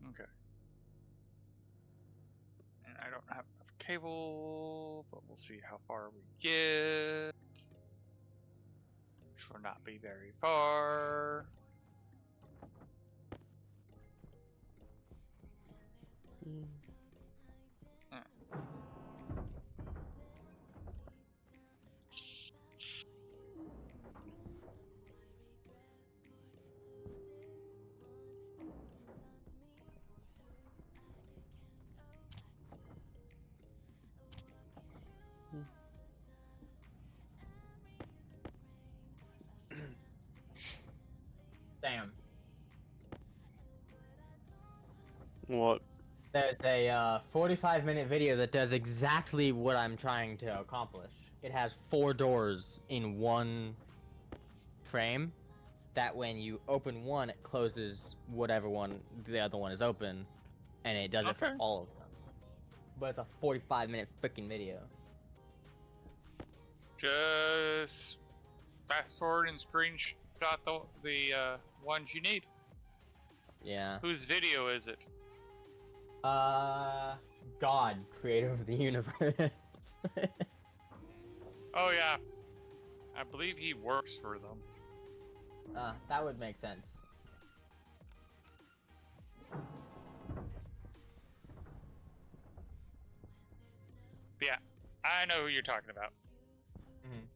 Okay. And I don't have enough cable, but we'll see how far we get. Which will not be very far. Damn. What? There's a 45-minute video that does exactly what I'm trying to accomplish. It has 4 doors in one frame. That when you open one, it closes whatever one the other one is open, and it does it for Okay. all of them. But it's a 45-minute freaking video. Just fast forward and screenshot the ones you need. Yeah. Whose video is it? God, creator of the universe. Oh yeah, I believe he works for them. That would make sense. Yeah, I know who you're talking about. Mhm.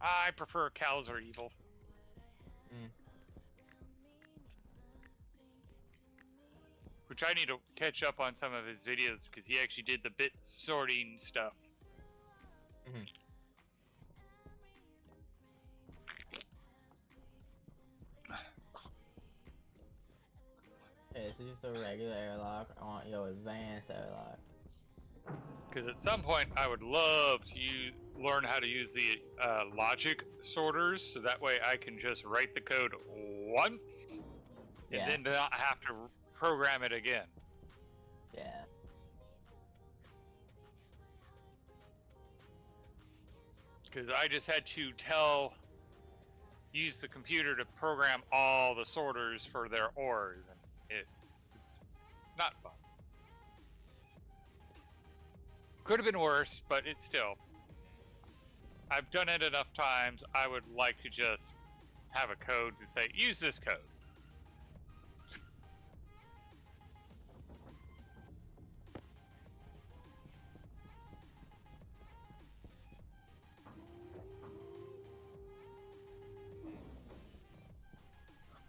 I prefer cows are evil. Mm. Which I need to catch up on some of his videos because he actually did the bit sorting stuff. Mhm. Hey, this is just a regular airlock. I want your advanced airlock. Because at some point I would love to learn how to use the logic sorters, so that way I can just write the code once Yeah. and then not have to program it again. Yeah. Because I just had to use the computer to program all the sorters for their ores, and it's not fun. Could have been worse, but it's still. I've done it enough times, I would like to just have a code to say, use this code.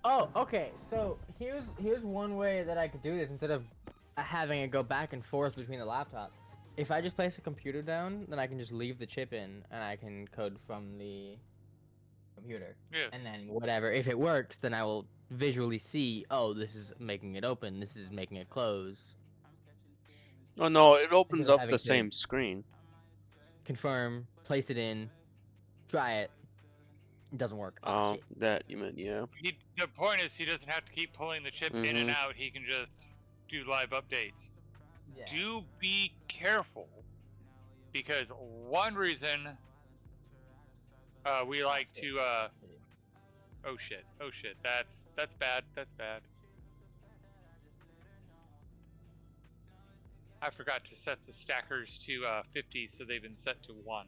Oh, okay. So here's one way that I could do this instead of having it go back and forth between the laptops. If I just place a computer down, then I can just leave the chip in, and I can code from the computer. Yes. And then whatever, if it works, then I will visually see, oh, this is making it open, this is making it close. Oh no, it opens Instead of up having the to same screen. confirm, place it in, try it. It doesn't work. Oh, Oh, shit. that you meant, yeah. The point is, he doesn't have to keep pulling the chip in and Mhm. out. He can just do live updates. Yeah. Do be careful, because one reason we like to oh shit, that's bad, that's bad. I forgot to set the stackers to 50, so they've been set to 1.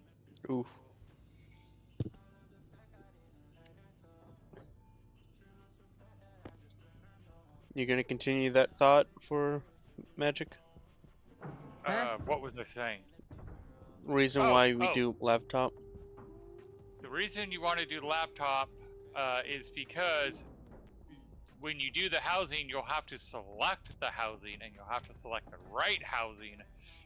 Oof. You gonna continue that thought for Magic? What was I saying? Reason why we do laptop? The reason you want to do laptop is because when you do the housing, you'll have to select the housing, and you'll have to select the right housing,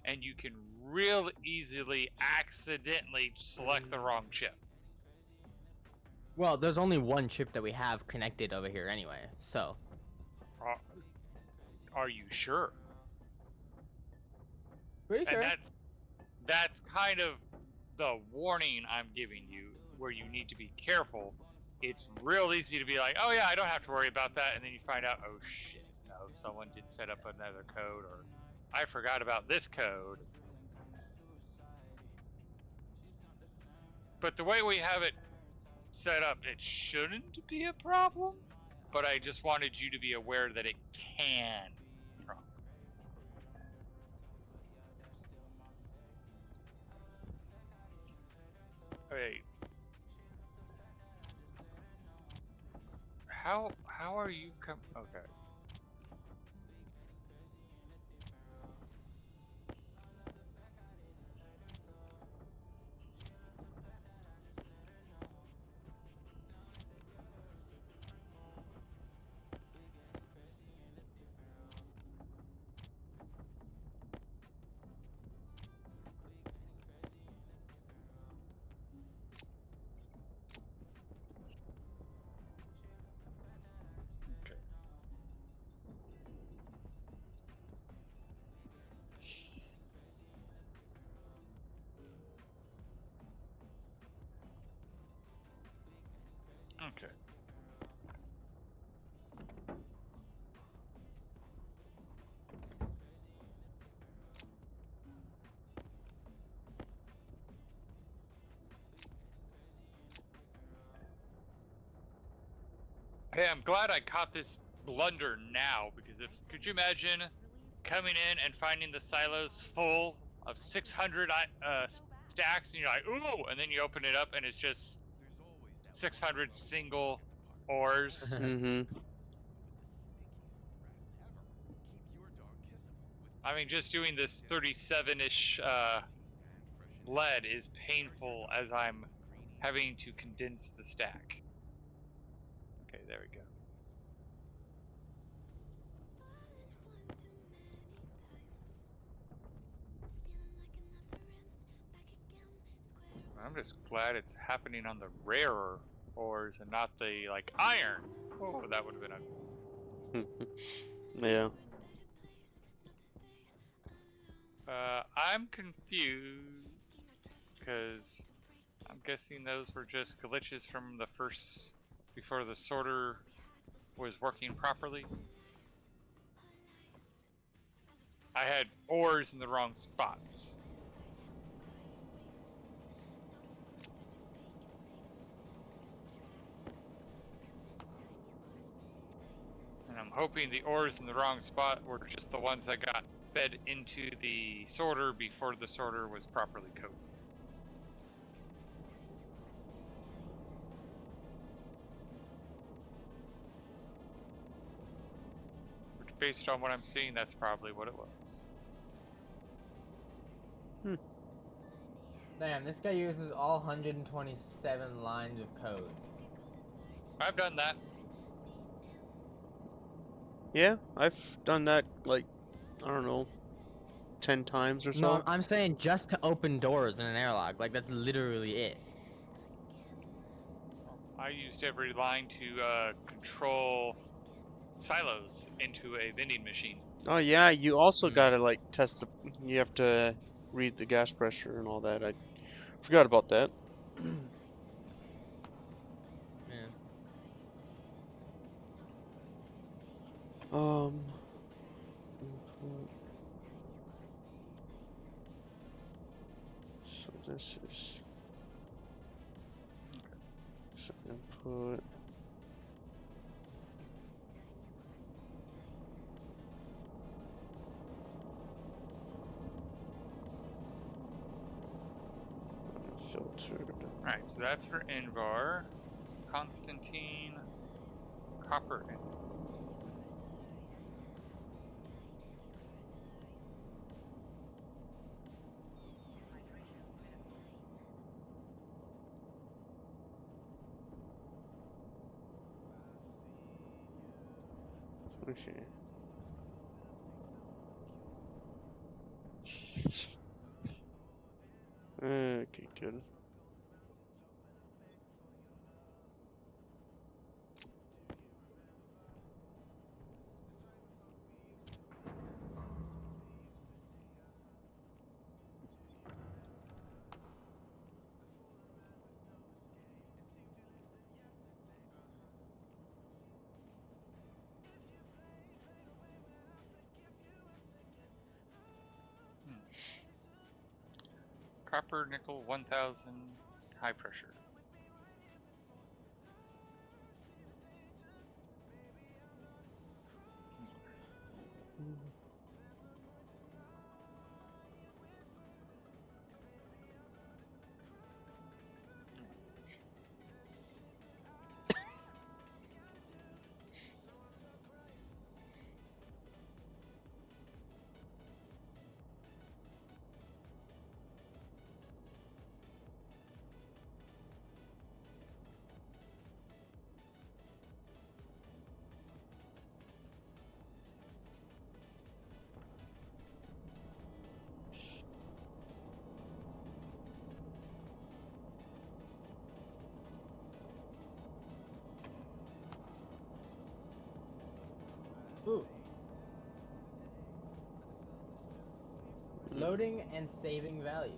and you can real easily accidentally select the wrong chip. Well, there's only one chip that we have connected over here anyway, so. Are you sure? Pretty sure. And that's kind of the warning I'm giving you, where you need to be careful. It's real easy to be like, oh yeah, I don't have to worry about that, and then you find out, oh shit, no, someone did set up another code, or I forgot about this code. But the way we have it set up, it shouldn't be a problem, but I just wanted you to be aware that it can be a problem. Wait. How are you okay. Okay. Hey, I'm glad I caught this blunder now, because could you imagine coming in and finding the silos full of 600 stacks, and you're like, ooh, and then you open it up and it's just 600 single ores. Mm-hmm. I mean, just doing this 37-ish lead is painful as I'm having to condense the stack. Okay, there we go. I'm just glad it's happening on the rarer ores and not the, like, iron. Oh, that would have been a... Yeah. I'm confused, because I'm guessing those were just glitches from the first, before the sorter was working properly. I had ores in the wrong spots. And I'm hoping the ores in the wrong spot were just the ones that got fed into the sorter before the sorter was properly coded. Which, based on what I'm seeing, that's probably what it was. Damn, this guy uses all 127 lines of code. I've done that. Yeah, I've done that, like, I don't know, 10 times or so. No, I'm saying just to open doors in an airlock. Like that's literally it. I used every line to control silos into a vending machine. Oh yeah, you also Hmm. gotta like test the. You have to read the gas pressure and all that. I forgot about that. Yeah. Input. So this is. So input. Filtered. Alright, so that's for Invar. Constantine. Copper. Okay. Okay, good. Copper, nickel, 1000, high pressure. Ooh. Loading and saving values.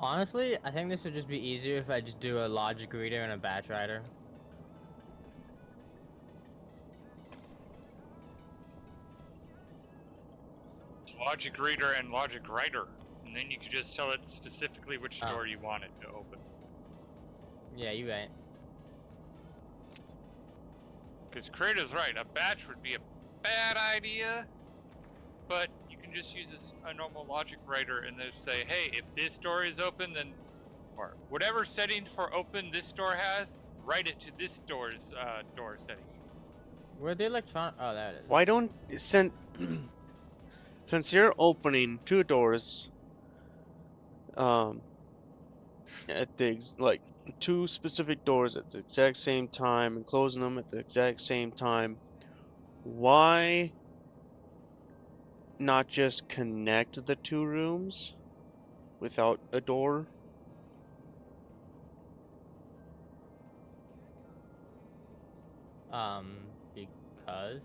Honestly, I think this would just be easier if I just do a logic reader and a batch writer. Logic reader and logic writer. And then you could just tell it specifically which door you want it to open. Yeah, you right. Because Kratos right, a batch would be a bad idea, but you can just use a normal logic writer and then say, hey, if this door is open, then, or whatever setting for open this door has, write it to this door's door setting. Where the electron? Oh, there it is. Why don't since you're opening 2 doors, at the like 2 specific doors at the exact same time and closing them at the exact same time, why not just connect the 2 rooms without a door? Because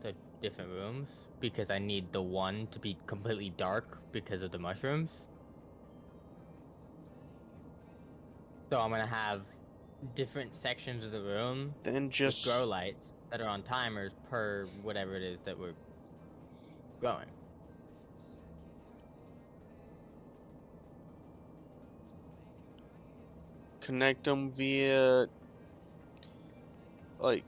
the different rooms. Because I need the one to be completely dark because of the mushrooms. So I'm gonna have different sections of the room Then with just grow lights that are on timers per whatever it is that we're growing. connect them via, like,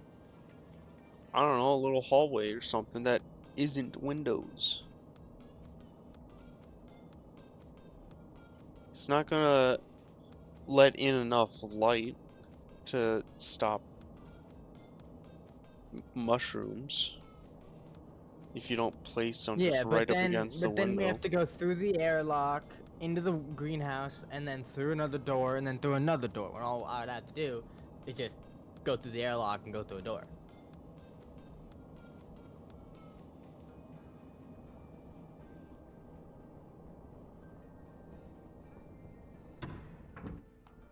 I don't know, a little hallway or something that isn't windows. It's not gonna let in enough light to stop mushrooms if you don't place them just Yeah, right up against the but then we window. have to go through the airlock into the greenhouse and then through another door and then through another door. When all I'd have to do is just go through the airlock and go through a door.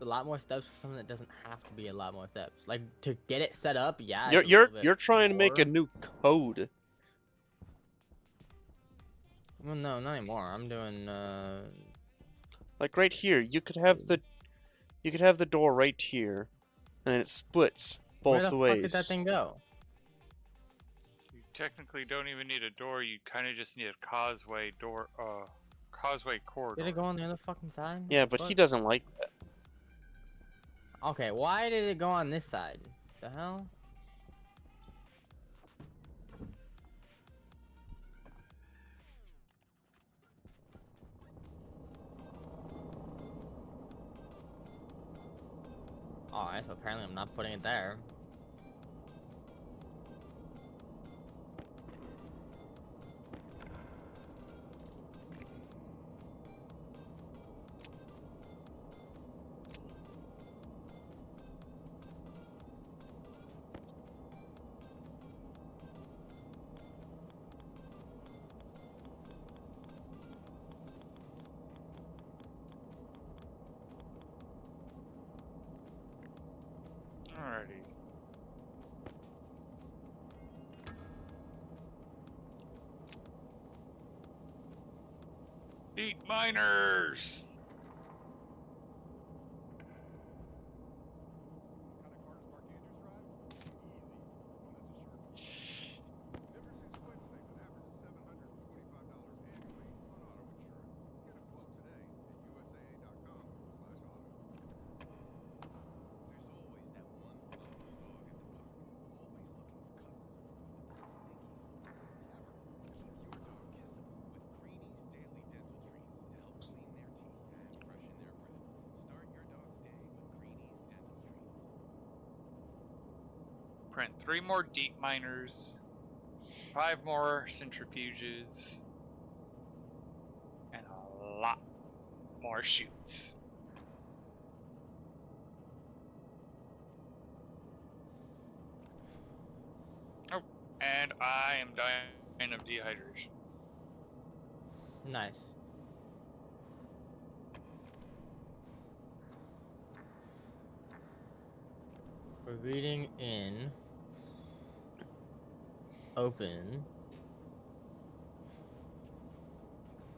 A lot more steps for something that doesn't have to be a lot more steps. Like to get it set up, yeah. it's a little bit You're trying to make a more. new code. Well, no, not anymore. I'm doing. Like right here, you could have the door right here, and it splits Where both the fuck did that ways. thing go? You technically don't even need a door. You kind of just need a causeway door. Causeway corridor. Did it go on the other fucking side? Yeah, but he doesn't like that. Okay, why did it go on this side? The hell? Alright, so apparently I'm not putting it there. Alrighty. Deep miners! Print 3 more deep miners, 5 more centrifuges, and a lot more chutes. Oh, and I am dying of dehydration. Nice. We're reading in. Open.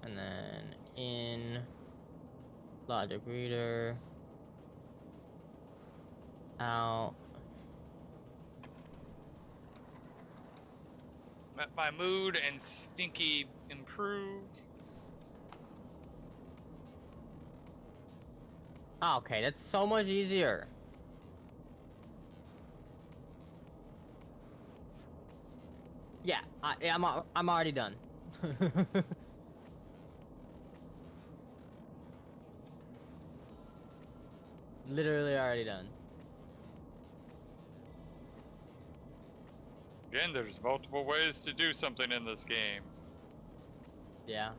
And then in. Logic reader. Out. My mood and stinky improve. Oh, okay, that's so much easier. Yeah, I'm already done. Literally already done. Again, there's multiple ways to do something in this game. Yeah.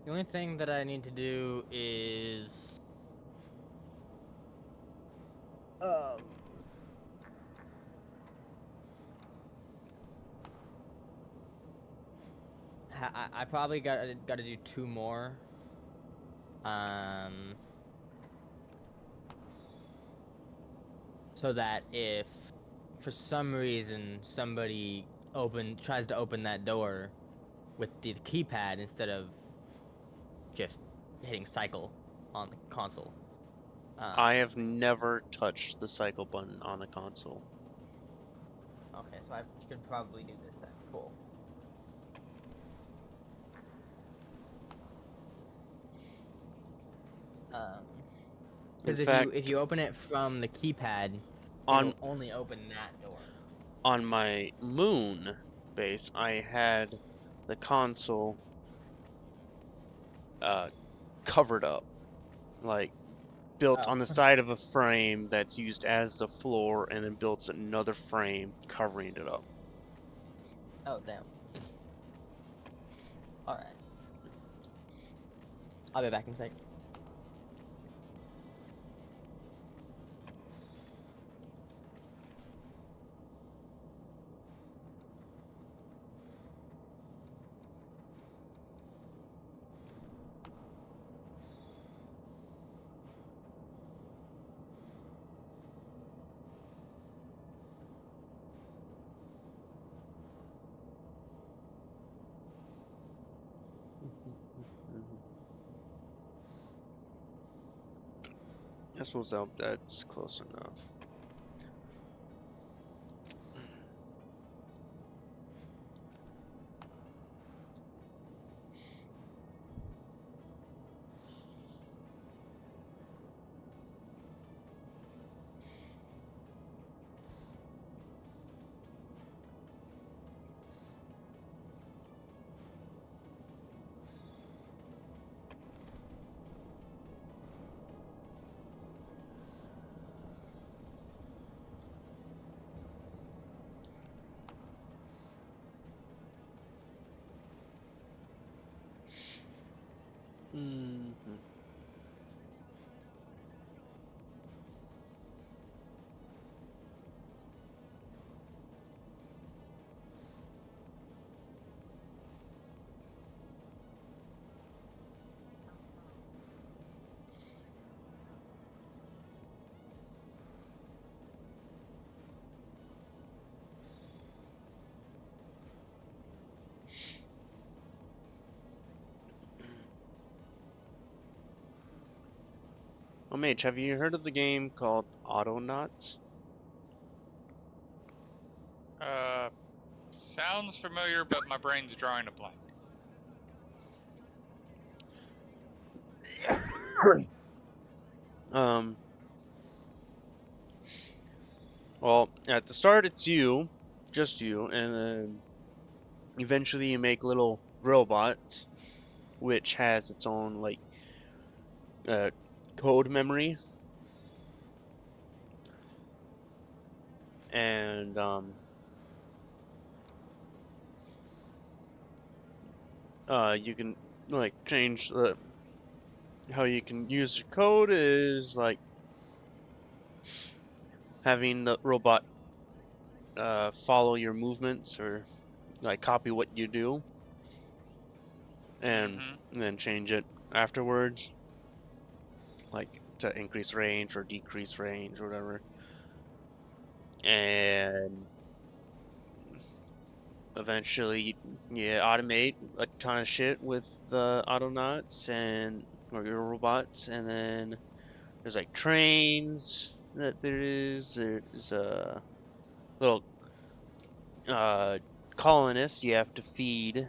The only thing that I need to do is I probably got to do 2 more. so that if for some reason somebody tries to open that door with the keypad instead of just hitting cycle on the console. I have never touched the cycle button on the console. Okay, so I should probably do this then. Cool. Because In if fact, you open it from the keypad, on it'll only open that door. on my Moon base, I had the console covered up, like built Oh. on the side of a frame that's used as the floor, and then built another frame covering it up. Oh, damn. Alright. I'll be back in a sec. I suppose that's close enough. Mm-hmm. Oh, Mage, have you heard of the game called Autonauts? Sounds familiar, but my brain's drawing a blank. Um, well, at the start it's you, just you, and then eventually you make little robots, which has its own, like, code memory. And, you can, like, change how you can use your code is, like, having the robot, follow your movements or, like, copy what you do. And then change it afterwards, like to increase range or decrease range or whatever. And eventually you automate a ton of shit with the Autonauts or your robots, and then there's like trains that there's little colonists you have to feed,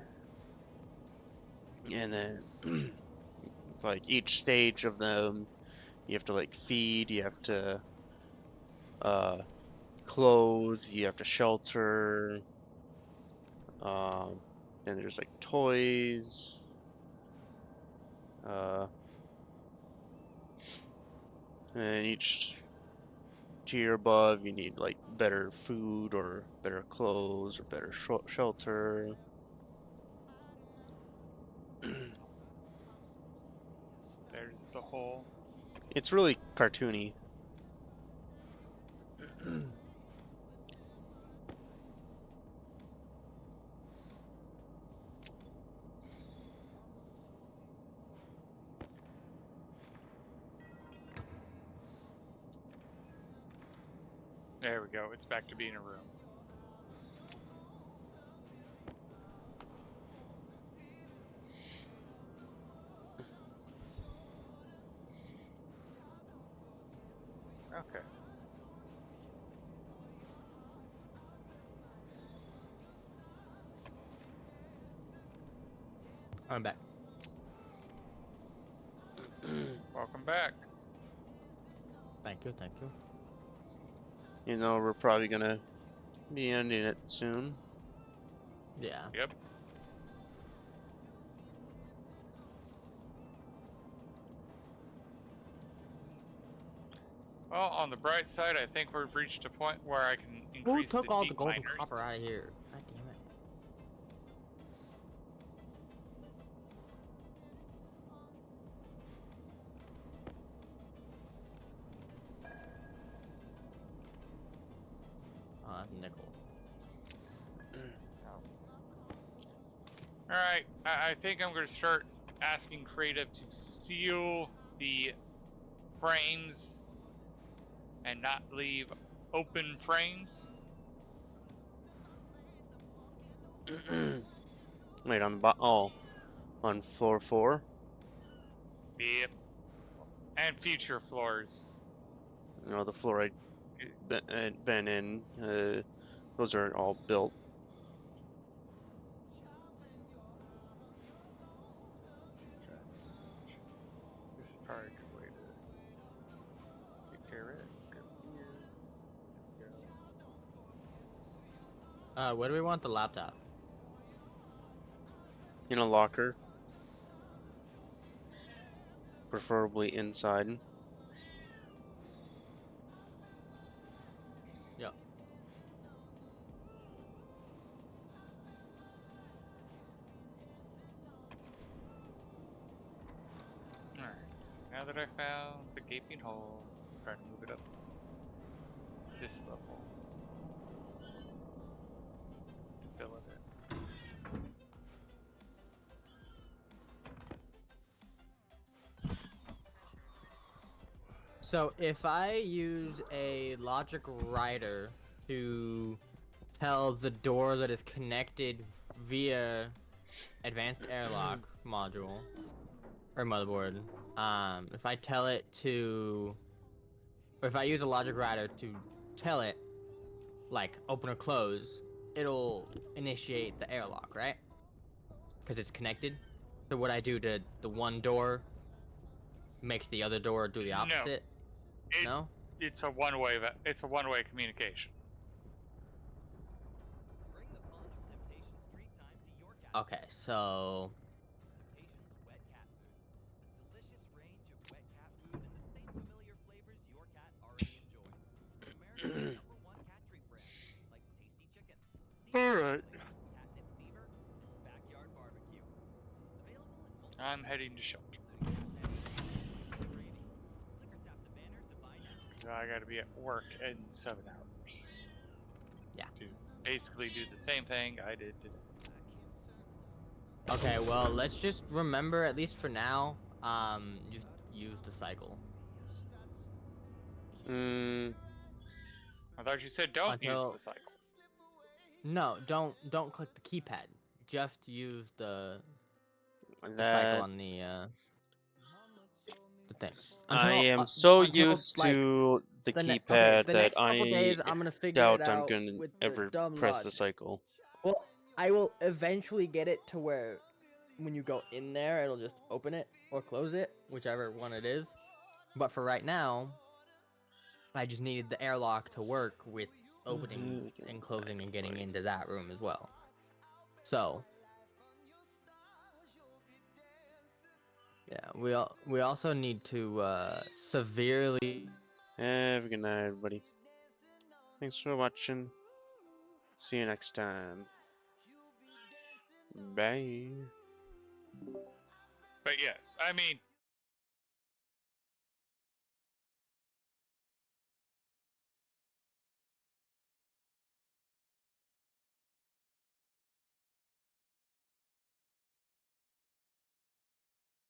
and then like each stage of them you have to like feed, you have to clothe, you have to shelter. Then there's like toys. And each tier above, you need like better food or better clothes or better shelter. There's the hole. It's really cartoony. There we go. It's back to being a room. Okay. I'm back. Welcome back. Thank you, thank you. You know, we're probably gonna be ending it soon. Yeah. Yep. Well, on the bright side, I think we've reached a point where I can Who increase took the all deep the gold and miners. copper out of here? God damn it. Oh, that's nickel. Alright, I think I'm going to start asking Creative to seal the frames and not leave open frames. Wait, on the on floor 4. Yep. And future floors. You know, the floor I'd been in. Those are all built. This is probably a good way to take care of it. Go here. Go. Where do we want the laptop? In a locker. Preferably inside. Yep. Alright, so now that I found the gaping hole, I'm trying to move it up this level. To fill it in. So if I use a logic writer to tell the door that is connected via advanced airlock module or motherboard, if I tell it to, or if I use a logic writer to tell it, like open or close, it'll initiate the airlock, right? Because it's connected. So what I do to the one door makes the other door do the opposite. No? It's a one-way. It's a one-way communication. Bring the fun of Temptation Street Time to your cat. Okay, so Temptation's wet cat food. Delicious range of wet cat food and the same familiar flavors your cat already enjoys. America's #1 cat treat brand, like tasty chicken, Alright. catnip fever, backyard barbecue. Available in multiple I'm heading to shelter. gravy. Click or tap the banner to buy now. So I gotta be at work in 7 hours. Yeah. To basically do the same thing I did today. okay, well let's just remember, at least for now, just use the cycle. Mm, I thought you said don't Until- use the cycle. No, don't click the keypad. Just use the cycle that on the thing. I am so until, used like, to the okay, keypad the that next couple I days I'm gonna figure doubt it I'm out gonna with the ever dumb press the logic. cycle. Well, I will eventually get it to where when you go in there, it'll just open it or close it, whichever one it is. But for right now, I just needed the airlock to work with opening and closing and getting into that room as well. So, yeah, we also need to severely. Have a good night, everybody. Thanks for watching. See you next time. Bye. But yes, I mean,